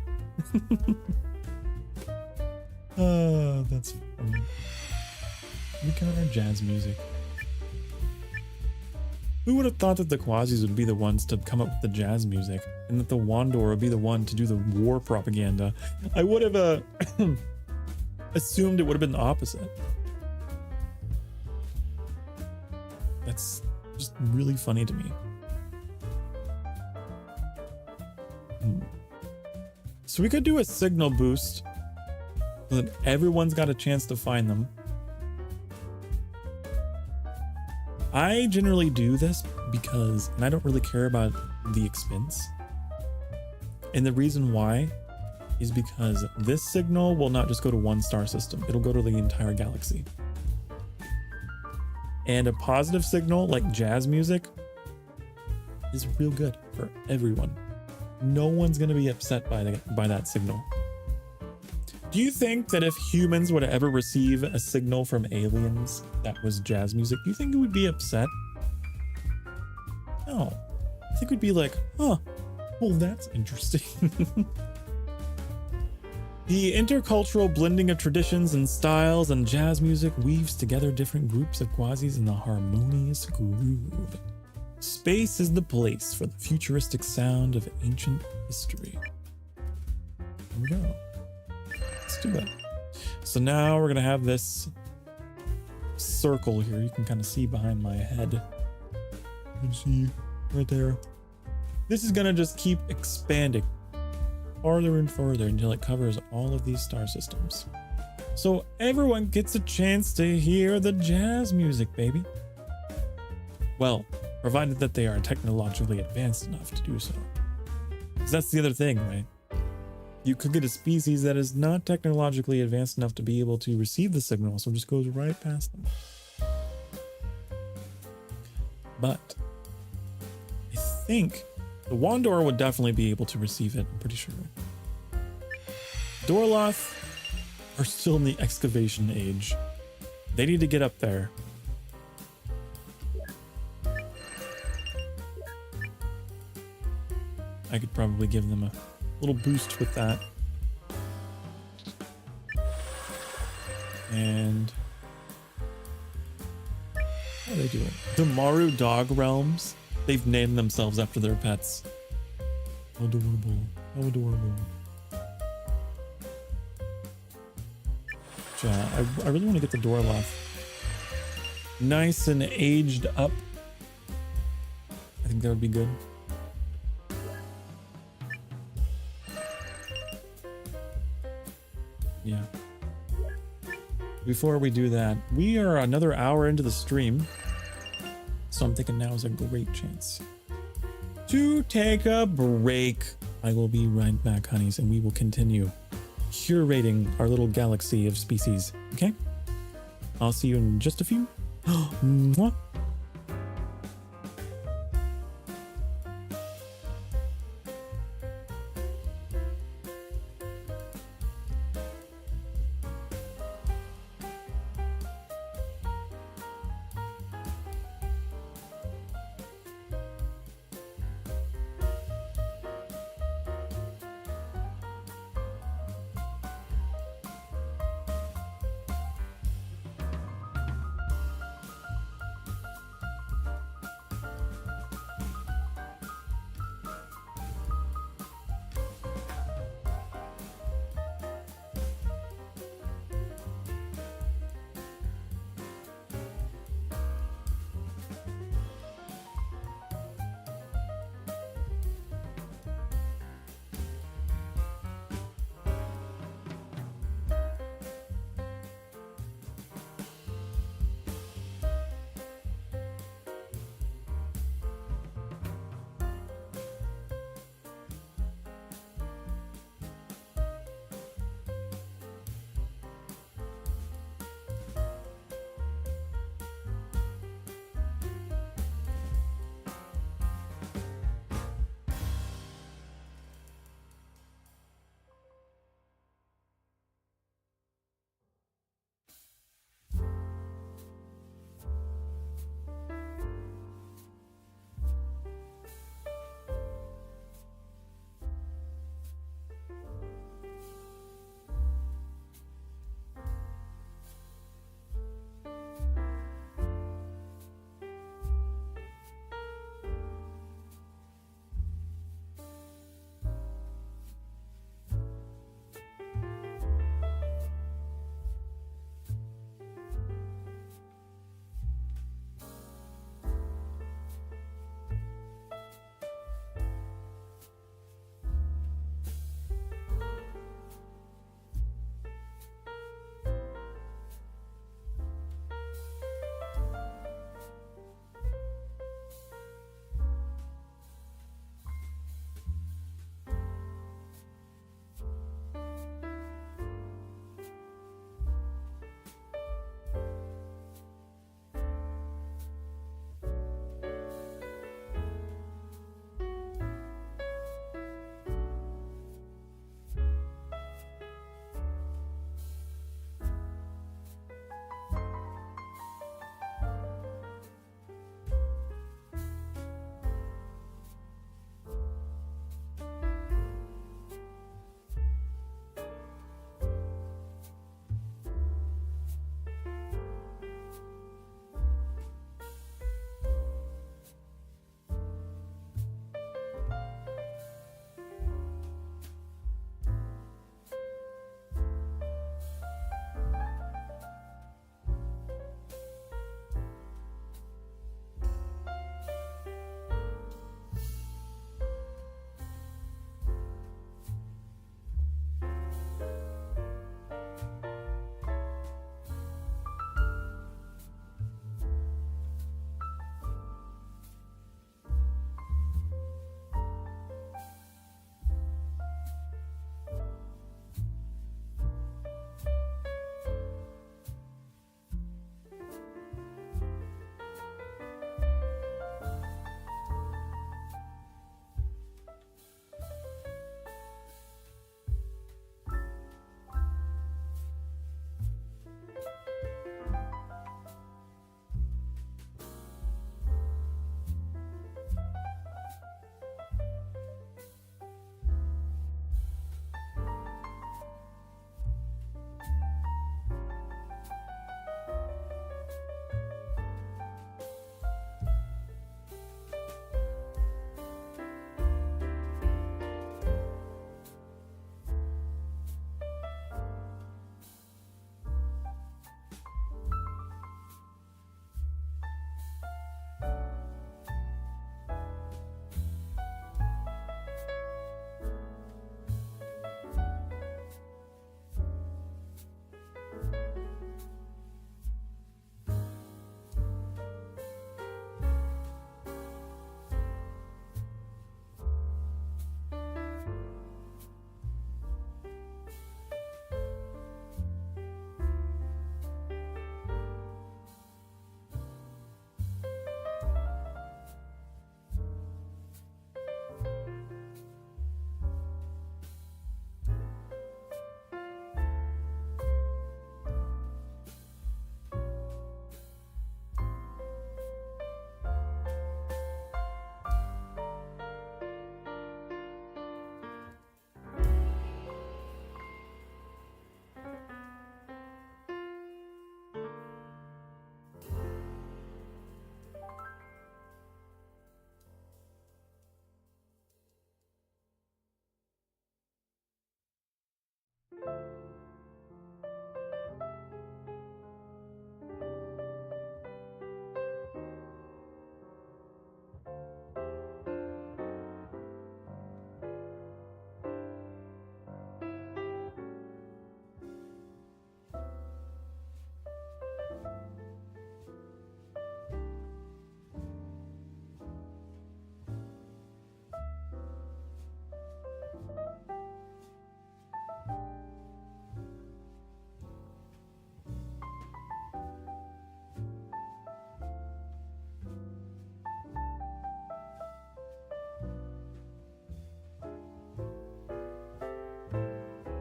Oh, that's funny. We got our jazz music. Who would have thought that the Quasis would be the ones to come up with the jazz music and that the Wandor would be the one to do the war propaganda? I would have assumed it would have been the opposite. That's just really funny to me. So we could do a signal boost so that everyone's got a chance to find them. I generally do this because, and I don't really care about the expense. And the reason why is because this signal will not just go to one star system, it'll go to the entire galaxy. And a positive signal like jazz music is real good for everyone. No one's going to be upset by that signal. Do you think that if humans would ever receive a signal from aliens that was jazz music, do you think it would be upset? No. I think we'd be like, huh, well, that's interesting. The intercultural blending of traditions and styles and jazz music weaves together different groups of Quasis in a harmonious groove. Space is the place for the futuristic sound of ancient history. Here we go. Let's do it. So now we're gonna have this circle here. You can kind of see behind my head. You can see right there. This is gonna just keep expanding farther and further until it covers all of these star systems. So everyone gets a chance to hear the jazz music, baby. Well, provided that they are technologically advanced enough to do so. Because that's the other thing, right? You could get a species that is not technologically advanced enough to be able to receive the signal, so it just goes right past them. But I think the Wandor would definitely be able to receive it, I'm pretty sure. Dorloth are still in the excavation age. They need to get up there. I could probably give them a little boost with that. And how are they doing? The Maru Dog Realms. They've named themselves after their pets. How adorable. How adorable. Yeah, I really want to get the Dorloth nice and aged up. I think that would be good. Yeah. before we do that, we are another hour into the stream, so I'm thinking now is a great chance to take a break. I will be right back, honeys, and we will continue curating our little galaxy of species. Okay? I'll see you in just a few. Mwah.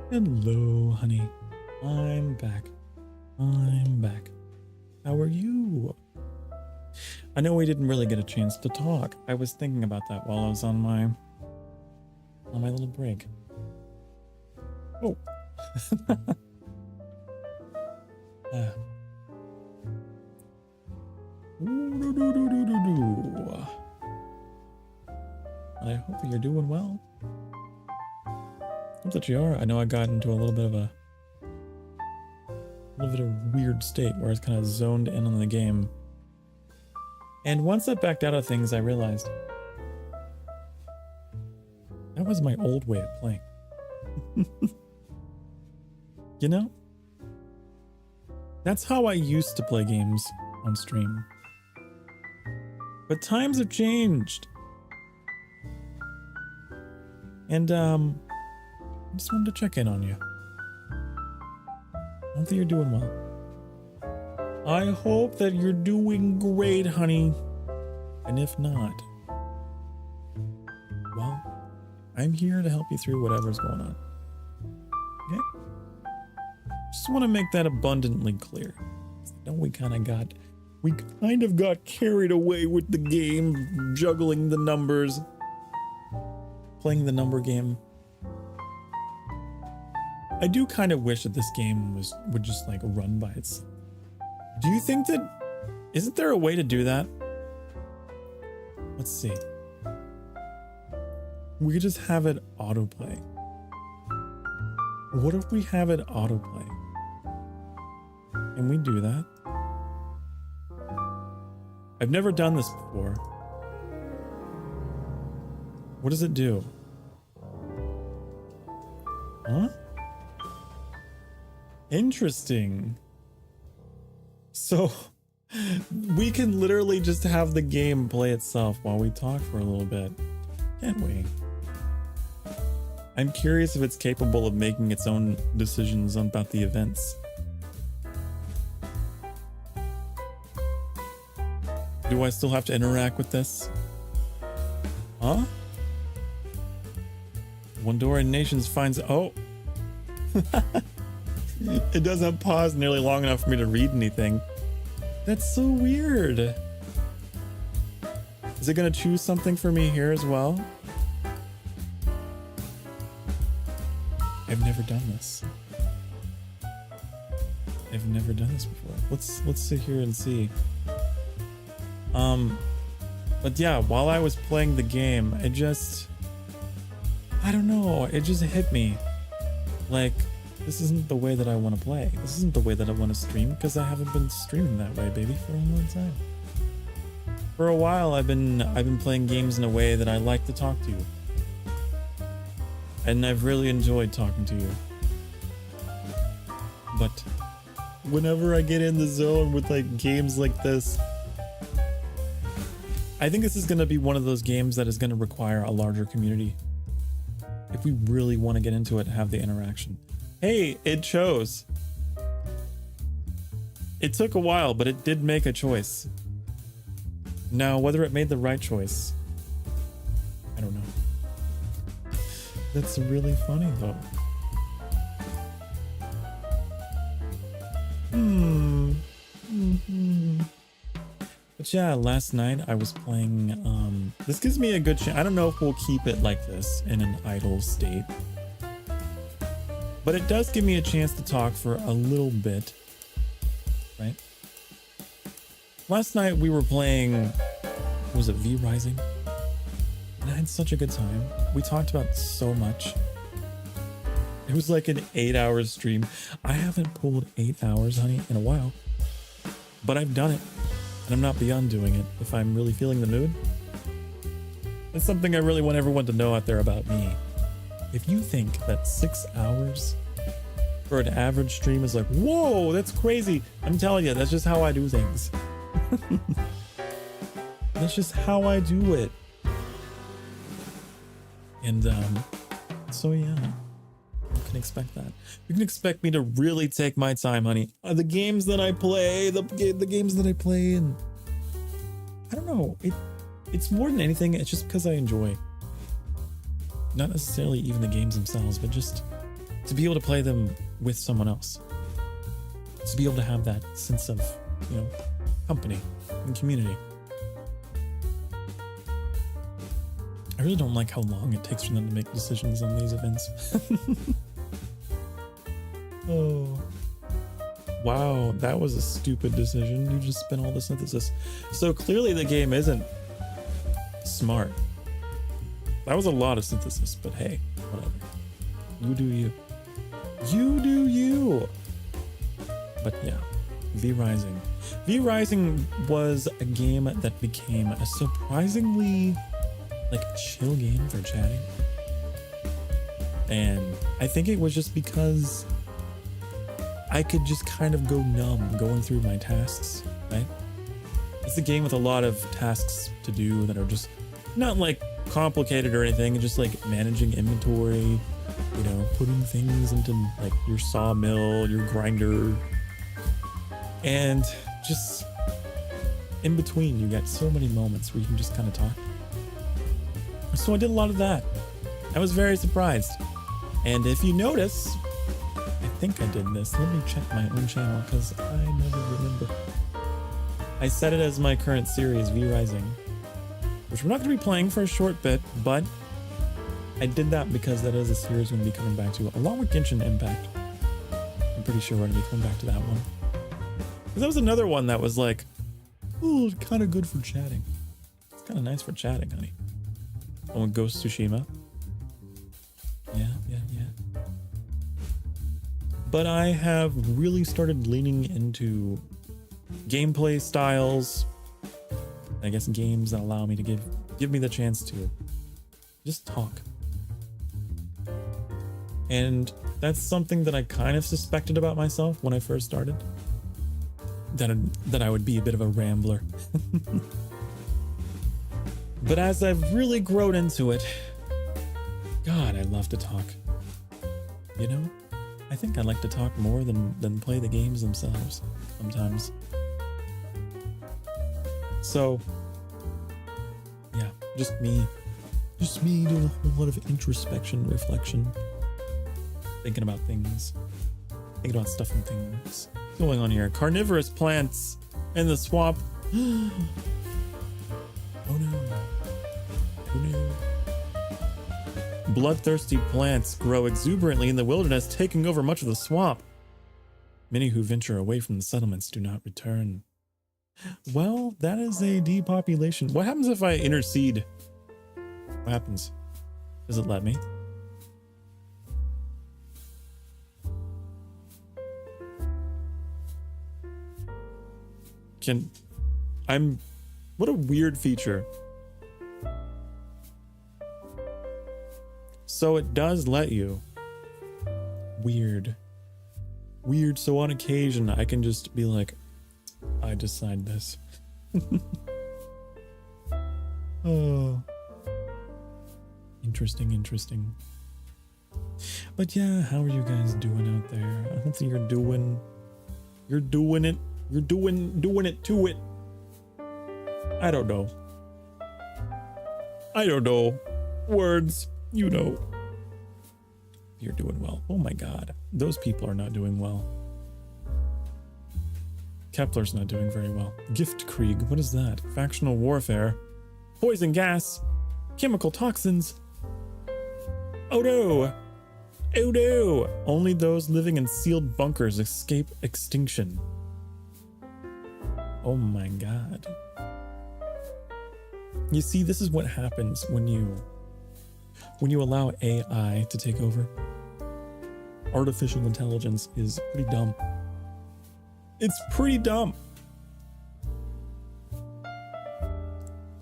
Hello, honey. I'm back. I'm back. How are you? I know we didn't really get a chance to talk. I was thinking about that while I was on my little break. Oh. I hope that you're doing well. Hope that you are. I know I got into a little bit of a weird state where I was kind of zoned in on the game. And once I backed out of things, I realized that was my old way of playing. You know? That's how I used to play games on stream. But times have changed. And I just wanted to check in on you. I hope that you're doing well. I hope that you're doing great, honey. And if not, well, I'm here to help you through whatever's going on. Okay? Just want to make that abundantly clear. I know we kind of got carried away with the game, juggling the numbers, playing the number game. I do kind of wish that this game would just like run by itself. Do you think that, isn't there a way to do that? Let's see. We could just have it autoplay. What if we have it autoplay? Can we do that? I've never done this before. What does it do? Huh? Interesting. So we can literally just have the game play itself while we talk for a little bit, can't we? I'm curious if it's capable of making its own decisions about the events. Do I still have to interact with this? Huh? Wondoran Nations finds... Oh! It doesn't pause nearly long enough for me to read anything. That's so weird. Is it gonna choose something for me here as well? I've never done this. I've never done this before. Let's sit here and see. But yeah, while I was playing the game, I don't know, it just hit me. Like, this isn't the way that I want to play. This isn't the way that I want to stream, because I haven't been streaming that way, baby, for a long time. For a while, I've been playing games in a way that I like to talk to you. And I've really enjoyed talking to you. But whenever I get in the zone with like games like this, I think this is going to be one of those games that is going to require a larger community. If we really want to get into it and have the interaction. Hey, it chose. It took a while, but it did make a choice. Now, whether it made the right choice, I don't know. That's really funny, though. But yeah, last night I was playing, this gives me a good chance. I don't know if we'll keep it like this in an idle state, but it does give me a chance to talk for a little bit, right? Last night we were playing, was it V Rising? And I had such a good time. We talked about so much. It was like an 8-hour stream. I haven't pulled 8 hours, honey, in a while. But I've done it. And I'm not beyond doing it if I'm really feeling the mood. It's something I really want everyone to know out there about me. If you think that 6 hours for an average stream is like, whoa, that's crazy. I'm telling you, that's just how I do things. That's just how I do it. And so yeah, you can expect that. You can expect me to really take my time, honey. The games that I play, the games that I play, and I don't know. It's more than anything. It's just because I enjoy. Not necessarily even the games themselves, but just to be able to play them with someone else. To be able to have that sense of, you know, company and community. I really don't like how long it takes for them to make decisions on these events. Oh. Wow, that was a stupid decision. You just spent all the synthesis. So clearly the game isn't smart. That was a lot of synthesis, but hey, whatever. You do you. You do you. But yeah, V-Rising. V-Rising was a game that became a surprisingly chill game for chatting. And I think it was just because I could just kind of go numb going through my tasks, right? It's a game with a lot of tasks to do that are just not like complicated or anything, just like managing inventory, you know, putting things into like your sawmill, your grinder, and just in between you got so many moments where you can just kind of talk. So I did a lot of that. I was very surprised. And if you notice, I think I did this. Let me check my own channel because I never remember. I set it as my current series, V-Rising, which we're not going to be playing for a short bit, but I did that because that is a series we're going to be coming back to, along with Genshin Impact. I'm pretty sure we're going to be coming back to that one. Because that was another one that was like, ooh, kind of good for chatting. It's kind of nice for chatting, honey. Oh, and Ghost Tsushima. Yeah. But I have really started leaning into gameplay styles. I guess games that allow me to give me the chance to just talk. And that's something that I kind of suspected about myself when I first started. That I would be a bit of a rambler. But as I've really grown into it, God, I love to talk. You know, I think I like to talk more than play the games themselves sometimes. So, yeah, just me doing a whole lot of introspection, reflection, thinking about things, thinking about stuff and things. What's going on here? Carnivorous plants in the swamp. Oh no. Oh no. Bloodthirsty plants grow exuberantly in the wilderness, taking over much of the swamp. Many who venture away from the settlements do not return. Well, that is a depopulation. What happens if I intercede? What happens? Does it let me? What a weird feature. So it does let you. Weird. So on occasion, I can just be like, I decide this. Oh. Interesting. But yeah, how are you guys doing out there? I hope that you're doing it. You're doing it to it. I don't know. Words, you know. You're doing well. Oh my God. Those people are not doing well. Kepler's not doing very well. Giftkrieg, what is that? Factional warfare. Poison gas. Chemical toxins. Oh no. Oh no. Only those living in sealed bunkers escape extinction. Oh my God. You see, this is what happens when you allow AI to take over. artificial intelligence is pretty dumb. It's pretty dumb.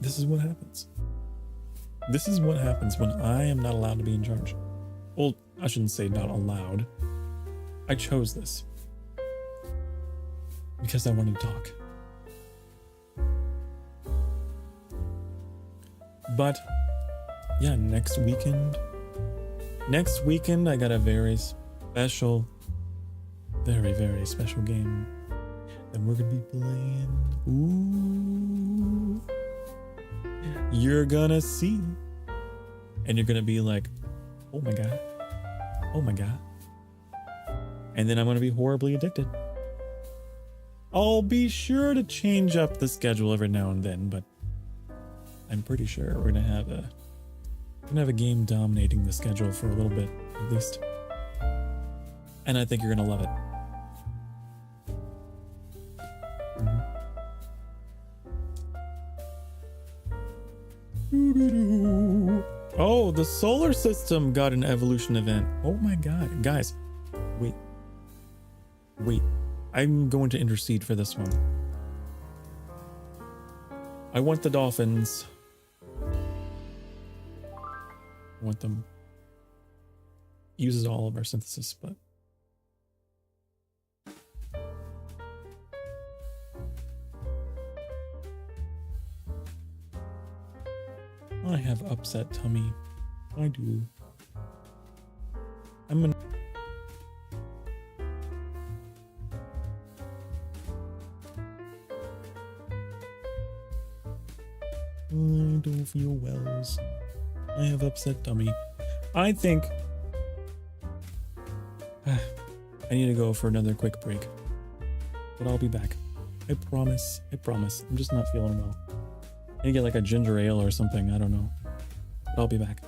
This is what happens. This is what happens when I am not allowed to be in charge. Well, I shouldn't say not allowed. I chose this because I wanted to talk. But yeah, next weekend I got a very special, very special game that we're gonna be playing. Ooh, you're gonna see, and you're gonna be like, oh my god, and then I'm gonna be horribly addicted. I'll be sure to change up the schedule every now and then, but I'm pretty sure we're gonna have a game dominating the schedule for a little bit at least, and I think you're gonna love it. Oh, the solar system got an evolution event. Oh my god, guys, wait, I'm going to intercede for this one. I want the dolphins. I want them. Uses all of our synthesis, but I have upset tummy. I do. I'm gonna. I don't feel wells. I have upset tummy. I think I need to go for another quick break, but I'll be back. I promise. I'm just not feeling well. I need to get like a ginger ale or something. I don't know. But I'll be back.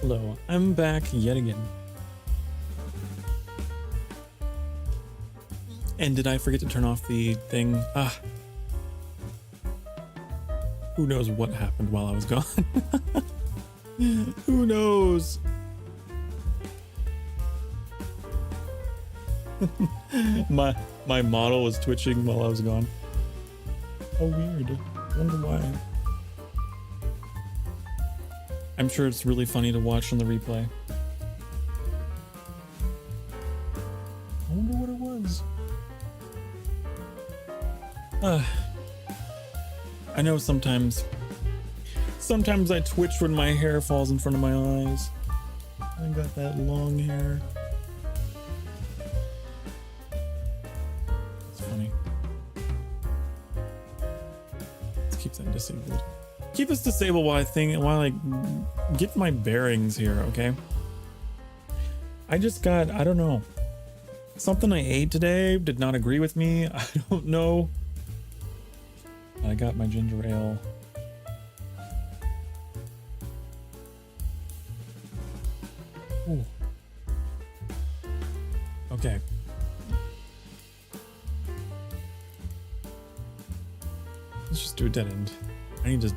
Hello, I'm back yet again. And did I forget to turn off the thing? Who knows what happened while I was gone? Who knows? my model was twitching while I was gone. How weird. I wonder why. I'm sure it's really funny to watch on the replay. I wonder what it was. I know sometimes I twitch when my hair falls in front of my eyes. I got that long hair. It's funny. Let's keep that disabled. Keep this disabled while I get my bearings here, okay? I don't know. Something I ate today did not agree with me. I don't know. I got my ginger ale. Ooh. Okay. Let's just do a dead end. I need to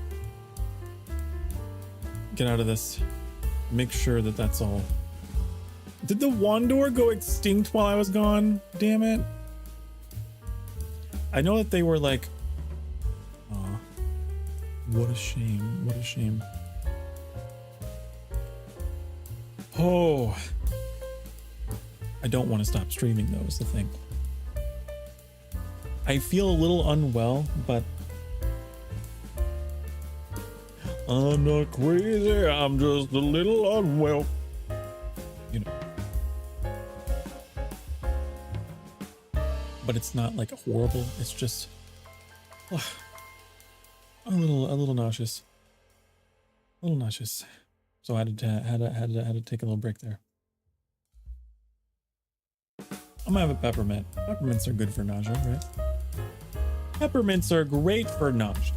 get out of this. Make sure that that's all. Did the Wandor go extinct while I was gone? Damn it. I know that they were like... Aw. What a shame. What a shame. Oh. I don't want to stop streaming though, is the thing. I feel a little unwell, but... I'm not crazy, I'm just a little unwell. You know. But it's not like horrible, it's just a little nauseous. A little nauseous. So I had to take a little break there. I'm gonna have a peppermint. Peppermints are good for nausea, right? Peppermints are great for nausea.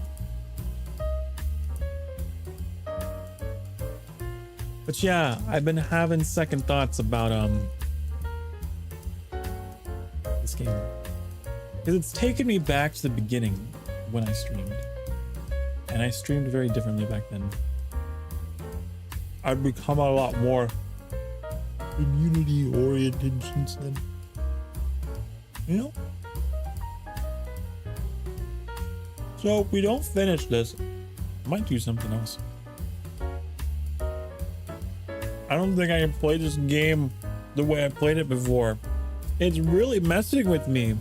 But yeah, I've been having second thoughts about this game. Because it's taken me back to the beginning when I streamed. And I streamed very differently back then. I've become a lot more community oriented since then. You know? So if we don't finish this, I might do something else. I don't think I can play this game the way I played it before. It's really messing with me.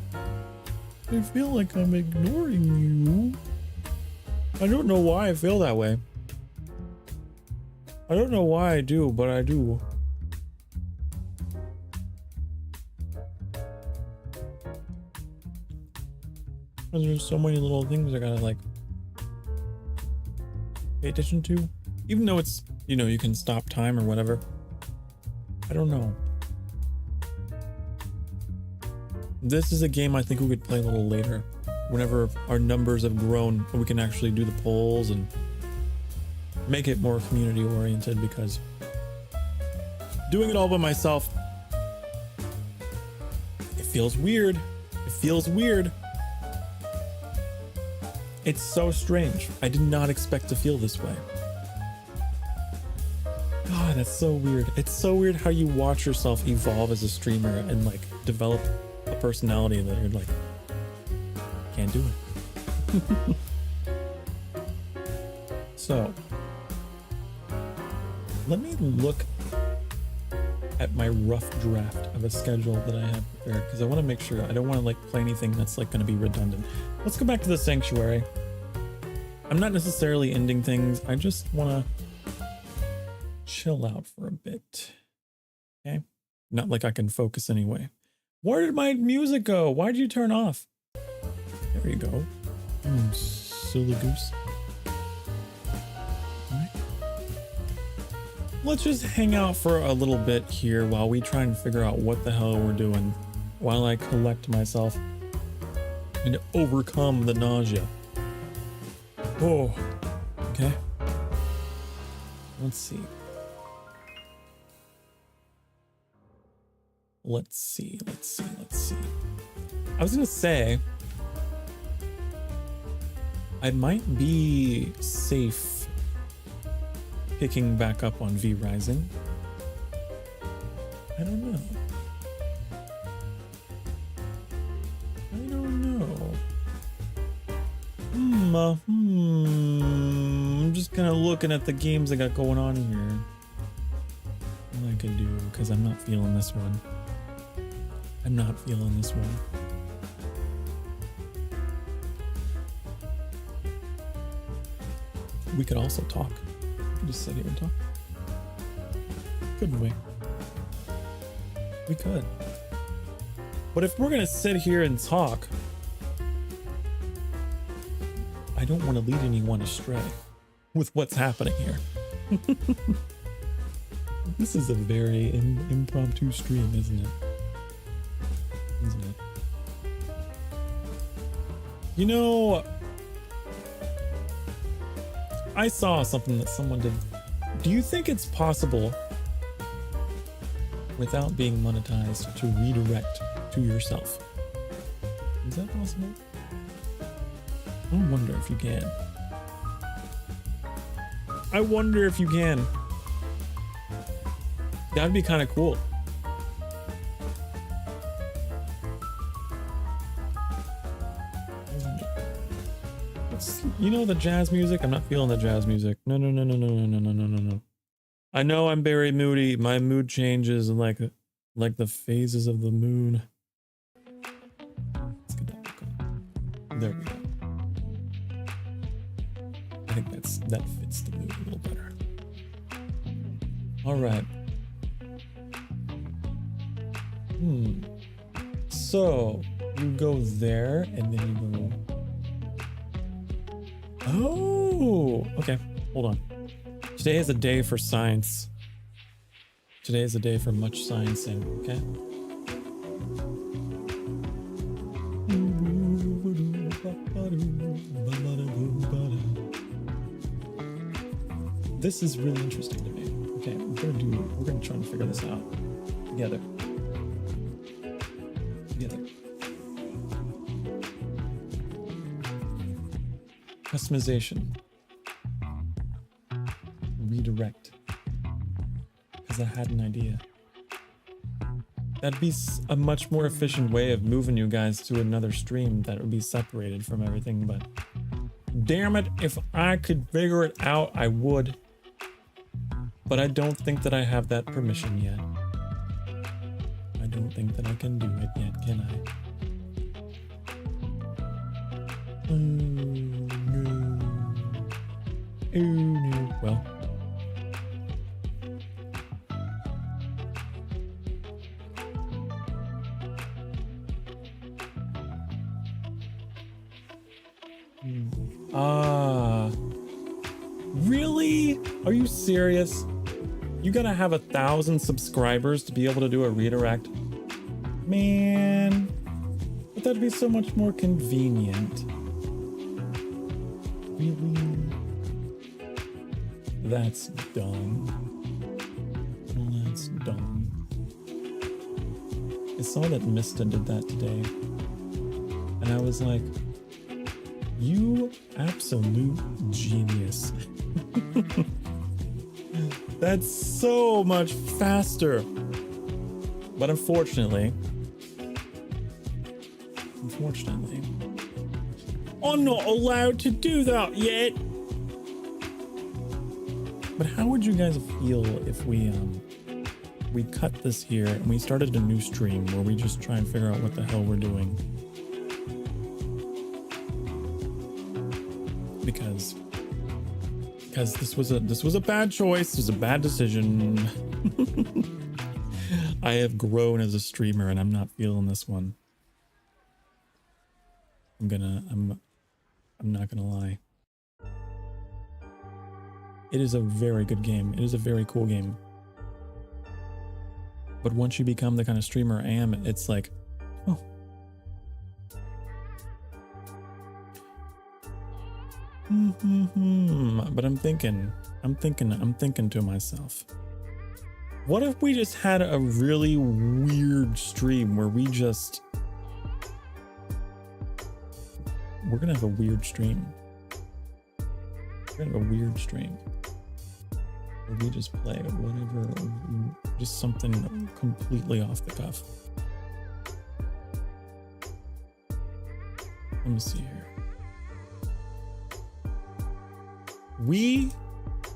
I feel like I'm ignoring you. I don't know why I feel that way. I don't know why I do, but I do. There's so many little things I gotta like pay attention to. Even though it's, you know, you can stop time or whatever. I don't know. This is a game I think we could play a little later. Whenever our numbers have grown and we can actually do the polls and make it more community oriented, because doing it all by myself, it feels weird. It feels weird. It's so strange. I did not expect to feel this way. God, that's so weird. It's so weird how you watch yourself evolve as a streamer and like develop a personality that you're like, can't do it. So, let me look at my rough draft of a schedule that I have prepared, because I want to make sure I don't want to like play anything that's like going to be redundant. Let's go back to the sanctuary. I'm not necessarily ending things. I just want to chill out for a bit. Okay? Not like I can focus anyway. Where did my music go? Why did you turn off? There you go. Silly goose. Alright. Let's just hang out for a little bit here while we try and figure out what the hell we're doing, while I collect myself and overcome the nausea. Oh, okay. Let's see. Let's see. I was gonna say I might be safe picking back up on V Rising. I don't know. I'm just kind of looking at the games I got going on here. What I could do, because I'm not feeling this one. We could also talk. We could just sit here and talk. Couldn't we? We could. But if we're gonna sit here and talk, I don't want to lead anyone astray with what's happening here. This is a very impromptu stream, isn't it? You know, I saw something that someone did. Do you think it's possible, without being monetized, to redirect to yourself? Is that possible? I wonder if you can. That'd be kind of cool. You know the jazz music? I'm not feeling the jazz music. No. I know I'm very moody. My mood changes like the phases of the moon. Let's get that back on. There we go. I think that fits the mood a little better. All right. So you go there and then you go. Oh, okay. Hold on. Today is a day for science. Today is a day for much sciencing, okay? This is really interesting to me. Okay, we're gonna try and figure this out together. Customization. Redirect. Because I had an idea. That'd be a much more efficient way of moving you guys to another stream that would be separated from everything, but damn it, if I could figure it out, I would. But I don't think that I have that permission yet. I don't think that I can do it yet, can I? Oh no. Well. Really? Are you serious? You gotta have 1,000 subscribers to be able to do a redirect? Man, but that'd be so much more convenient. Really? That's dumb. Well, that's dumb. I saw that Mista did that today, and I was like, you absolute genius. That's so much faster. But unfortunately, I'm not allowed to do that yet. But how would you guys feel if we cut this here and we started a new stream where we just try and figure out what the hell we're doing? Because this was a bad choice. This was a bad decision. I have grown as a streamer and I'm not feeling this one. I'm not gonna lie. It is a very good game. It is a very cool game. But once you become the kind of streamer I am, it's like, oh. But I'm thinking to myself, What if we just had a really weird stream where we're gonna have a weird stream. We're gonna have a weird stream where we just play whatever, just something completely off the cuff. Let me see here.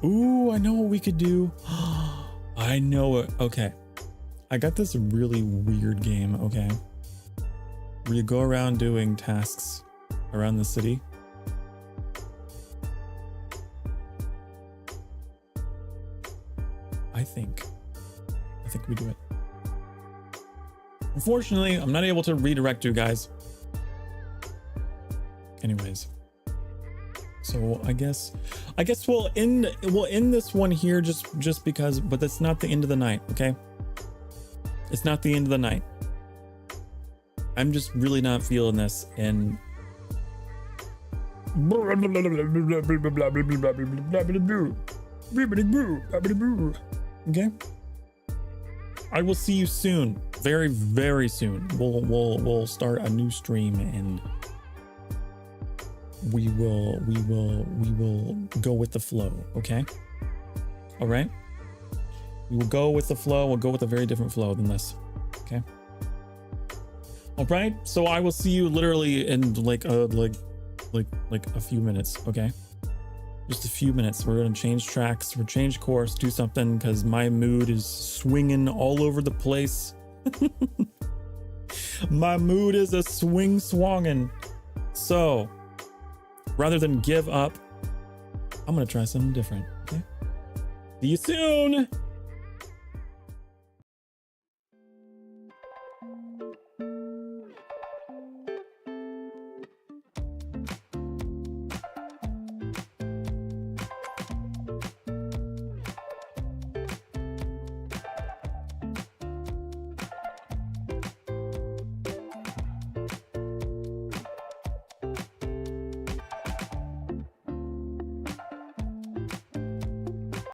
Ooh, I know what we could do. I know it. Okay. I got this really weird game, okay? Where you go around doing tasks around the city. I think we do it. Unfortunately, I'm not able to redirect you guys. Anyways. So I guess we'll end this one here just because, but that's not the end of the night, okay? It's not the end of the night. I'm just really not feeling this, and okay? I will see you soon. Very, very soon. We'll start a new stream, and we will go with the flow, okay? All right? We will go with the flow. We'll go with a very different flow than this, okay? All right, so I will see you literally in like a few minutes, okay? Just a few minutes. We're gonna change tracks, we're change course, do something, because my mood is swinging all over the place. My mood is a swinging. So rather than give up, I'm gonna try something different, okay? See you soon.